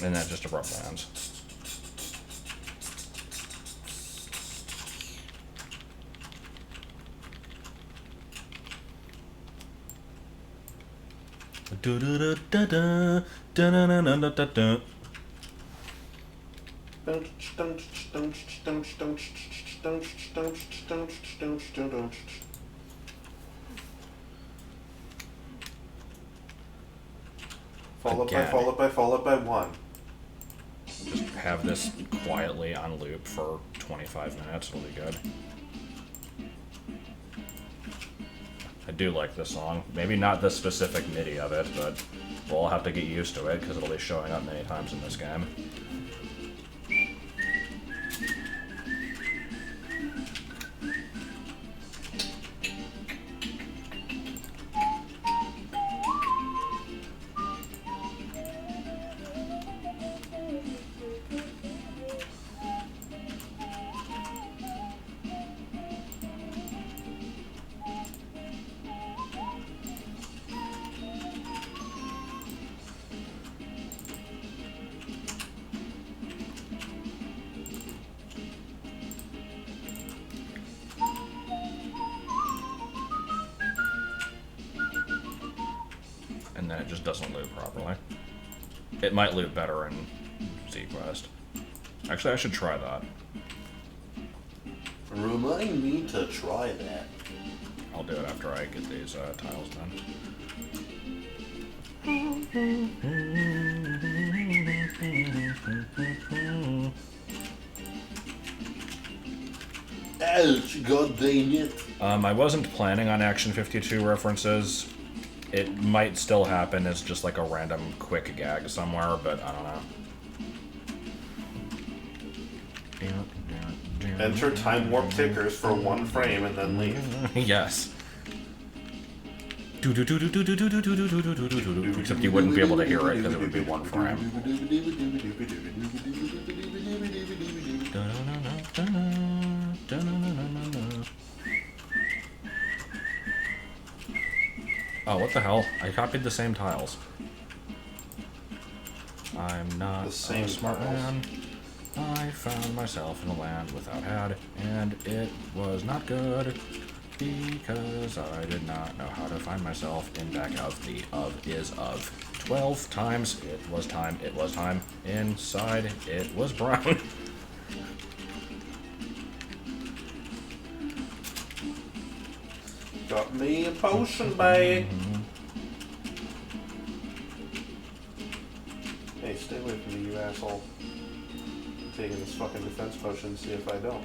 And that just abruptly ends. Followed by 1. Just have this quietly on loop for 25 minutes, it'll be good. I do like this song. Maybe not the specific MIDI of it, but we'll all have to get used to it because it'll be showing up many times in this game. And then it just doesn't loop properly. It might loop better in Z-Quest. Actually, I should try that. Remind me to try that. I'll do it after I get these tiles done. Ouch, god dang it. I wasn't planning on Action 52 references. It might still happen as just like a random quick gag somewhere, but I don't know. Enter time warp tickers for 1 frame and then leave. Yes. Except you wouldn't be able to hear it because it would be 1 frame. Oh, what the hell? I copied the same tiles. I'm not The same a smart tiles. man. I found myself in a land without had, and it was not good because I did not know how to find myself in back of the of is of. 12 times it was time, inside it was brown. Got me a potion bag. Hey, stay away from me, you asshole. I'm taking this fucking defense potion to see if I don't.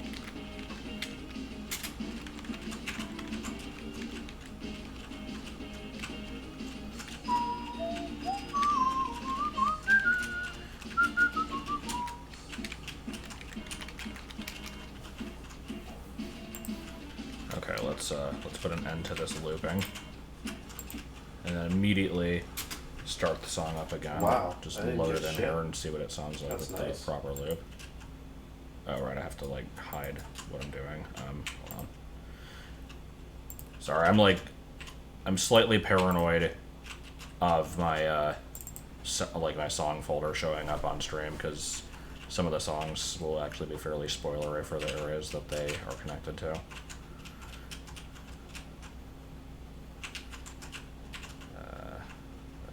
Okay, let's put an end to this looping, and then immediately start the song up again. Wow, Just I didn't load get it in shit. here and see what it sounds like That's with nice. the proper loop. Oh right, I have to like hide what I'm doing. Hold on. Sorry, I'm slightly paranoid of my my song folder showing up on stream because some of the songs will actually be fairly spoilery for the areas that they are connected to.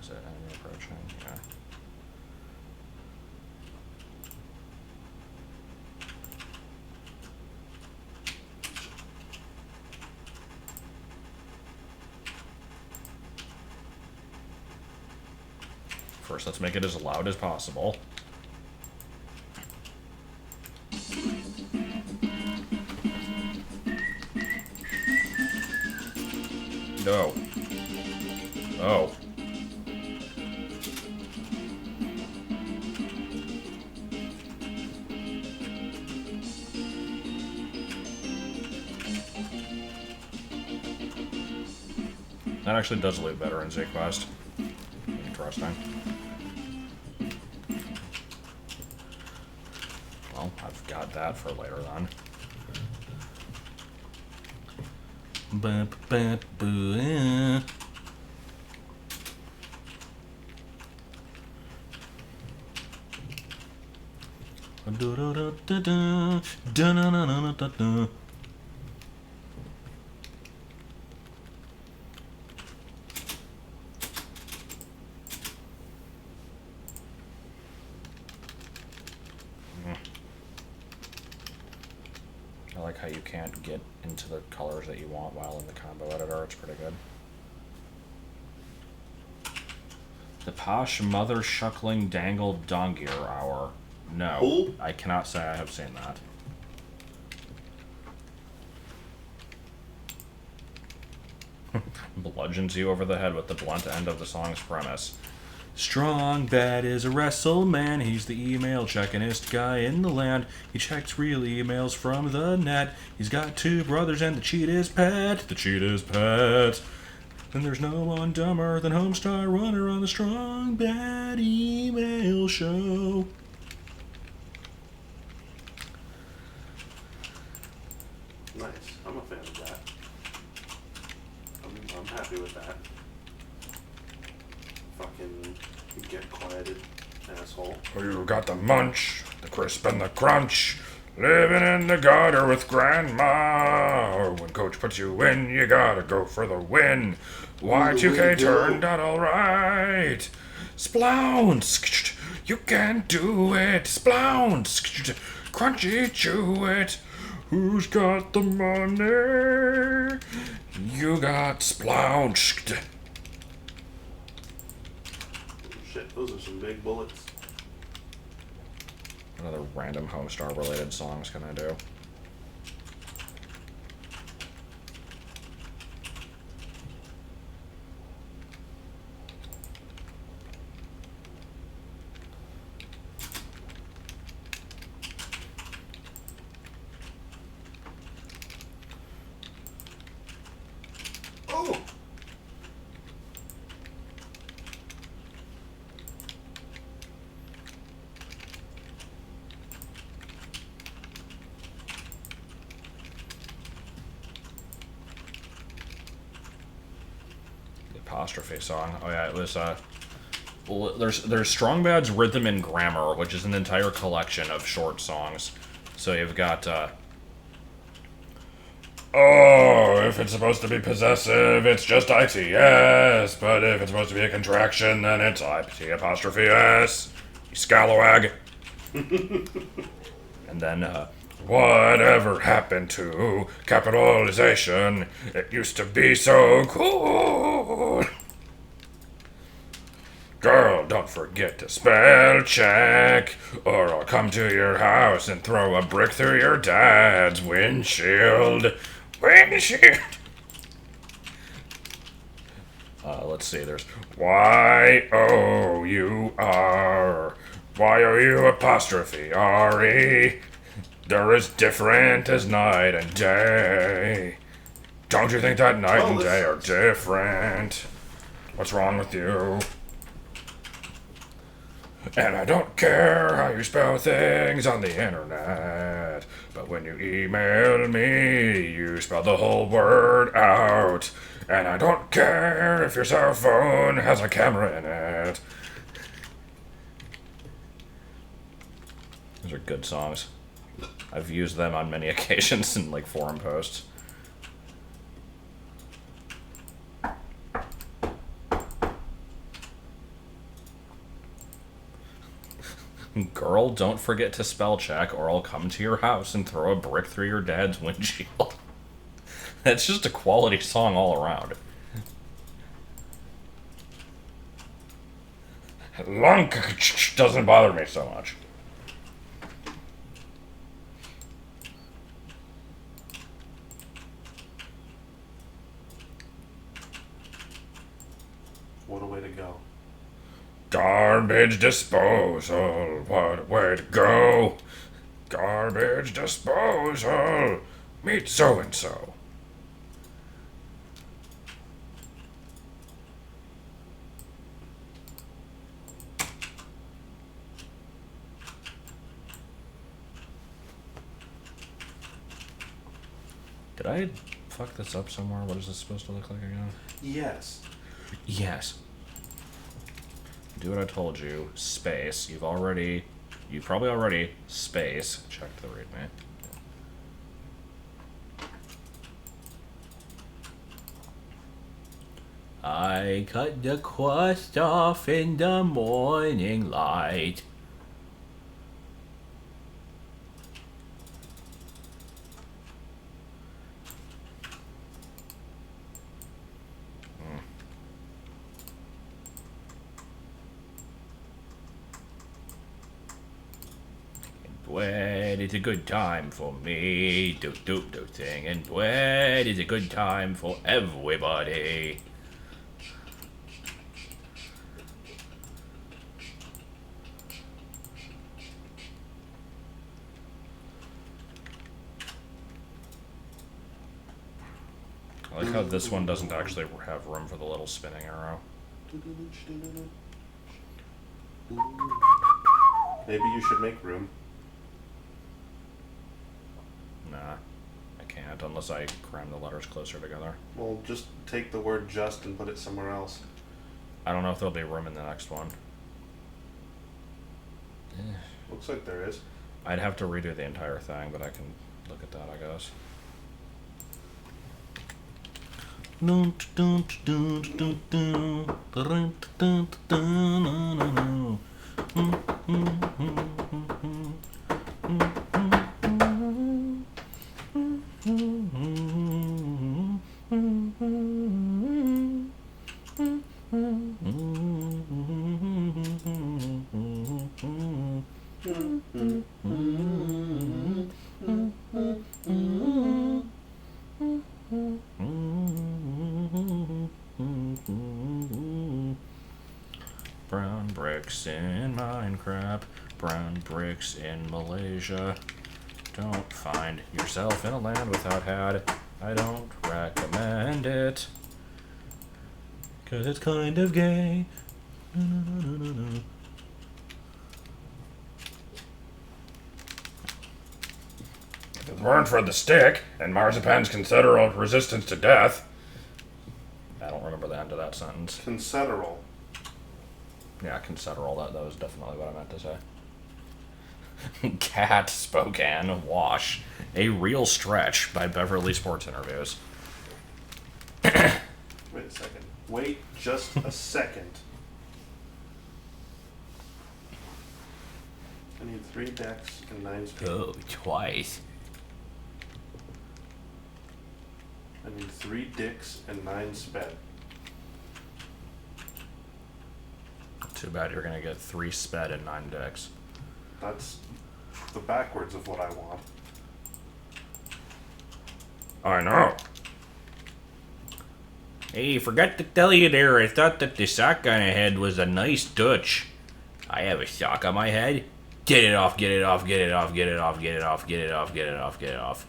Is it enemy approaching? Yeah. First, let's make it as loud as possible. No. Oh. That actually does loot better in Z-Quest. Interesting. Well, I've got that for later then. I like how you can't get into the colors that you want while in the combo editor. It's pretty good. The posh mother shuckling dangle dongier hour. No, Who? I cannot say I have seen that. Bludgeons you over the head with the blunt end of the song's premise. Strong Bad is a wrestle man. He's the email checkinist guy in the land. He checks real emails from the net. He's got 2 brothers and the cheat is pet. The cheat is pet. Then there's no one dumber than Homestar Runner on the Strong Bad Email Show. Nice. I'm a fan of that. I'm happy with that. Fucking get quieted, asshole. You got the munch, the crisp and the crunch. Living in the gutter with grandma. Or when coach puts you in, you gotta go for the win. Y2K turned out alright. Splounce, you can do it. Splounce, crunchy, chew it. Who's got the money? You got splounched. Shit, those are some big bullets. What other random Homestar related songs can I do? Oh! Apostrophe song. Oh yeah, it was well, there's Strong Bad's Rhythm and Grammar, which is an entire collection of short songs. So you've got Oh, if it's supposed to be possessive, it's just ITS. But if it's supposed to be a contraction, then it's IT apostrophe S. You scalawag. and then Whatever happened to capitalization? It used to be so cool. Girl, don't forget to spell check, or I'll come to your house and throw a brick through your dad's windshield. Windshield. let's see, there's Y-O-U-R. Y-O-U apostrophe R-E. They're as different as night and day. Don't you think that night and day are different? What's wrong with you? And I don't care how you spell things on the internet, but when you email me, you spell the whole word out. And I don't care if your cell phone has a camera in it. those are good songs. I've used them on many occasions in like forum posts. Girl, don't forget to spell check or I'll come to your house and throw a brick through your dad's windshield. That's just a quality song all around. Lunk doesn't bother me so much. What a way to go. Garbage disposal, what a way to go. Garbage disposal, meet so-and-so. Did I fuck this up somewhere? What is this supposed to look like again? Yes. Yes. Do what I told you. Space. You probably already space. Checked the readme. I cut the crust off in the morning light. Bread is a good time for me, do thing, and bread is a good time for everybody. I like how this one doesn't actually have room for the little spinning arrow. Maybe you should make room. Nah, I can't unless I cram the letters closer together. Well, just take the word just and put it somewhere else. I don't know if there'll be room in the next one. Looks like there is. I'd have to redo the entire thing, but I can look at that, I guess. Brown bricks in Minecraft, brown bricks in Malaysia. Don't find yourself in a land without had. I don't recommend it. 'Cause it's kind of gay. If it weren't for the stick and marzipan's considerable resistance to death. I don't remember the end of that sentence. Considerable. Yeah, considerable. That was definitely what I meant to say. Cat Spokane Wash. A real stretch by Beverly Sports Interviews. Wait a second. Wait just a second. I need 3 decks and 9 speed. Oh, twice. I need 3 dicks and 9 sped. Too bad you're gonna get 3 sped and 9 decks. That's the backwards of what I want. I know. Hey, forgot to tell you there, I thought that the sock on my head was a nice Dutch. I have a sock on my head. Get it off, get it off, get it off, get it off, get it off, get it off, get it off, get it off.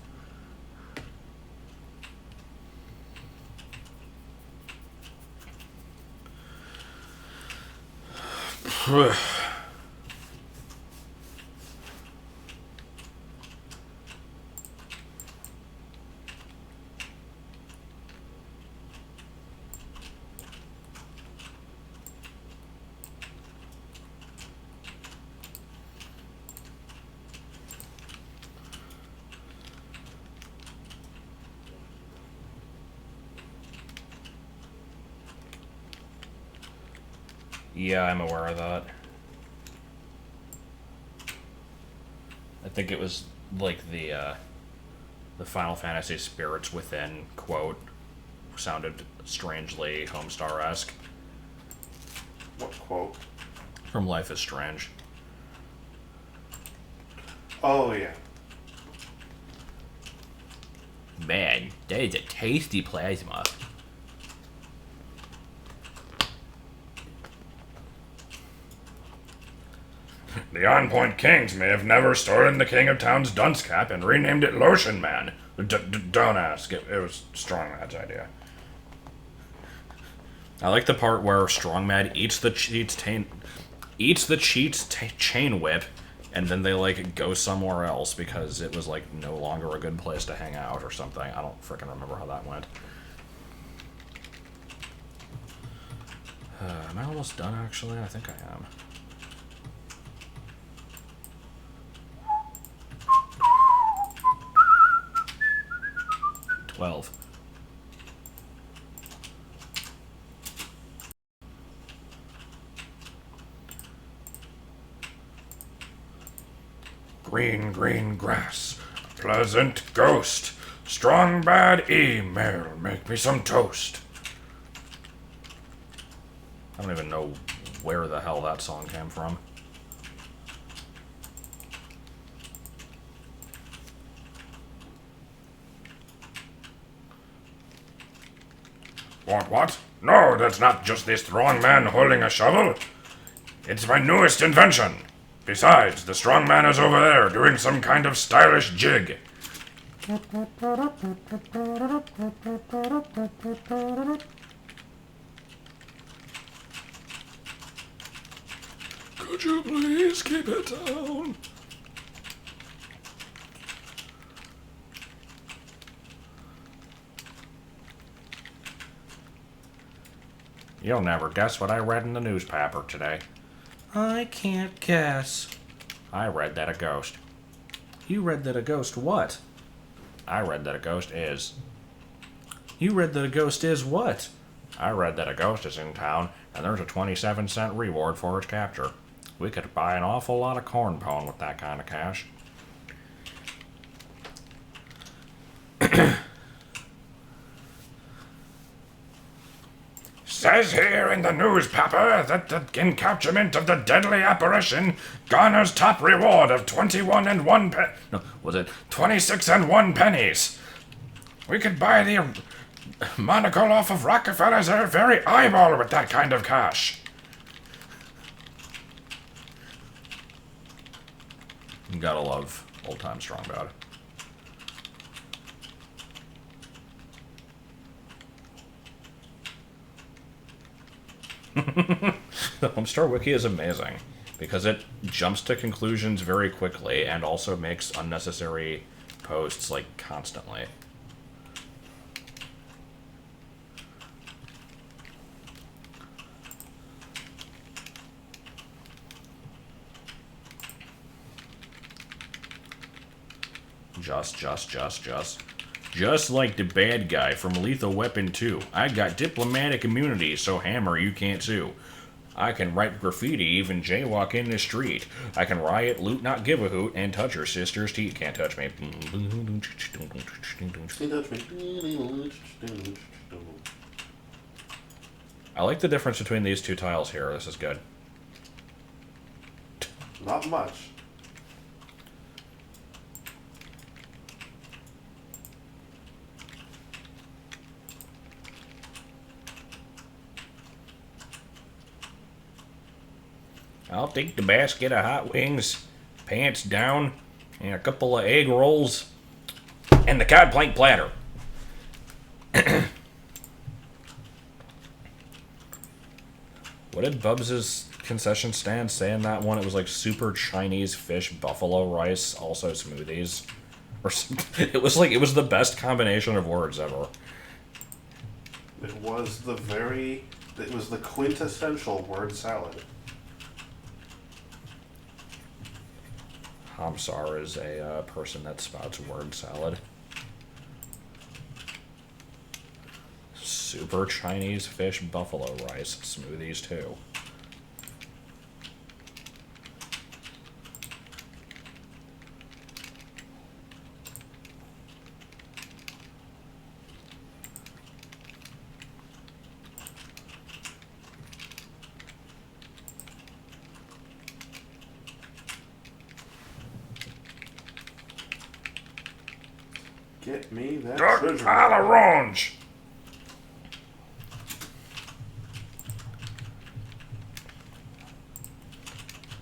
Yeah, I'm aware of that. I think it was like the Final Fantasy Spirits Within quote sounded strangely Homestar-esque What quote? from Life is Strange. Oh, yeah. Man, that is a tasty plasma. The On Point Kings may have never stolen the King of Town's dunce cap and renamed it Lotion Man. Don't ask. It was Strong Lad's idea. I like the part where Strong Mad eats the cheats chain whip and then they like go somewhere else because it was like no longer a good place to hang out or something. I don't freaking remember how that went. Am I almost done actually? I think I am. Green, green grass, pleasant ghost, strong bad email, make me some toast. I don't even know where the hell that song came from. What? No, that's not just this strong man holding a shovel. It's my newest invention. Besides, the strong man is over there doing some kind of stylish jig. Could you please keep it down? You'll never guess what I read in the newspaper today. I can't guess. I read that a ghost. You read that a ghost what? I read that a ghost is. You read that a ghost is what? I read that a ghost is in town, and there's a 27-cent reward for its capture. We could buy an awful lot of corn pone with that kind of cash. Says here in the newspaper that the encapturement of the deadly apparition garners top reward of 21 and 1 No, was it 26 and 1 pennies. We could buy the monocle off of Rockefeller's very eyeball with that kind of cash. You gotta love old time strong bad. The Homestar Wiki is amazing because it jumps to conclusions very quickly and also makes unnecessary posts like constantly. Just like the bad guy from Lethal Weapon 2. I got diplomatic immunity, so Hammer, you can't sue. I can write graffiti, even jaywalk in the street. I can riot, loot, not give a hoot, and touch your sister's teeth. Can't touch me. I like the difference between these two tiles here. This is good. Not much. I'll take the basket of hot wings, pants down, and a couple of egg rolls, and the cod plank platter. What did Bubs' concession stand say in that one? It was like super Chinese fish buffalo rice, also smoothies. Or something. It was the best combination of words ever. It was the quintessential word salad. Hamsar is a person that spouts word salad. Super Chinese fish buffalo rice smoothies too. Get me that Duck treasure. à l'orange.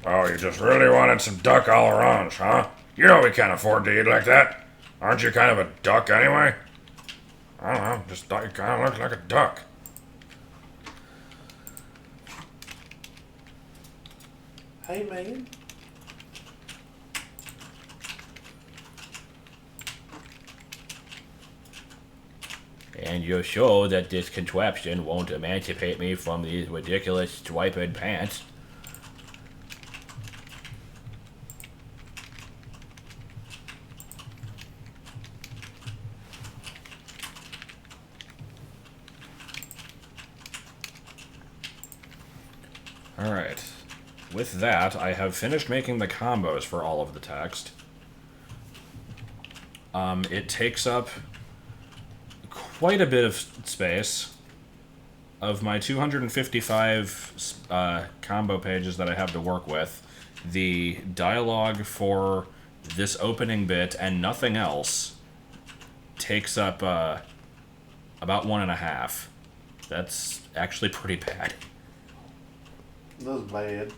Oh, you just really wanted some duck à l'orange, huh? You know we can't afford to eat like that. Aren't you kind of a duck anyway? I don't know, just thought you kind of looked like a duck. Hey, man. And you'll show that this contraption won't emancipate me from these ridiculous striped pants. Alright. With that, I have finished making the combos for all of the text. It takes up quite a bit of space. Of my 255 combo pages that I have to work with, the dialogue for this opening bit and nothing else takes up about 1.5. That's actually pretty bad. That's bad.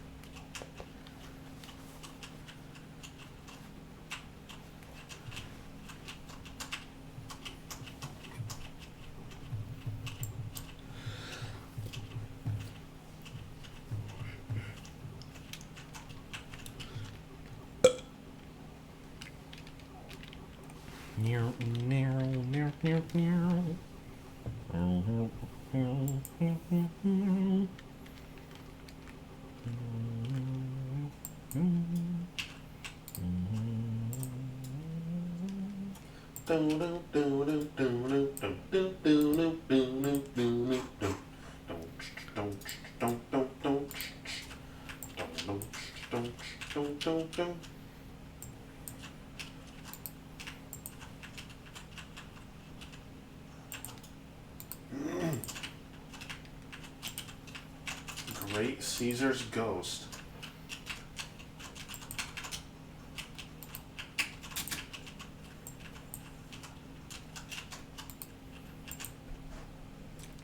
Great Caesar's Ghost.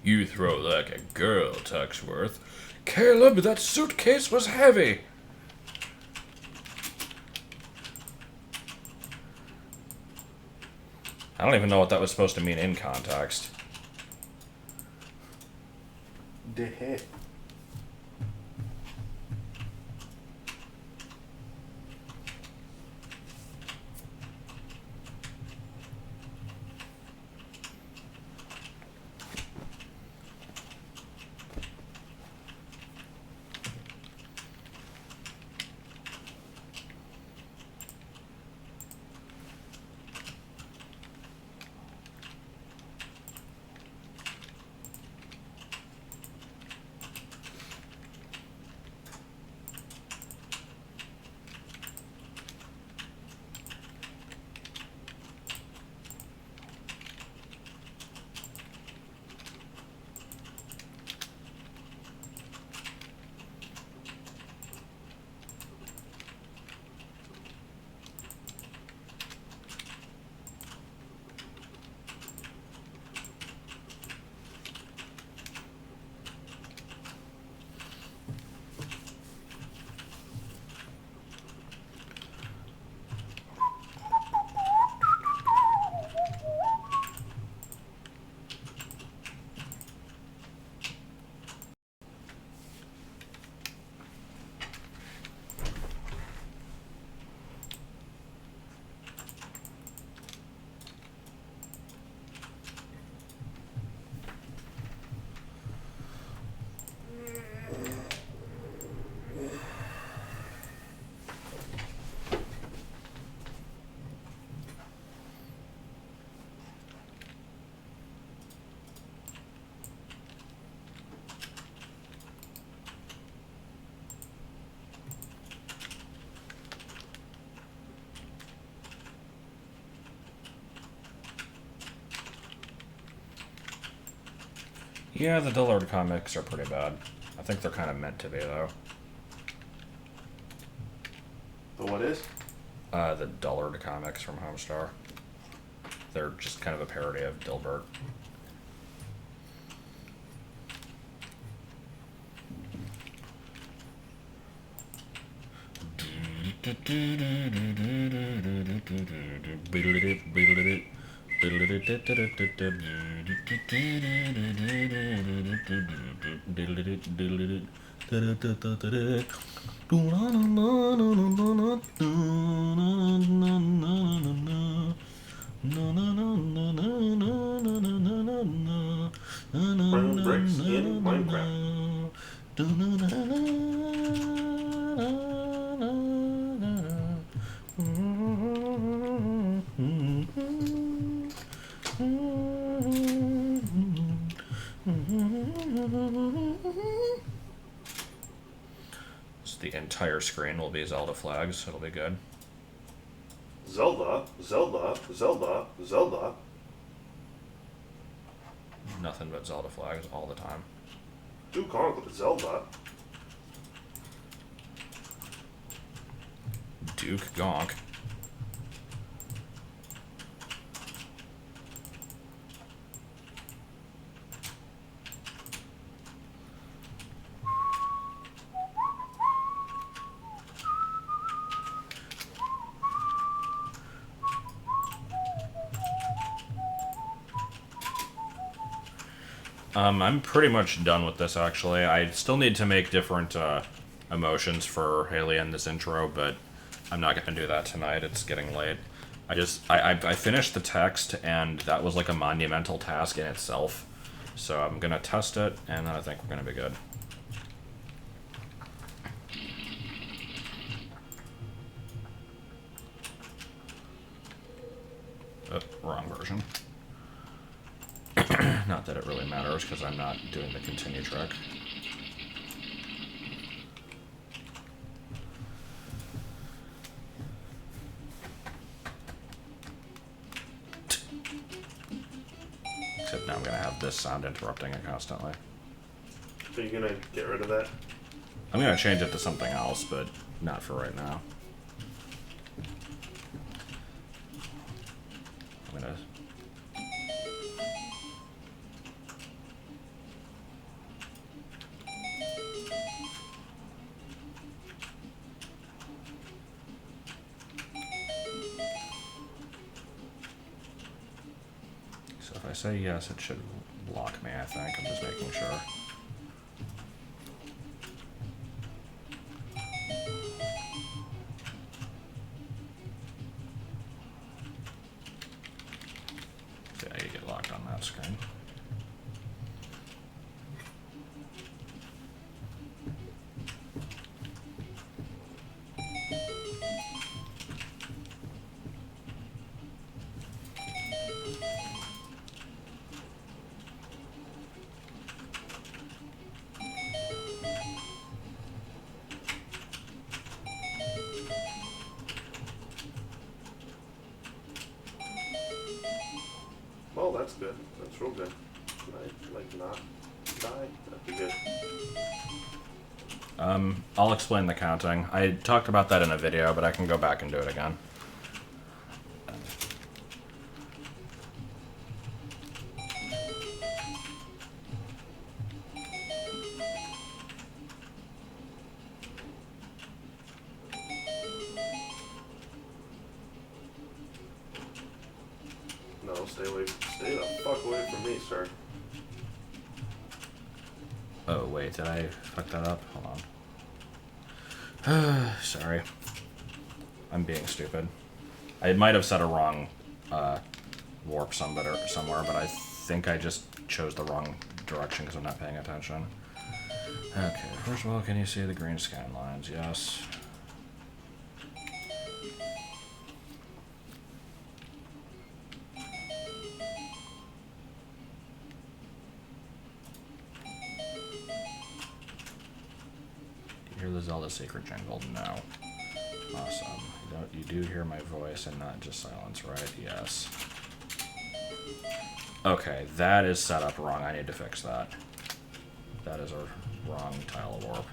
You throw like a girl, Tuxworth. Caleb, that suitcase was heavy. I don't even know what that was supposed to mean in context. The head. Yeah, the Dillard comics are pretty bad. I think they're kind of meant to be, though. The what is? The Dullard comics from Homestar. They're just kind of a parody of Dilbert. Brown bricks in Minecraft. So the entire screen will be Zelda flags. It'll be good. Zelda, Zelda, Zelda, Zelda. Nothing but Zelda flags all the time. Duke Onk, Zelda. Duke Gonk. I'm pretty much done with this, actually. I still need to make different emotions for Haylee in this intro, but I'm not going to do that tonight. It's getting late. I finished the text, and that was like a monumental task in itself. So I'm going to test it, and then I think we're going to be good. Oh, wrong version. Not that it really matters, because I'm not doing the continue trick. Except now I'm going to have this sound interrupting it constantly. Are you gonna get rid of that? I'm going to change it to something else, but not for right now. I'm going to... So if I say yes, it should block me, I think. I'm just making sure. Yeah, you get locked on that screen. Well, that's good. That's real good. Can I, like, not die? That'd be good. I'll explain the counting. I talked about that in a video, but I can go back and do it again. No, stay the fuck away from me, sir. Oh, wait, did I fuck that up? Hold on. Sorry. I'm being stupid. I might have set a wrong warp somewhere, but I think I just chose the wrong direction because I'm not paying attention. Okay, first of all, can you see the green scan lines? Yes. Hear the Zelda secret jingle? No. Awesome. You do hear my voice and not just silence, right? Yes. Okay, that is set up wrong. I need to fix that. That is a wrong tile of warp.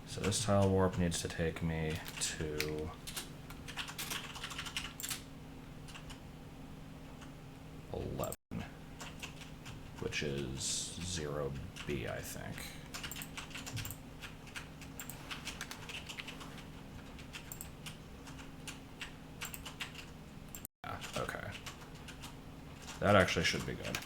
So this tile warp needs to take me to 11, which is 0B, I think. Yeah, okay. That actually should be good.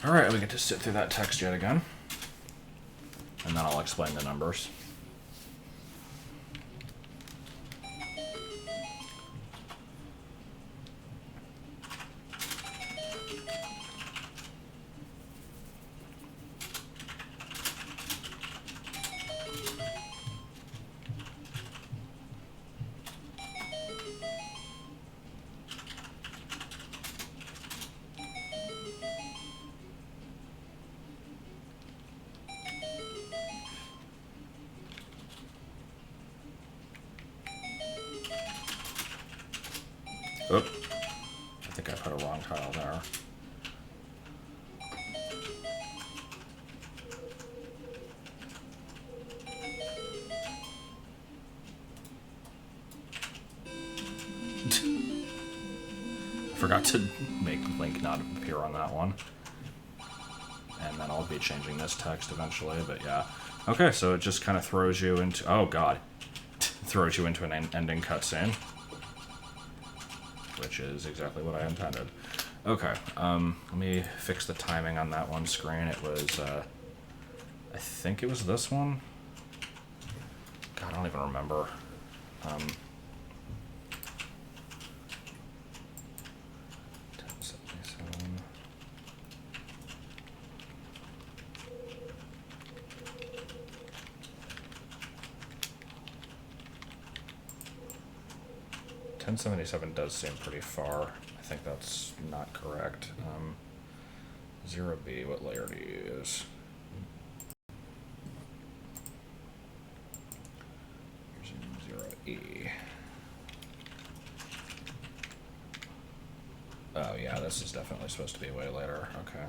Alright, we get to sit through that text yet again. And then I'll explain the numbers. Oop. I think I put a wrong tile there. Forgot to make link not appear on that one. And then I'll be changing this text eventually, but yeah. Okay, so it just kind of throws you into... Oh, God. Throws you into an ending cutscene. Which is exactly what I intended. Okay, let me fix the timing on that one screen. It was, I think it was this one? God, I don't even remember. 1077. .1077 does seem pretty far. I think that's not correct. 0B, what layer do you use? Using 0E. Oh yeah, this is definitely supposed to be way later. Okay.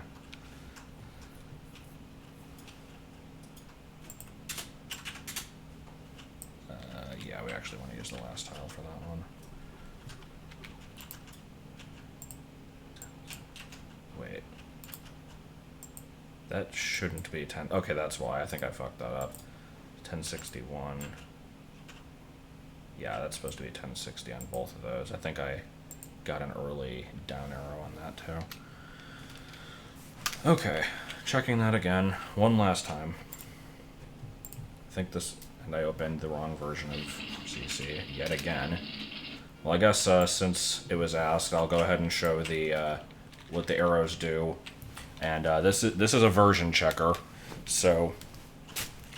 Yeah, we actually want to use the last tile for that one. Wait. That shouldn't be 10. Okay, that's why. I think I fucked that up. 1061. Yeah, that's supposed to be 1060 on both of those. I think I got an early down arrow on that too. Okay, checking that again. One last time. I think this... And I opened the wrong version of CC yet again. Well, I guess since it was asked, I'll go ahead and show the what the arrows do. And this is a version checker. So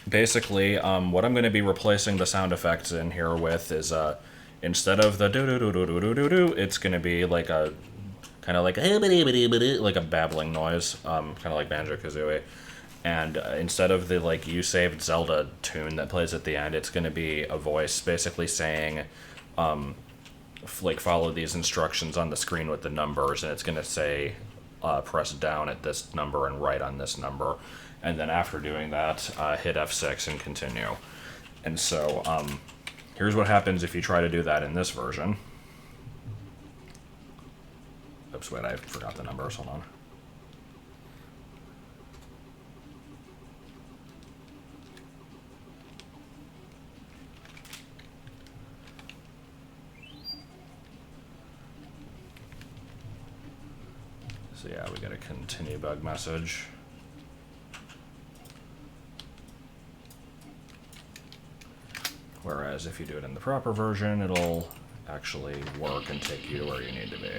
basically, what I'm going to be replacing the sound effects in here with is instead of the do do do do do do do do, it's going to be like a kind of like a babbling noise, kind of like Banjo-Kazooie. And instead of the, like, You Saved Zelda tune that plays at the end, it's going to be a voice basically saying, like, follow these instructions on the screen with the numbers, and it's going to say, press down at this number and right on this number. And then after doing that, hit F6 and continue. And so, here's what happens if you try to do that in this version. Oops, wait, I forgot the numbers, hold on. So yeah, we get a continue bug message. Whereas if you do it in the proper version, it'll actually work and take you to where you need to be.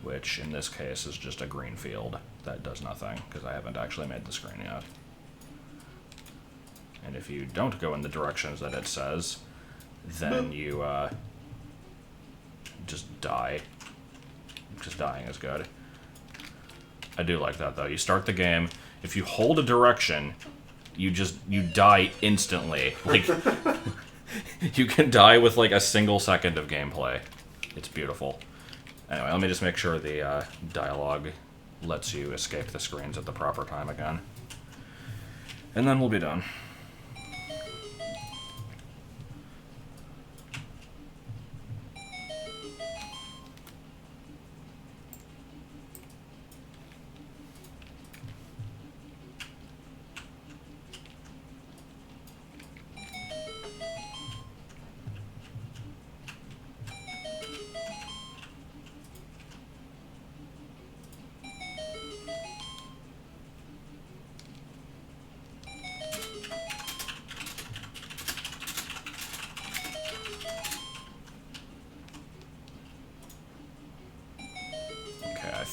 Which in this case is just a green field that does nothing, because I haven't actually made the screen yet. And if you don't go in the directions that it says, then you just die. Just dying is good. I do like that though. You start the game, if you hold a direction, you die instantly. Like you can die with like a single second of gameplay. It's beautiful. Anyway, let me just make sure the dialogue lets you escape the screens at the proper time again. And then we'll be done.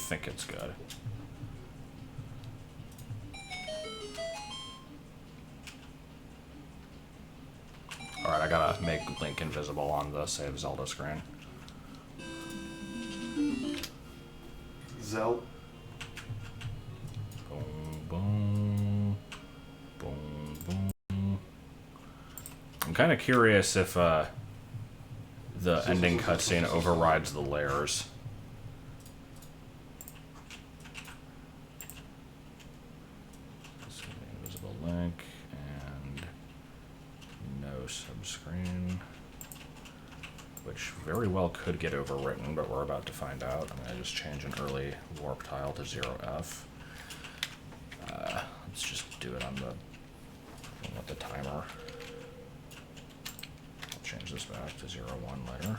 think it's good. Alright, I gotta make Link invisible on the Save Zelda screen. Zel. Boom, boom. Boom, boom. I'm kind of curious if the ending cutscene overrides the layers. Invisible Link and no subscreen, which very well could get overwritten, but we're about to find out. I'm gonna just change an early warp tile to 0F. Let's just do it on the thing with the timer. I'll change this back to 0-1 later.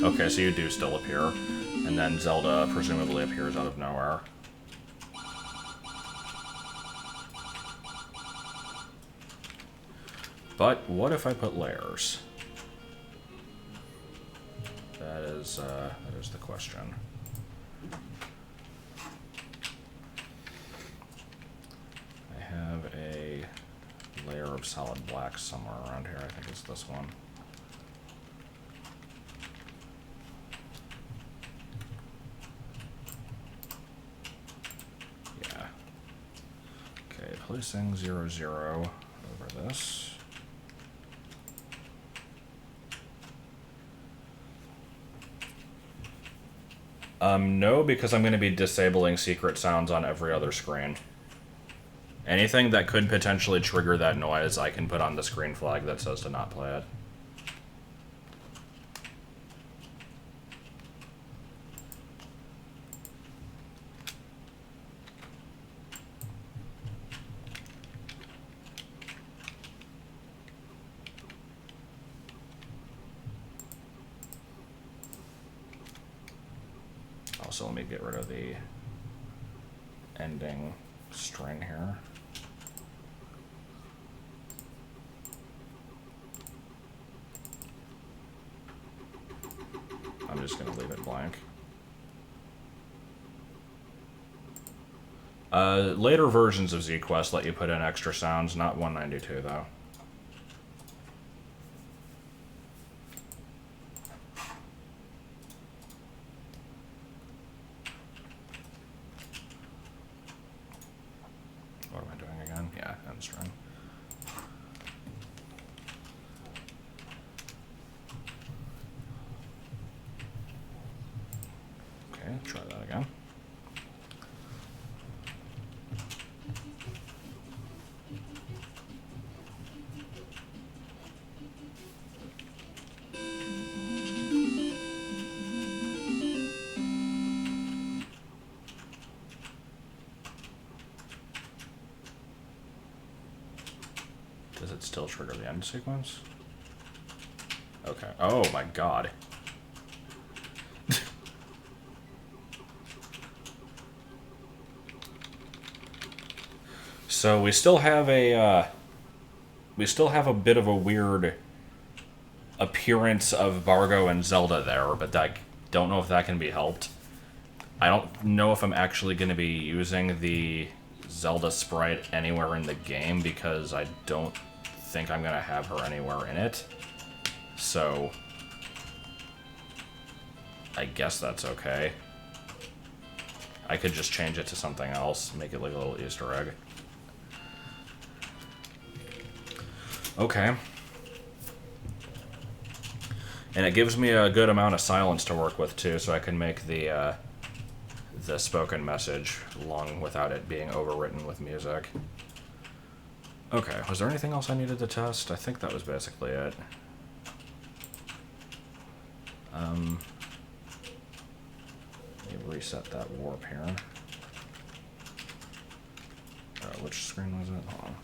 Okay, so you do still appear, and then Zelda presumably appears out of nowhere. But what if I put layers? That is the question. I have a layer of solid black somewhere around here. I think it's this one. Yeah. Okay, placing 0, 0 over this. No, because I'm going to be disabling secret sounds on every other screen. Anything that could potentially trigger that noise, I can put on the screen flag that says to not play it. Also, let me get rid of the ending string here. I'm just going to leave it blank. Later versions of ZQuest let you put in extra sounds, not 192 though. What am I doing again? Yeah, end string. Okay, try that again. Does it still trigger the end sequence? Okay. Oh my god. So we still have a bit of a weird appearance of Bargo and Zelda there, but I don't know if that can be helped. I don't know if I'm actually going to be using the Zelda sprite anywhere in the game because I don't think I'm going to have her anywhere in it. So I guess that's okay. I could just change it to something else, make it like a little Easter egg. Okay. And it gives me a good amount of silence to work with too, so I can make the spoken message long without it being overwritten with music. Okay, was there anything else I needed to test? I think that was basically it. Let me reset that warp here. Which screen was it? Hold on.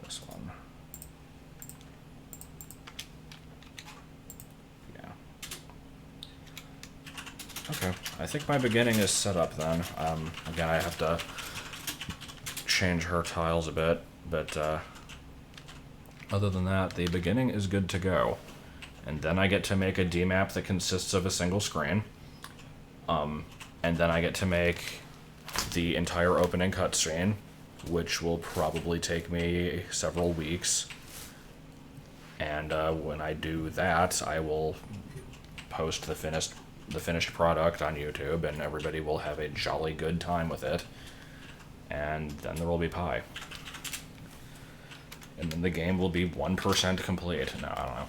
This one. Okay, I think my beginning is set up then. Again, I have to change her tiles a bit, but other than that, the beginning is good to go. And then I get to make a D map that consists of a single screen. And then I get to make the entire opening cutscene, which will probably take me several weeks. And when I do that, I will post the finished product on YouTube, and everybody will have a jolly good time with it. And then there will be pie. And then the game will be 1% complete. No, I don't know.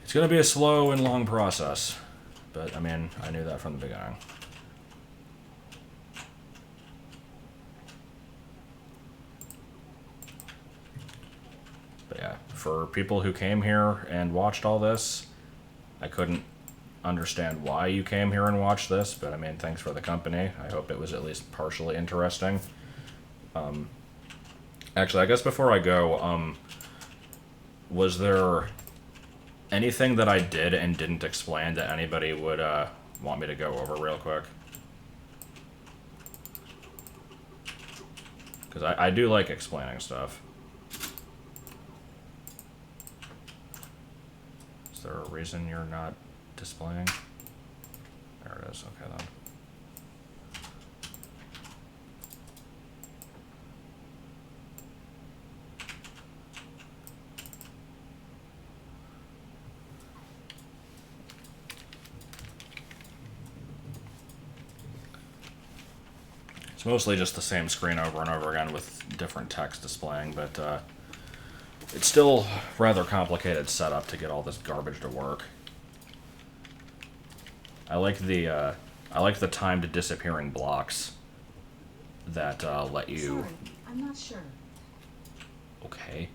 It's going to be a slow and long process. But, I mean, I knew that from the beginning. But yeah, for people who came here and watched all this, I couldn't understand why you came here and watched this, but I mean, thanks for the company. I hope it was at least partially interesting. Actually, I guess before I go, was there anything that I did and didn't explain that anybody would want me to go over real quick? Because I do like explaining stuff. Is there a reason you're not displaying? There it is. Okay, then. It's mostly just the same screen over and over again with different text displaying, but it's still rather complicated setup to get all this garbage to work. I like the timed disappearing blocks that let you. Sorry, I'm not sure. Okay.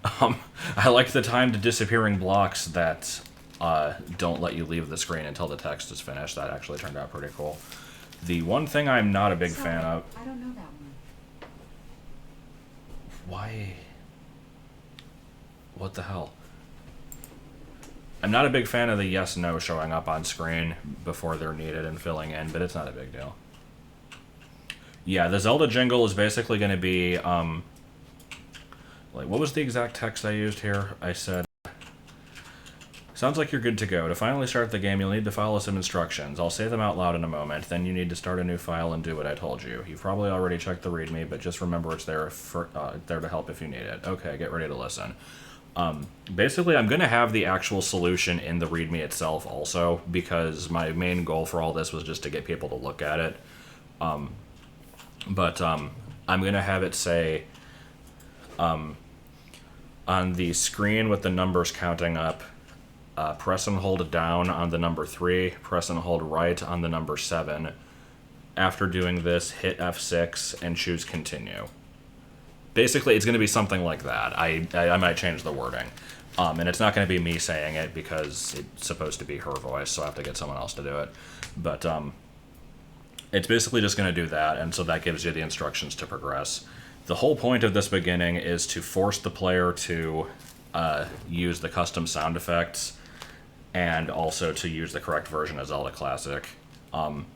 I like the timed disappearing blocks that don't let you leave the screen until the text is finished. That actually turned out pretty cool. The one thing I'm not a big Sorry, fan of. I don't know that one. Why? What the hell? I'm not a big fan of the yes/no showing up on screen before they're needed and filling in, but it's not a big deal. Yeah, the Zelda jingle is basically going to be, like, what was the exact text I used here? I said, sounds like you're good to go. To finally start the game, you'll need to follow some instructions. I'll say them out loud in a moment. Then you need to start a new file and do what I told you. You've probably already checked the README, but just remember it's there there to help if you need it. Okay, get ready to listen. Basically, I'm going to have the actual solution in the README itself also, because my main goal for all this was just to get people to look at it. But I'm going to have it say, on the screen with the numbers counting up, press and hold down on the number 3, press and hold right on the number 7. After doing this, hit F6 and choose continue. Basically, it's going to be something like that. I might change the wording. And it's not going to be me saying it because it's supposed to be her voice, so I have to get someone else to do it. But it's basically just going to do that, and so that gives you the instructions to progress. The whole point of this beginning is to force the player to use the custom sound effects and also to use the correct version of Zelda Classic. And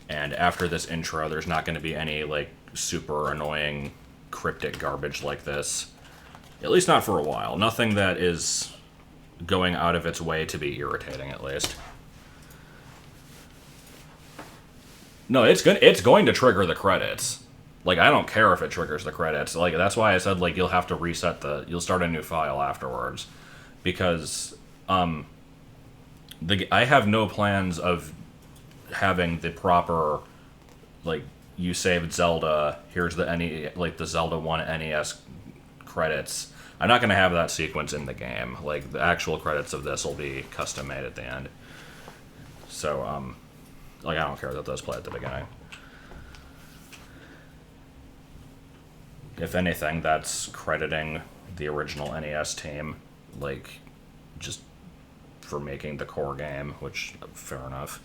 after this intro, there's not going to be any like super annoying cryptic garbage like this. At least not for a while. Nothing that is going out of its way to be irritating, at least. No, it's going to trigger the credits. Like, I don't care if it triggers the credits. Like, that's why I said, like, you'll have to you'll start a new file afterwards. Because, I have no plans of having the proper, like, you saved Zelda, here's the the Zelda 1 NES credits. I'm not going to have that sequence in the game. Like, the actual credits of this will be custom made at the end. So, like, I don't care that those play at the beginning. If anything, that's crediting the original NES team, like, just for making the core game, which, fair enough.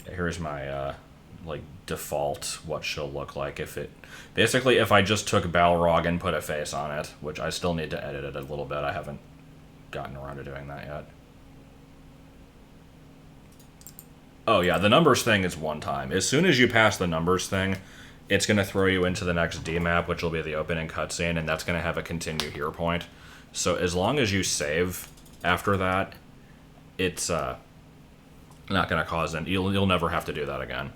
Here's my like default what she'll look like if it basically if I just took Balrog and put a face on it, which I still need to edit it a little bit. I haven't gotten around to doing that yet. Oh yeah, the numbers thing is one time. As soon as you pass the numbers thing, it's going to throw you into the next D map, which will be the opening cutscene, and that's going to have a continue here point. So as long as you save after that, it's not going to cause it. You'll never have to do that again.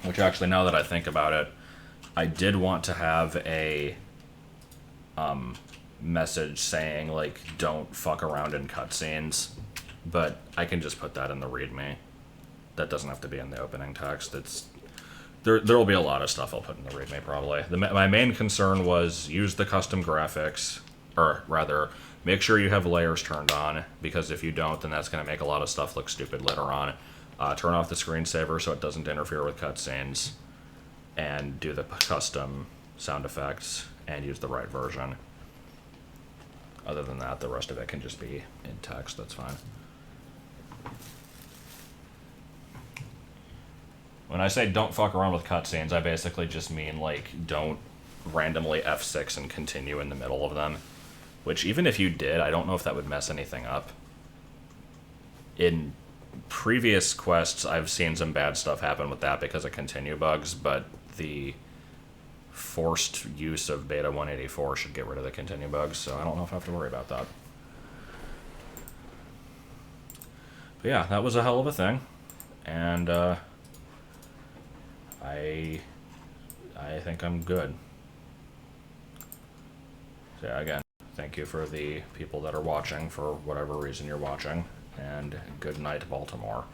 Which actually, now that I think about it, I did want to have a message saying, like, don't fuck around in cutscenes, but I can just put that in the README. That doesn't have to be in the opening text. There'll be a lot of stuff I'll put in the README, probably. My main concern was use the custom graphics, or rather, make sure you have layers turned on, because if you don't, then that's going to make a lot of stuff look stupid later on. Turn off the screensaver so it doesn't interfere with cutscenes, and do the custom sound effects, and use the right version. Other than that, the rest of it can just be in text, that's fine. When I say don't fuck around with cutscenes, I basically just mean, like, don't randomly F6 and continue in the middle of them. Which, even if you did, I don't know if that would mess anything up. In previous quests, I've seen some bad stuff happen with that because of continue bugs, but the forced use of Beta 184 should get rid of the continue bugs, so I don't know if I have to worry about that. But yeah, that was a hell of a thing, and I think I'm good. So yeah, again, thank you for the people that are watching, for whatever reason you're watching, and good night, Baltimore.